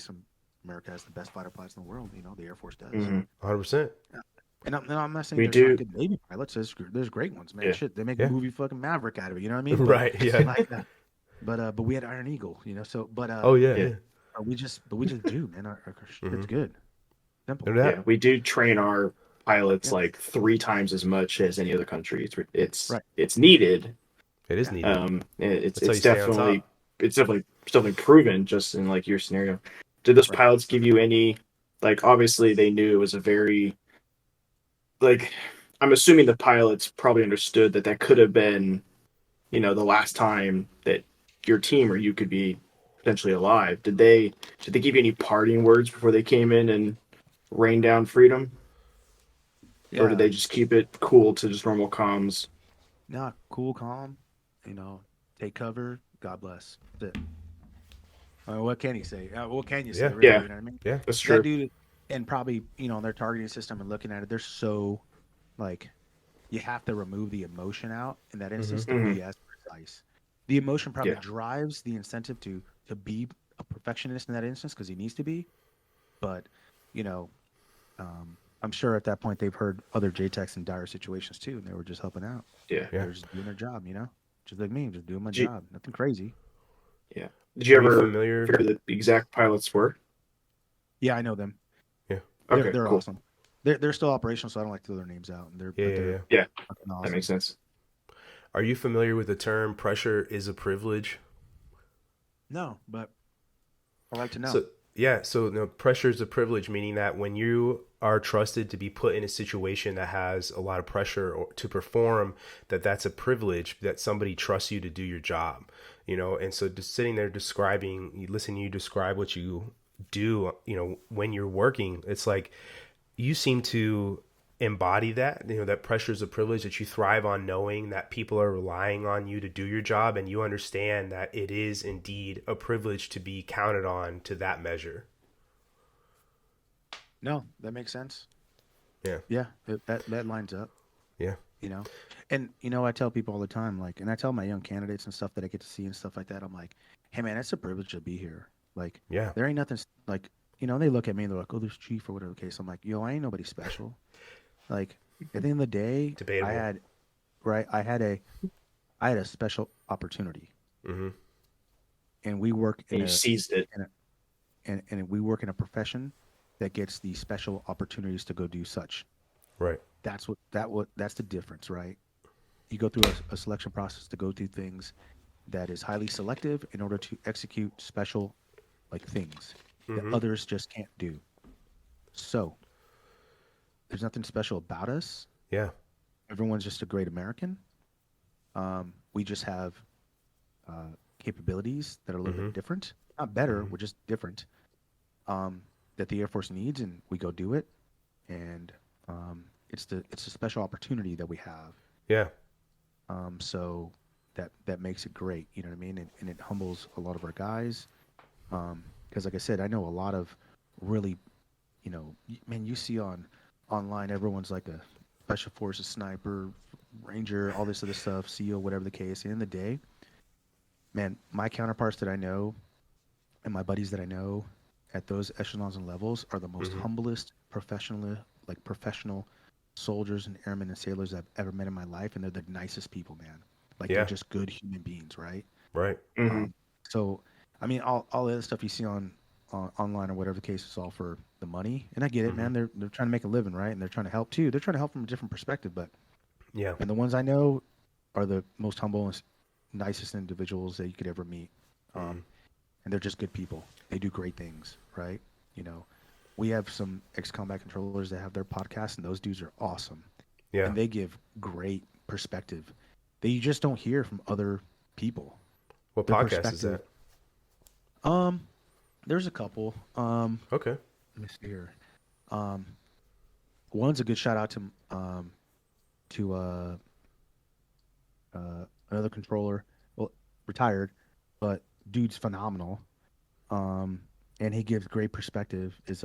America has the best fighter pilots in the world, the Air Force does.
Hmm.
100%.
Yeah. And I'm not saying
We
there's not
do.
good Navy pilots. There's great ones, man.
Yeah.
Shit, they make
Yeah.
movie fucking Maverick out of it. You know what I mean? But
Right. Yeah.
like, but we had Iron Eagle, So,
Oh yeah.
Yeah.
Yeah.
we just do, man. Our
Mm-hmm.
shit's good,
No
simple.
doubt.
Yeah. We do train our pilots
Yeah,
like 3 times as much as any other country. It's
right.
it's needed.
It is
Yeah,
needed.
It's
That's how
it's
you stay on
definitely
top.
it's definitely definitely proven just in like your scenario. Did those
right.
pilots give you any like obviously they knew it was a very like I'm assuming the pilots probably understood that that could have been, the last time that your team or you could be potentially alive. Did they give you any parting words before they came in and rained down freedom? Or did
Yeah,
they just keep it cool to just normal comms?
not cool, calm. You know, take cover. God bless. That's it. I mean, what can you say? What can you say,
Yeah.
really?
Yeah,
You know what I mean?
Yeah.
that's
That
true.
dude, and probably their targeting system and looking at it, they're so like you have to remove the emotion out in that
Mm-hmm.
instance to
Hmm.
be as precise. The emotion probably
Yeah.
drives the incentive to be a perfectionist in that instance because he needs to be. But you know, I'm sure at that point they've heard other JTECs in dire situations too, and they were just helping out.
Yeah.
Yeah.
They're just doing their job, just like me, just doing my
Did you,
job. Nothing crazy.
yeah. Did you
Are you
ever
familiar?
figure the exact pilots were?
Yeah, I know them.
Yeah.
They're
Okay,
they're
cool.
awesome. They're still operational, so I don't like to throw their names out. And
Yeah. Yeah.
they're
Yeah.
Yeah,
fucking
that makes
awesome.
sense.
Are you familiar with the term "pressure is a privilege"?
No, but I like to know.
So yeah, so no, pressure is a privilege, meaning that when you are trusted to be put in a situation that has a lot of pressure or to perform, that's a privilege that somebody trusts you to do your job, And so just sitting there listening to you describe what you do, when you're working, it's like you seem to embody that, that pressure is a privilege, that you thrive on knowing that people are relying on you to do your job, and you understand that it is indeed a privilege to be counted on to that measure.
No, that makes sense.
Yeah.
Yeah, that lines up.
Yeah.
You know, and I tell people all the time, like, and I tell my young candidates and stuff that I get to see and stuff like that. I'm like, hey man, it's a privilege to be here. Like,
Yeah.
there ain't nothing like, they look at me and they're like, oh, there's chief or whatever the case. I'm like, yo, I ain't nobody special. Like at the end of the day,
Debatable.
I had a special opportunity,
Mm-hmm.
and we work
And you seized it.
in a and we work in a profession that gets these special opportunities to go do such.
Right.
That's the difference, right? You go through a selection process to go through things that is highly selective in order to execute special like things that
Mm-hmm.
others just can't do. So there's nothing special about us.
Yeah.
Everyone's just a great American. We just have capabilities that are a little
Mm-hmm.
bit different. Not better,
Mm-hmm.
we're just different. That the Air Force needs, and we go do it. And it's a special opportunity that we have.
Yeah.
So that makes it great. You know what I mean? And it humbles a lot of our guys. Because like I said, I know a lot of really, man, you see online, everyone's like a special forces sniper, ranger, all this other stuff, SEAL, whatever the case. At the end of the day, man, my counterparts that I know and my buddies that I know at those echelons and levels are the most
Mm-hmm.
humblest, professional soldiers and airmen and sailors I've ever met in my life, and they're the nicest people, man. Like they're
Yeah.
just good human beings, right?
Right.
Hmm.
Um, so, I mean, all the other stuff you see on online or whatever the case is all for the money, and I get it,
Mm-hmm.
man. They're trying to make a living, right? And they're trying to help too. They're trying to help from a different perspective, but
Yeah.
and the ones I know are the most humble and nicest individuals that you could ever meet.
Mm-hmm.
And they're just good people. They do great things, right? You know, we have some ex-combat controllers that have their podcasts, and those dudes are awesome,
Yeah.
and they give great perspective that you just don't hear from other people.
What
Their
podcast is
perspective.
that?
Um, there's a couple.
Okay.
Let me see here. Um, one's a good shout out to another controller, well, retired, but dude's phenomenal. Um, and he gives great perspective. Is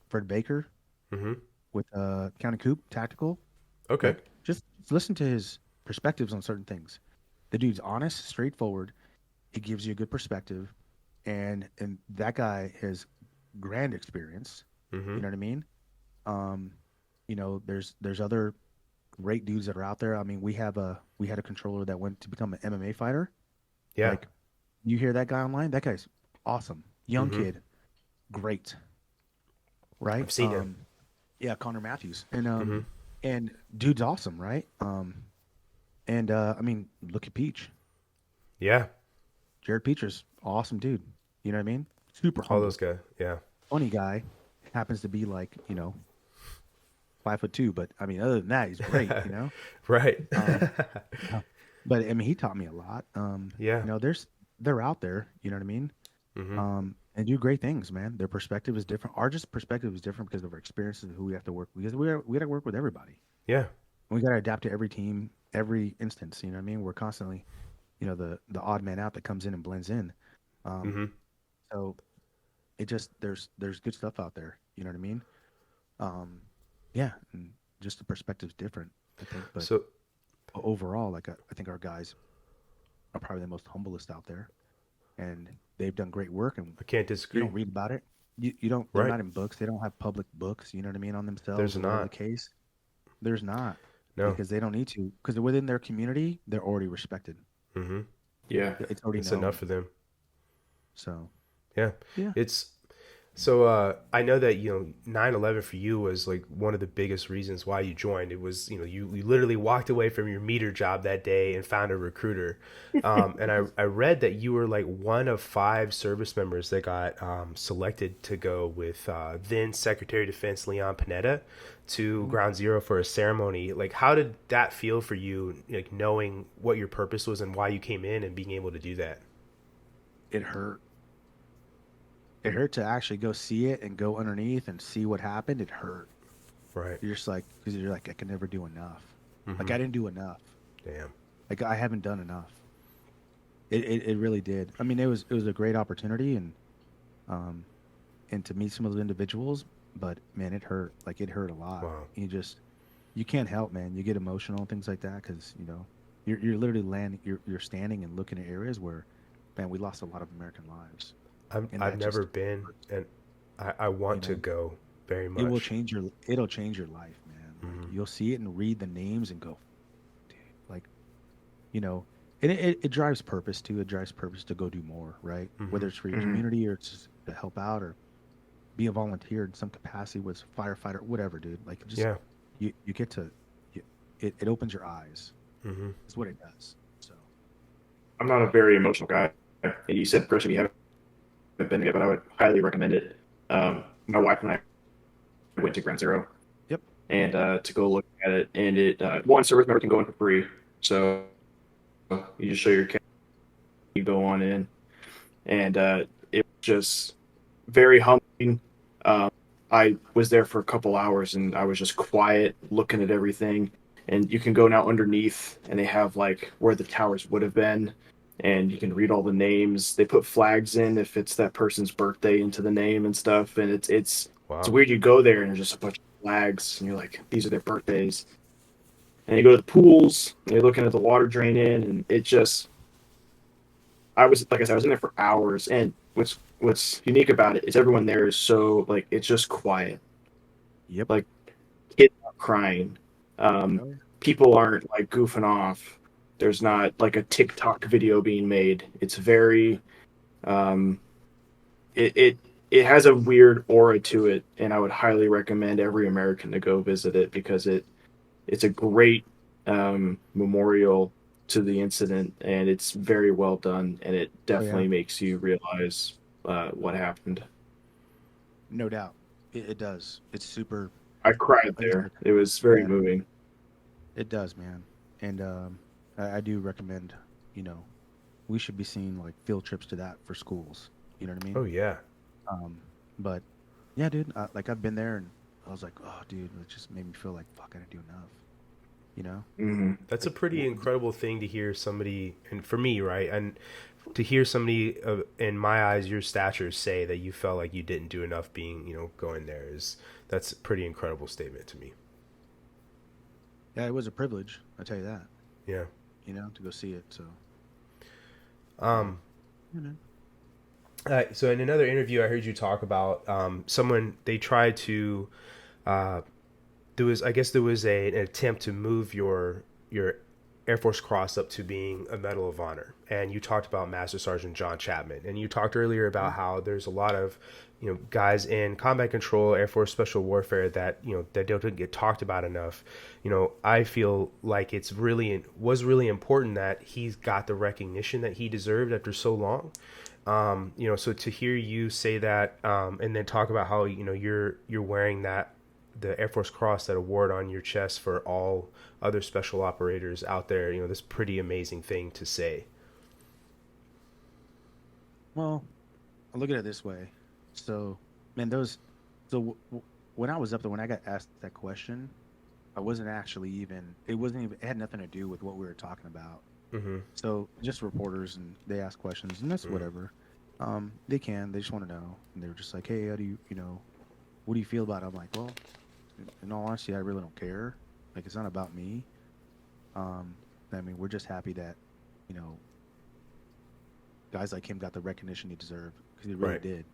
Fred Baker
Mm-hmm.
with County Coop Tactical.
Okay.
Like just listen to his perspectives on certain things. The dude's honest, straightforward. He gives you a good perspective, and that guy has grand experience.
Mm-hmm.
You know what I mean? Um, there's other great dudes that are out there. I mean, we had a controller that went to become an MMA fighter.
Yeah.
Like you hear that guy online, that guy's awesome. Young
Mm-hmm.
kid, great, right?
I've seen him.
Yeah, Connor Matthews,
Mm-hmm.
and dude's awesome, right? And I mean, look at Peach.
Yeah.
Jared Peacher's awesome dude. You know what I mean? Super
All those
humble,
guys. Yeah.
funny guy. Happens to be like 5'2", but I mean, other than that, he's great.
Right.
Um, uh, but I mean, he taught me a lot.
Yeah.
They're out there. You know what I mean?
Mm-hmm.
And do great things, man. Their perspective is different. Our just perspective is different because of our experiences of who we have to work with. Because we got to work with everybody.
Yeah.
And we got to adapt to every team, every instance. You know what I mean? We're constantly, the odd man out that comes in and blends in. Um,
Mm-hmm.
so it just there's good stuff out there. You know what I mean? Um, yeah, and just the perspective's different, I think. But
So
overall, like I think our guys are probably the most humblest out there, and they've done great work. And
I can't
you
disagree.
don't read about it. You don't. They're
Right.
not in books. They don't have public books. You know what I mean on themselves
There's
or whatever the
not.
case. There's not
No.
because they don't need to because within their community they're already respected.
Mm-hmm.
Yeah.
It's already
It's enough
known.
for them.
So
Yeah.
yeah,
It's so I know that 9/11 for you was like one of the biggest reasons why you joined. It was you literally walked away from your meter job that day and found a recruiter. And I read that you were like one of 5 service members that got selected to go with then Secretary of Defense Leon Panetta to
Mhm.
Ground Zero for a ceremony. Like, how did that feel for you? Like knowing what your purpose was and why you came in and being able to do that.
it hurt. It hurt to actually go see it and go underneath and see what happened. It hurt.
Right.
You're just like because you're like I can never do enough. Like
Mm-hmm.
I didn't do enough.
Damn.
Like I haven't done enough. It really did. I mean, it was a great opportunity um and to meet some of those individuals, but man, it hurt. Like it hurt a lot.
Wow.
You can't help, man. You get emotional and things like that because you're literally landing. You're standing and looking at areas where, man, we lost a lot of American lives, and
I've
that just
never been,
hurts.
and I
You
want to
know,
go very
it will
much.
change your. It'll change your life, man. Like you'll see it and read the names and go, dude, like, you know, and it drives purpose too. It drives purpose to go do more, right? Whether it's for your
Mm-hmm.
community or it's just to help out or be a volunteer in some capacity with firefighter, whatever, dude. Like just
Yeah.
you get to it opens your eyes.
Mm-hmm.
Is what it does. So
I'm not a very emotional guy. And you said personally you haven't been yet, but I would highly recommend it. My wife and I went to Ground Zero
yep.
and to go look at it, and it one service member can go in for free, so you just show your card, you go on in, and it was just very humbling. Um, I was there for a couple hours, and I was just quiet, looking at everything. And you can go now underneath, and they have like where the towers would have been, and you can read all the names. They put flags in if it's that person's birthday into the name and stuff. And it's
Wow.
weird. You go there, and there's just a bunch of flags, and you're like, these are their birthdays. And you go to the pools, and you're looking at the water drain in, and it just I was like I said, I was in there for hours, and what's unique about it is everyone there is so like it's just quiet.
Yep.
Like kids aren't crying, um,
Oh, yeah.
people aren't like goofing off. There's not like a TikTok video being made. It's very um, it it has a weird aura to it, and I would highly recommend every American to go visit it because it's a great memorial to the incident, and it's very well done, and it
Oh yeah.
definitely makes you realize what happened.
No doubt. It does. It's super.
I cried
Like I said,
there. It was very
yeah,
moving.
it does, man. And I do recommend. You know, we should be seeing like field trips to that for schools. You know what I mean?
Oh yeah.
Um, but yeah, dude. Like I've been there, and I was like, oh, dude, it just made me feel like fuck, I didn't do enough. You know?
Hmm.
That's a
Like,
pretty incredible thing to hear somebody, and for me, right, and to hear somebody in my eyes, your stature, say that you felt like you didn't do enough being, going there is that's a pretty incredible statement to me.
yeah, it was a privilege. I tell you that.
Yeah.
You know, to go see it. So,
Um.
you know,
So in another interview, I heard you talk about someone they tried to. Uh, there was an attempt to move your Air Force Cross up to being a Medal of Honor, and you talked about Master Sergeant John Chapman, and you talked earlier about how there's a lot of guys in combat control, Air Force Special Warfare that that don't get talked about enough. I feel like was really important that he's got the recognition that he deserved after so long. So to hear you say that, and then talk about how you're wearing the Air Force Cross, that award on your chest for all other special operators out there, this pretty amazing thing to say.
well, I look at it this way. So, man, those. So when I was up there, when I got asked that question, I wasn't actually even. It wasn't even. It had nothing to do with what we were talking about.
Mm-hmm.
So just reporters and they ask questions and that's
Mm-hmm.
whatever. They can. They just want to know. And they were just like, hey, how do you, what do you feel about it? I'm like, well, in all honesty, I really don't care. Like, it's not about me. Um, I mean, we're just happy that, you know, guys like him got the recognition he deserved because he really
Right.
did.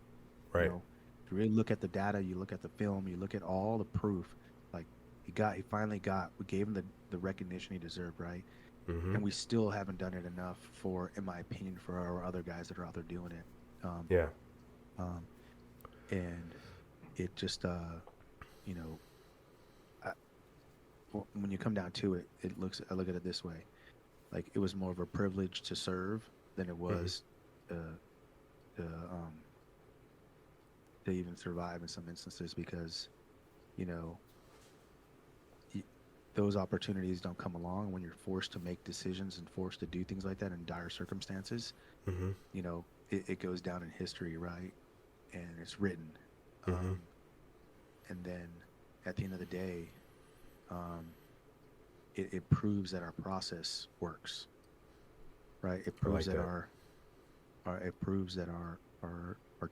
You
Right.
know, if you really look at the data, you look at the film, you look at all the proof, like he finally got, we gave him the recognition he deserved, right?
Mm-hmm.
And we still haven't done it enough for, in my opinion, for our other guys that are out there doing it. Um,
Yeah.
um, and it just, you know, I, when you come down to it, I look at it this way. Like it was more of a privilege to serve than it
Mm-hmm.
was to, to, um, to even survive in some instances because, you know, y- those opportunities don't come along when you're forced to make decisions and forced to do things like that in dire circumstances.
Mm-hmm.
You know, it goes down in history, right? And it's written.
Mm-hmm.
Um, and then at the end of the day, um, it proves that our process works, right? It
I
proves
like
that
that.
it proves that our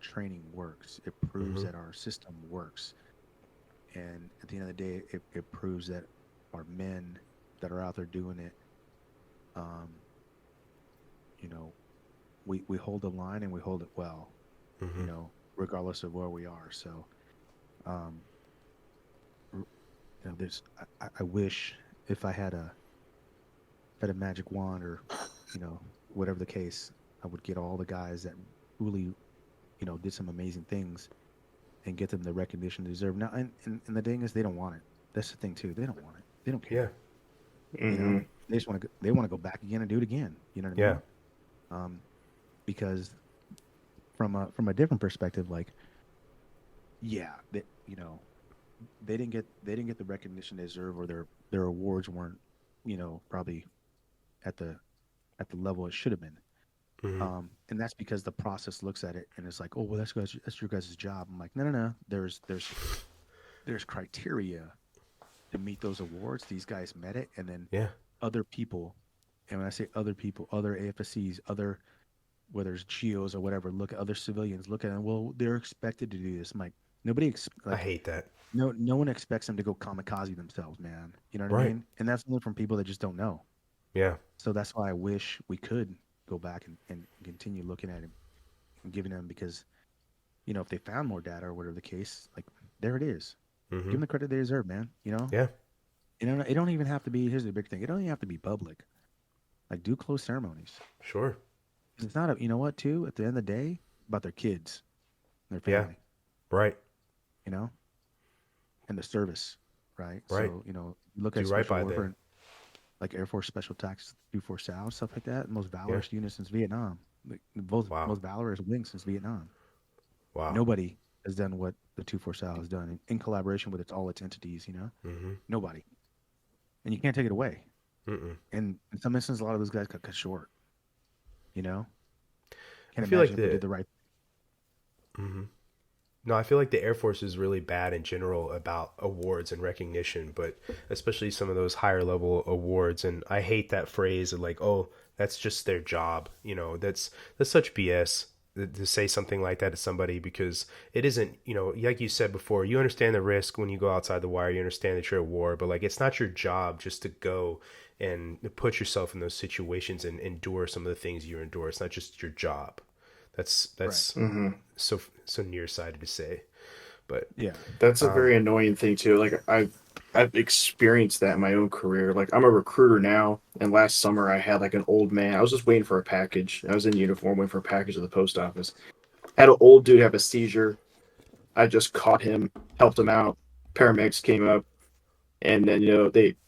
training works. It proves
Mm-hmm.
that our system works. And at the end of the day, it proves that our men that are out there doing it, um, you know, we hold the line and we hold it well,
Mm-hmm.
regardless of where we are. So, um, there's I wish if I had a magic wand or whatever the case, I would get all the guys that really did some amazing things and get them the recognition they deserve. Now, and the thing is, they don't want it. That's the thing too. They don't want it. They don't
Yeah.
care.
Hmm.
They just want to. They want to go back again and do it again. You know what I
Yeah.
mean? Because from a different perspective, like, yeah, they didn't get the recognition they deserve, or their awards weren't, probably at the level it should have been.
Hmm.
And that's because the process looks at it and it's like, oh well, that's your guys' job. I'm like, no, no, no. There's criteria to meet those awards. These guys met it, and then
Yeah.
other people, and when I say other people, other AFSCs, other whether it's GEOs or whatever, look at other civilians, look at them. Well, they're expected to do this. I'm like,
I hate that.
no one expects them to go kamikaze themselves, man. You know what I
Right.
mean? And that's only from people that just don't know.
Yeah.
So that's why I wish we could go back and continue looking at him and giving them, because if they found more data or whatever the case, like, there it is. Give
Hmm.
them the credit they deserve, man.
Yeah.
It don't even have to be. Here's the big thing. It don't even have to be public. Like, do closed ceremonies.
Sure.
'Cause it's not you know what, too, at the end of the day, about their kids, their
Yeah.
family,
Right.
you know, and the service, right?
Right.
So, look
Do
at
right
special
by
warfare,
them.
like Air Force Special Tactics 2-4 South, stuff like that. Most
Yeah.
valorous units since Vietnam. Like, both
Wow.
most valorous wings since Vietnam.
Wow.
Nobody has done what the 2-4 South has done in collaboration with all its entities.
Hmm.
Nobody. And you can't take it away.
Mm-mm.
And in some instances, a lot of those guys got cut short. You know,
I
can't
feel like
imagine if they did the right.
hmm No, I feel like the Air Force is really bad in general about awards and recognition, but especially some of those higher level awards. And I hate that phrase of like, oh, that's just their job. That's such BS to say something like that to somebody, because it isn't, like you said before, you understand the risk when you go outside the wire, you understand that you're at war, but like, it's not your job just to go and put yourself in those situations and endure some of the things you endure. It's not just your job.
Right.
That's
Hmm.
so nearsighted to say, but
Yeah.
That's a
um,
very annoying thing too. Like I've experienced that in my own career. Like I'm a recruiter now, and last summer I had like an old man. I was just waiting for a package. I was in uniform waiting for a package at the post office. Had an old dude have a seizure. I just caught him, helped him out. Paramedics came up, and then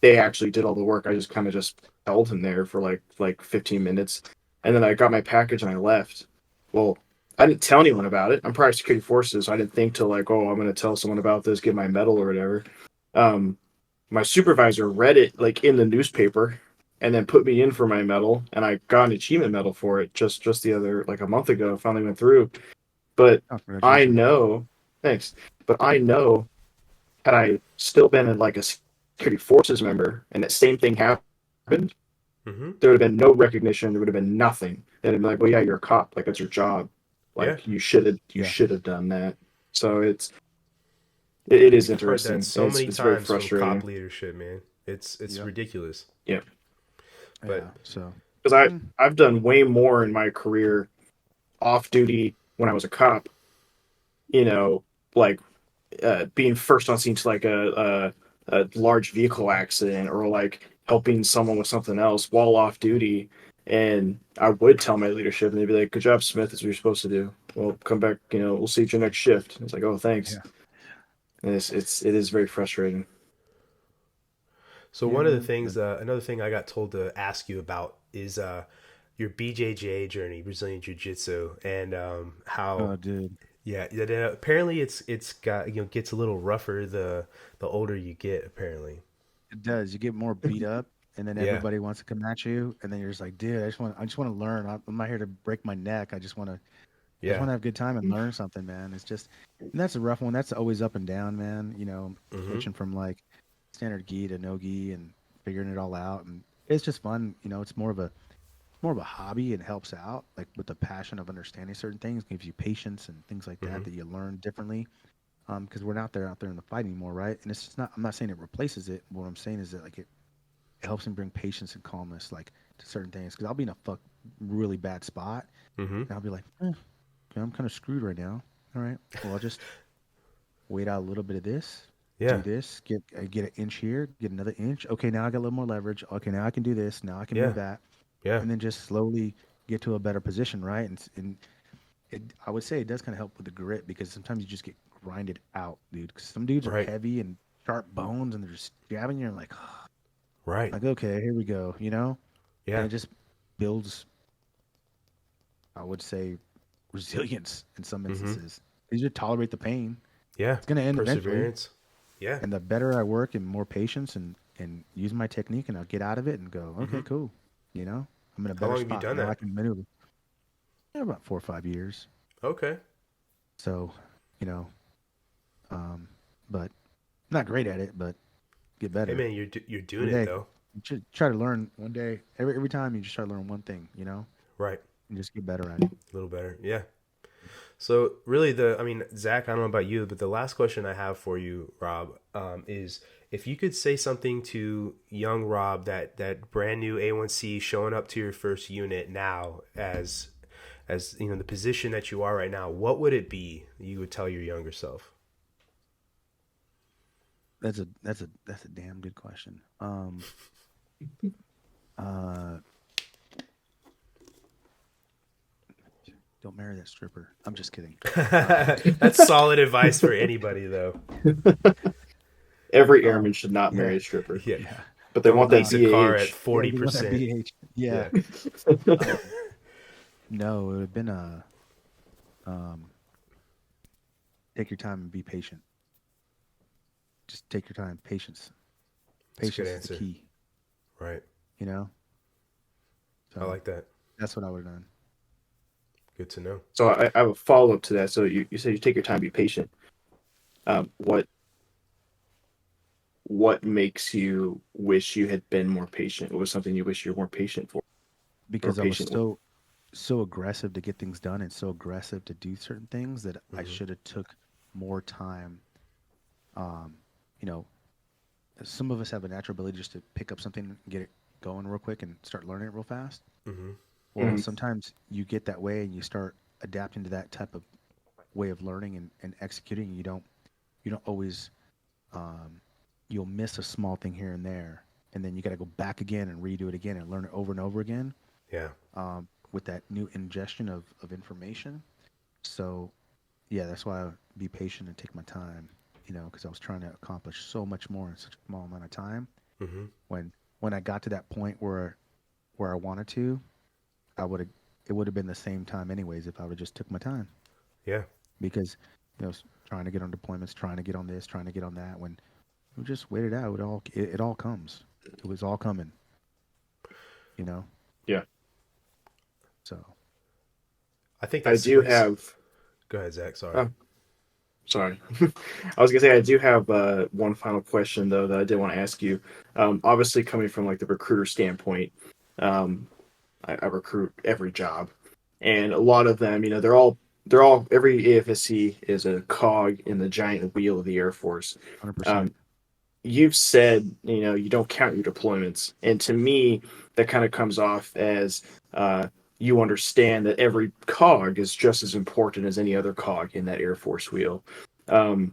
they actually did all the work. I just kind of just held him there for like 15 minutes, and then I got my package and I left. Well, I didn't tell anyone about it. I'm private security forces, so I didn't think to like, oh, I'm going to tell someone about this, get my medal or whatever. Um, my supervisor read it like in the newspaper, and then put me in for my medal, and I got an achievement medal for it just the other like a month ago. Finally went through, but
Oh,
I
congratulations, man.
know, thanks, but I know had I still been in like a security forces member and that same thing happened,
hmm
there would have been no recognition. There would have been nothing. They'd have been like, "Well, yeah, you're a cop. Like that's your job.
yeah,
Like you
Yeah.
should have done that." So it is
I've heard that
interesting.
so many
It's very
times from cop
frustrating.
leadership, man. It's
Yep.
ridiculous.
Yeah,
But
Yeah. So.
because
Mm.
I've done way more in my career off duty when I was a cop. You know, like being first on scene to like a large vehicle accident or like helping someone with something else while off duty. And I would tell my leadership, and they'd be like, "Good job, Smith. That's what you're supposed to do. Well, come back. We'll see you at your next shift." And it's like, "Oh, thanks."
Yeah.
And it is very frustrating.
so
Yeah,
one of the
man.
things, another thing I got told to ask you about is your BJJ journey, Brazilian Jiu Jitsu, and how
Oh, dude.
yeah, apparently it's got gets a little rougher the older you get apparently.
It does. You get more beat up, and then
Yeah,
everybody wants to come at you, and then you're just like, dude, I just want to learn. I'm not here to break my neck. I just want
yeah,
to have a good time and learn something, man. It's just, and that's a rough one. That's always up and down, man.
hmm
Switching from like standard gi to no gi and figuring it all out, and it's just fun. It's more of a hobby and helps out, like with the passion of understanding certain things, gives you patience and things like
hmm
that you learn differently. Because we're not out there in the fight anymore, right? And it's just not. I'm not saying it replaces it. What I'm saying is that like it helps me bring patience and calmness, like to certain things. Because I'll be in a really bad spot,
hmm
and I'll be like, okay, I'm kind of screwed right now. All right, well I'll just wait out a little bit of this,
Yeah.
do this, get an inch here, get another inch. Okay, now I got a little more leverage. Okay, now I can do this. Now I can
Yeah.
move that,
Yeah.
and then just slowly get to a better position, right? And I would say it does kind of help with the grit because sometimes you just get grinded out, dude. 'Cause some dudes are
Right.
heavy and sharp bones, and they're just jabbing you, and like,
Right.
like okay, here we go, and
Yeah.
it just builds, I would say, resilience in some
Mm-hmm.
instances. You just tolerate the pain.
Yeah.
It's gonna end eventually.
Perseverance. Yeah.
And the better I work and more patience and use my technique, and I'll get out of it and go,
Mm-hmm.
okay, cool. I'm in a
How
better
long have you
spot
done
now. I
that?
can maneuver. Yeah, about 4 or 5 years.
Okay.
So, you know, um, but not great at it, but get
Hey
better
man, you're doing
every
it
day.
though.
You should try to learn one day. Every time you just try to learn one thing,
Right.
and just get better at it.
A little better. Yeah. So really, I mean, Zach, I don't know about you, but the last question I have for you, Rob, is if you could say something to young Rob, that brand new A1C showing up to your first unit now, as you know, the position that you are right now, what would it be you would tell your younger self?
That's a damn good question. Uh, don't marry that stripper. I'm just kidding.
That's solid advice for anybody, though.
Every
Um,
airman should not
yeah,
marry a stripper,
Yeah.
yeah,
but they
Don't
want that
lease a car at
BAH.
yeah.
forty
They want that
percent.
BH. Yeah.
Yeah.
Um, no, it would have been um, take your time and be patient. Just take your time. Patience.
That's a good
Patience is the
answer.
key.
Right.
You know.
I
So
like that.
that's what I would have done.
Good to know.
So I have a follow up to that. So you said you take your time, be patient. What makes you wish you had been more patient? What was something you wish you were more patient for or
Because I was
patient with?
so aggressive to get things done and so aggressive to do certain things that I
Hmm.
should have took more time. Um, you know, some of us have a natural ability just to pick up something and get it going real quick and start learning it real fast.
Hmm.
Well,
Mhm.
sometimes you get that way and you start adapting to that type of way of learning and executing. You don't always um, you'll miss a small thing here and there, and then you got to go back again and redo it again and learn it over and over again
Yeah.
with that new ingestion of information. So yeah, that's why I be patient and take my time, because I was trying to accomplish so much more in such a small amount of time.
Hmm.
When I got to that point where I wanted to, I would have it would have been the same time anyways if I would just took my time
Yeah.
because trying to get on deployments, trying to get on this, trying to get on that. When we just wait it out, it all comes. It was all coming, you know.
Yeah,
So
I think
I
that's
do have.
Go ahead, Zach. Sorry.
Oh, sorry. I was gonna say I do have one final question though that I did want to ask you. Obviously, coming from like the recruiter standpoint, um, I recruit every job, and a lot of them, they're all every AFSC is a cog in the giant wheel of the Air Force.
100%.
Um, you've said you don't count your deployments, and to me that kind of comes off as you understand that every cog is just as important as any other cog in that Air Force wheel. um,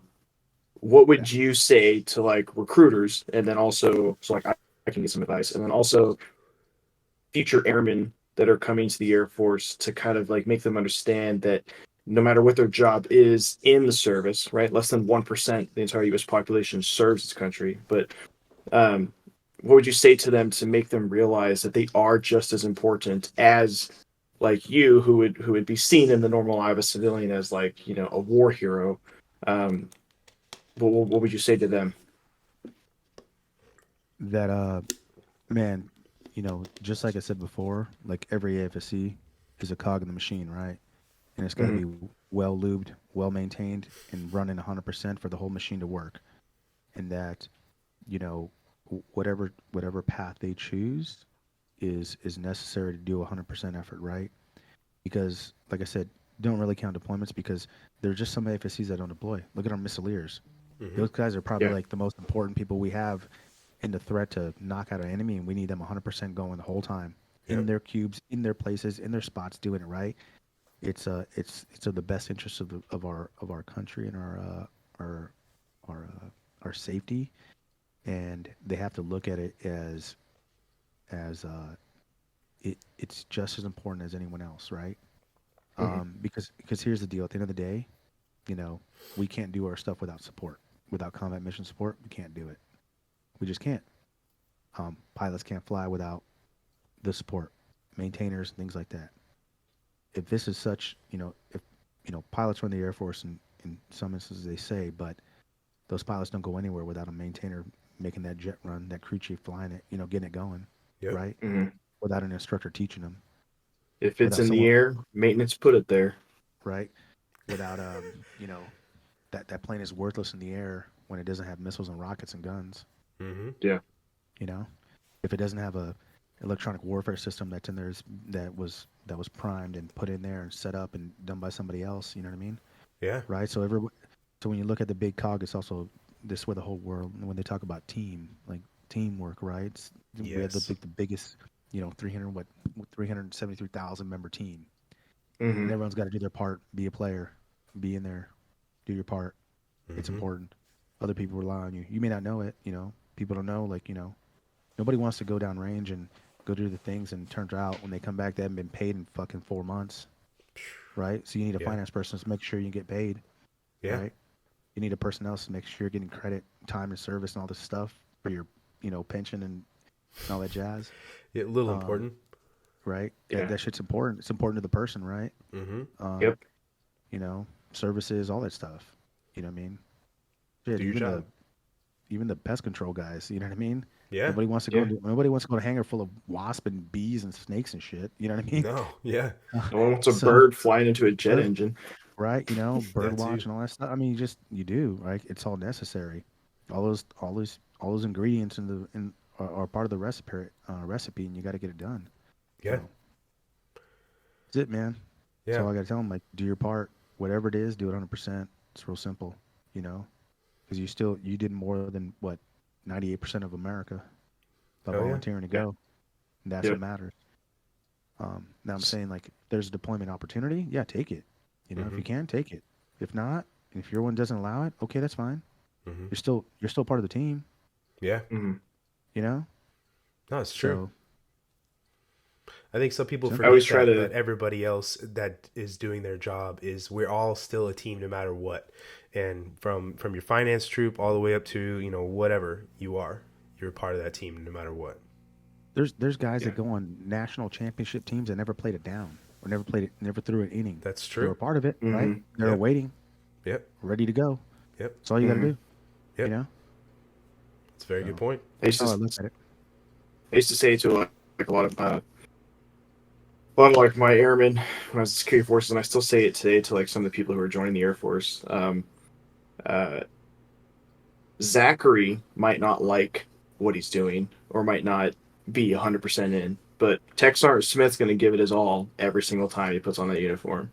what
Yeah.
would you say to like recruiters, and then also so like I can get some advice, and then also future airmen that are coming to the Air Force to kind of like make them understand that no matter what their job is in the service, right? Less than 1% of the entire U.S. population serves its country. But um, what would you say to them to make them realize that they are just as important as like you, who would be seen in the normal eye of a civilian as like a war hero? Um, what would you say to them?
That man, just like I said before, like every AFSC is a cog in the machine, right? And it's got to
Hmm.
be well lubed, well maintained, and running 100% for the whole machine to work. And that, whatever path they choose is necessary to do 100% effort, right? Because, like I said, don't really count deployments because there's just some AFSCs that don't deploy. Look at our missileers;
Hmm.
those guys are probably
Yeah.
like the most important people we have in the threat to knock out an enemy, and we need them 100% going the whole time in
Yep.
their cubes, in their places, in their spots, doing it right. It's of the best interest of our country and our our safety, and they have to look at it as it's just as important as anyone else, right? Because here's the deal: at the end of the day, we can't do our stuff without support, without combat mission support. We can't do it. We just can't. Pilots can't fly without the support, maintainers, things like that. If this is such, if pilots run the Air Force, in some instances they say, but those pilots don't go anywhere without a maintainer making that jet run, that crew chief flying it, getting it going, right? Without an instructor teaching them.
If it's in the air, maintenance put it there.
Right. Without that plane is worthless in the air when it doesn't have missiles and rockets and guns.
Yeah.
If it doesn't have a electronic warfare system that's in there that was primed and put in there and set up and done by somebody else, you know what I mean?
Yeah.
Right. So when you look at the big cog, it's also this where the whole world, when they talk about teamwork, right? We have the biggest, 373,000 member team. And everyone's got to do their part, be a player, be in there, do your part. It's important. Other people rely on you. You may not know it, people don't know, nobody wants to go down range and go do the things, and turns out when they come back, they haven't been paid in fucking 4 months, right? So you need a finance person to make sure you get paid, right? You need a personnel to make sure you're getting credit, time and service and all this stuff for your, pension and all that jazz.
Yeah, a little important.
Right? Yeah. That shit's important. It's important to the person, right?
Yep.
Services, all that stuff. You know what I mean? Shit,
do your job.
Even the pest control guys, you know what I mean?
Yeah.
Nobody wants to go to a hangar full of wasps and bees and snakes and shit. You know what I mean?
No, yeah.
No one wants a bird flying into a jet engine.
Right, bird watch and all that stuff. I mean, you do, right? It's all necessary. All those ingredients are part of the recipe, and you got to get it done.
Yeah.
So, that's it, man.
Yeah.
So I got to tell them, do your part, whatever it is, do it 100%. It's real simple, because you did more than 98% of America by volunteering to go. And that's what matters. Now I'm saying, if there's a deployment opportunity, take it. If you can, take it. If not, and if your one doesn't allow it, okay, that's fine. You're still part of the team.
Yeah.
No,
it's true.
So,
I think some people forget that everybody else that is doing their job we're all still a team no matter what. And from your finance troop all the way up to, whatever you are, you're a part of that team no matter what.
There's guys that go on national championship teams that never played it down or never threw an inning.
That's true.
They were part of it, right? They're waiting.
Yep.
Ready to go.
Yep.
That's all you got to do.
Yep. It's a very good point.
I used to say to a lot of my airmen when I was in security forces, and I still say it today to some of the people who are joining the Air Force. Zachary might not like what he's doing or might not be 100% in, but Tech Sergeant Smith's going to give it his all every single time he puts on that uniform,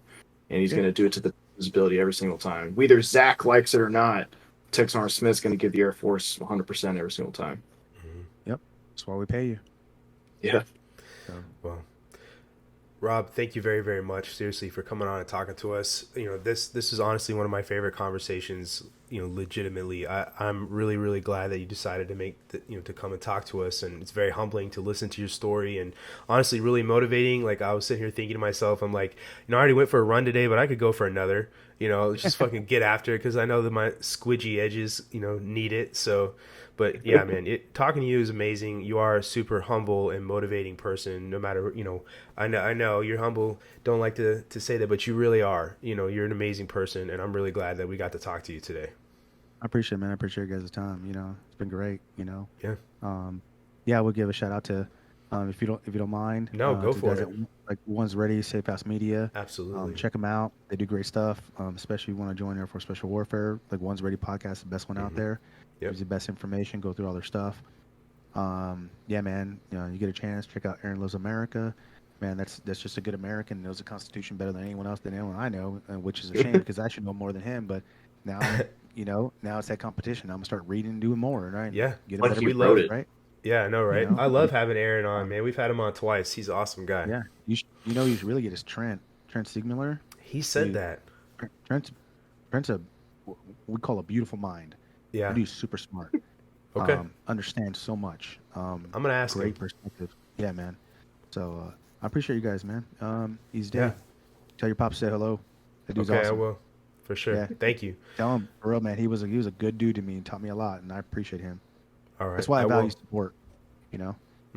and he's going to do it to the his ability every single time. Whether Zach likes it or not, Tech Sergeant Smith's going to give the Air Force 100% every single time.
Yep, that's why we pay you.
Yeah.
Well, Rob, thank you very, very much, seriously, for coming on and talking to us. This is honestly one of my favorite conversations. Legitimately, I'm really, really glad that you decided to make to come and talk to us, and it's very humbling to listen to your story, and honestly, really motivating. I was sitting here thinking to myself, I'm like, I already went for a run today, but I could go for another. Just fucking get after it, because I know that my squidgy edges, need it. So. But yeah, man, talking to you is amazing. You are a super humble and motivating person. No matter, I know you're humble. Don't like to say that, but you really are. You're an amazing person, and I'm really glad that we got to talk to you today.
I appreciate it, man. I appreciate you guys' time. It's been great.
Yeah.
Yeah, we'll give a shout out to, if you don't mind.
No, go for it.
One's Ready, Safe House Media.
Absolutely.
Check them out. They do great stuff. Especially if you want to join Air Force Special Warfare. One's Ready podcast, the best one out there.
Yep.
Gives you the best information. Go through all their stuff. Yeah, man. You get a chance, check out Aaron Loves America. Man, that's just a good American. Knows the Constitution better than anyone else, than anyone I know, which is a shame because I should know more than him. But now, now it's that competition. I'm gonna start reading and doing more, right?
Yeah,
get
like you wrote it,
right?
Yeah, I know, right? I love having Aaron on, man. We've had him on twice. He's an awesome guy.
Yeah, you should really get his Trent Sigmuller.
He said that.
Trent's we call a beautiful mind.
Yeah.
That dude's super smart.
Okay.
Understands so much.
I'm gonna ask
Great
him.
perspective. Yeah, man. So I appreciate you guys, man. Easy
Yeah.
day. Tell your pops say hello. That dude's
Okay, I
awesome.
will. For sure.
Yeah.
Thank you.
Tell him for real, man. He was a good dude to me and taught me a lot, and I appreciate him.
All right.
That's why I
I
value
will.
support. You know,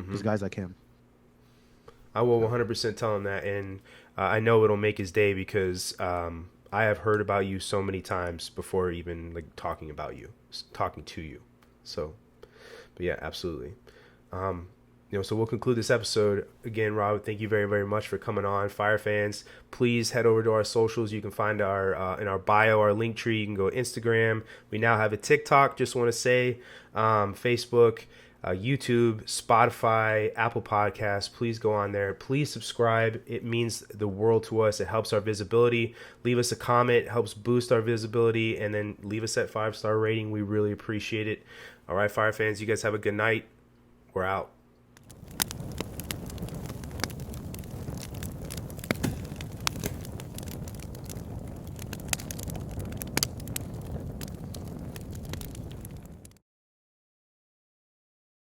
just guys like him.
I will 100% tell him that, and I know it'll make his day because I have heard about you so many times before even like talking to you. So, but yeah, absolutely. So we'll conclude this episode again. Rob, thank you very, very much for coming on. Fire fans, please head over to our socials. You can find our in our bio, our link tree. You can go Instagram. We now have a TikTok. Just want to say, Facebook. YouTube, Spotify, Apple Podcasts. Please go on there. Please subscribe. It means the world to us. It helps our visibility. Leave us a comment. It helps boost our visibility. And then leave us that 5-star rating. We really appreciate it. All right, Fire fans, you guys have a good night. We're out.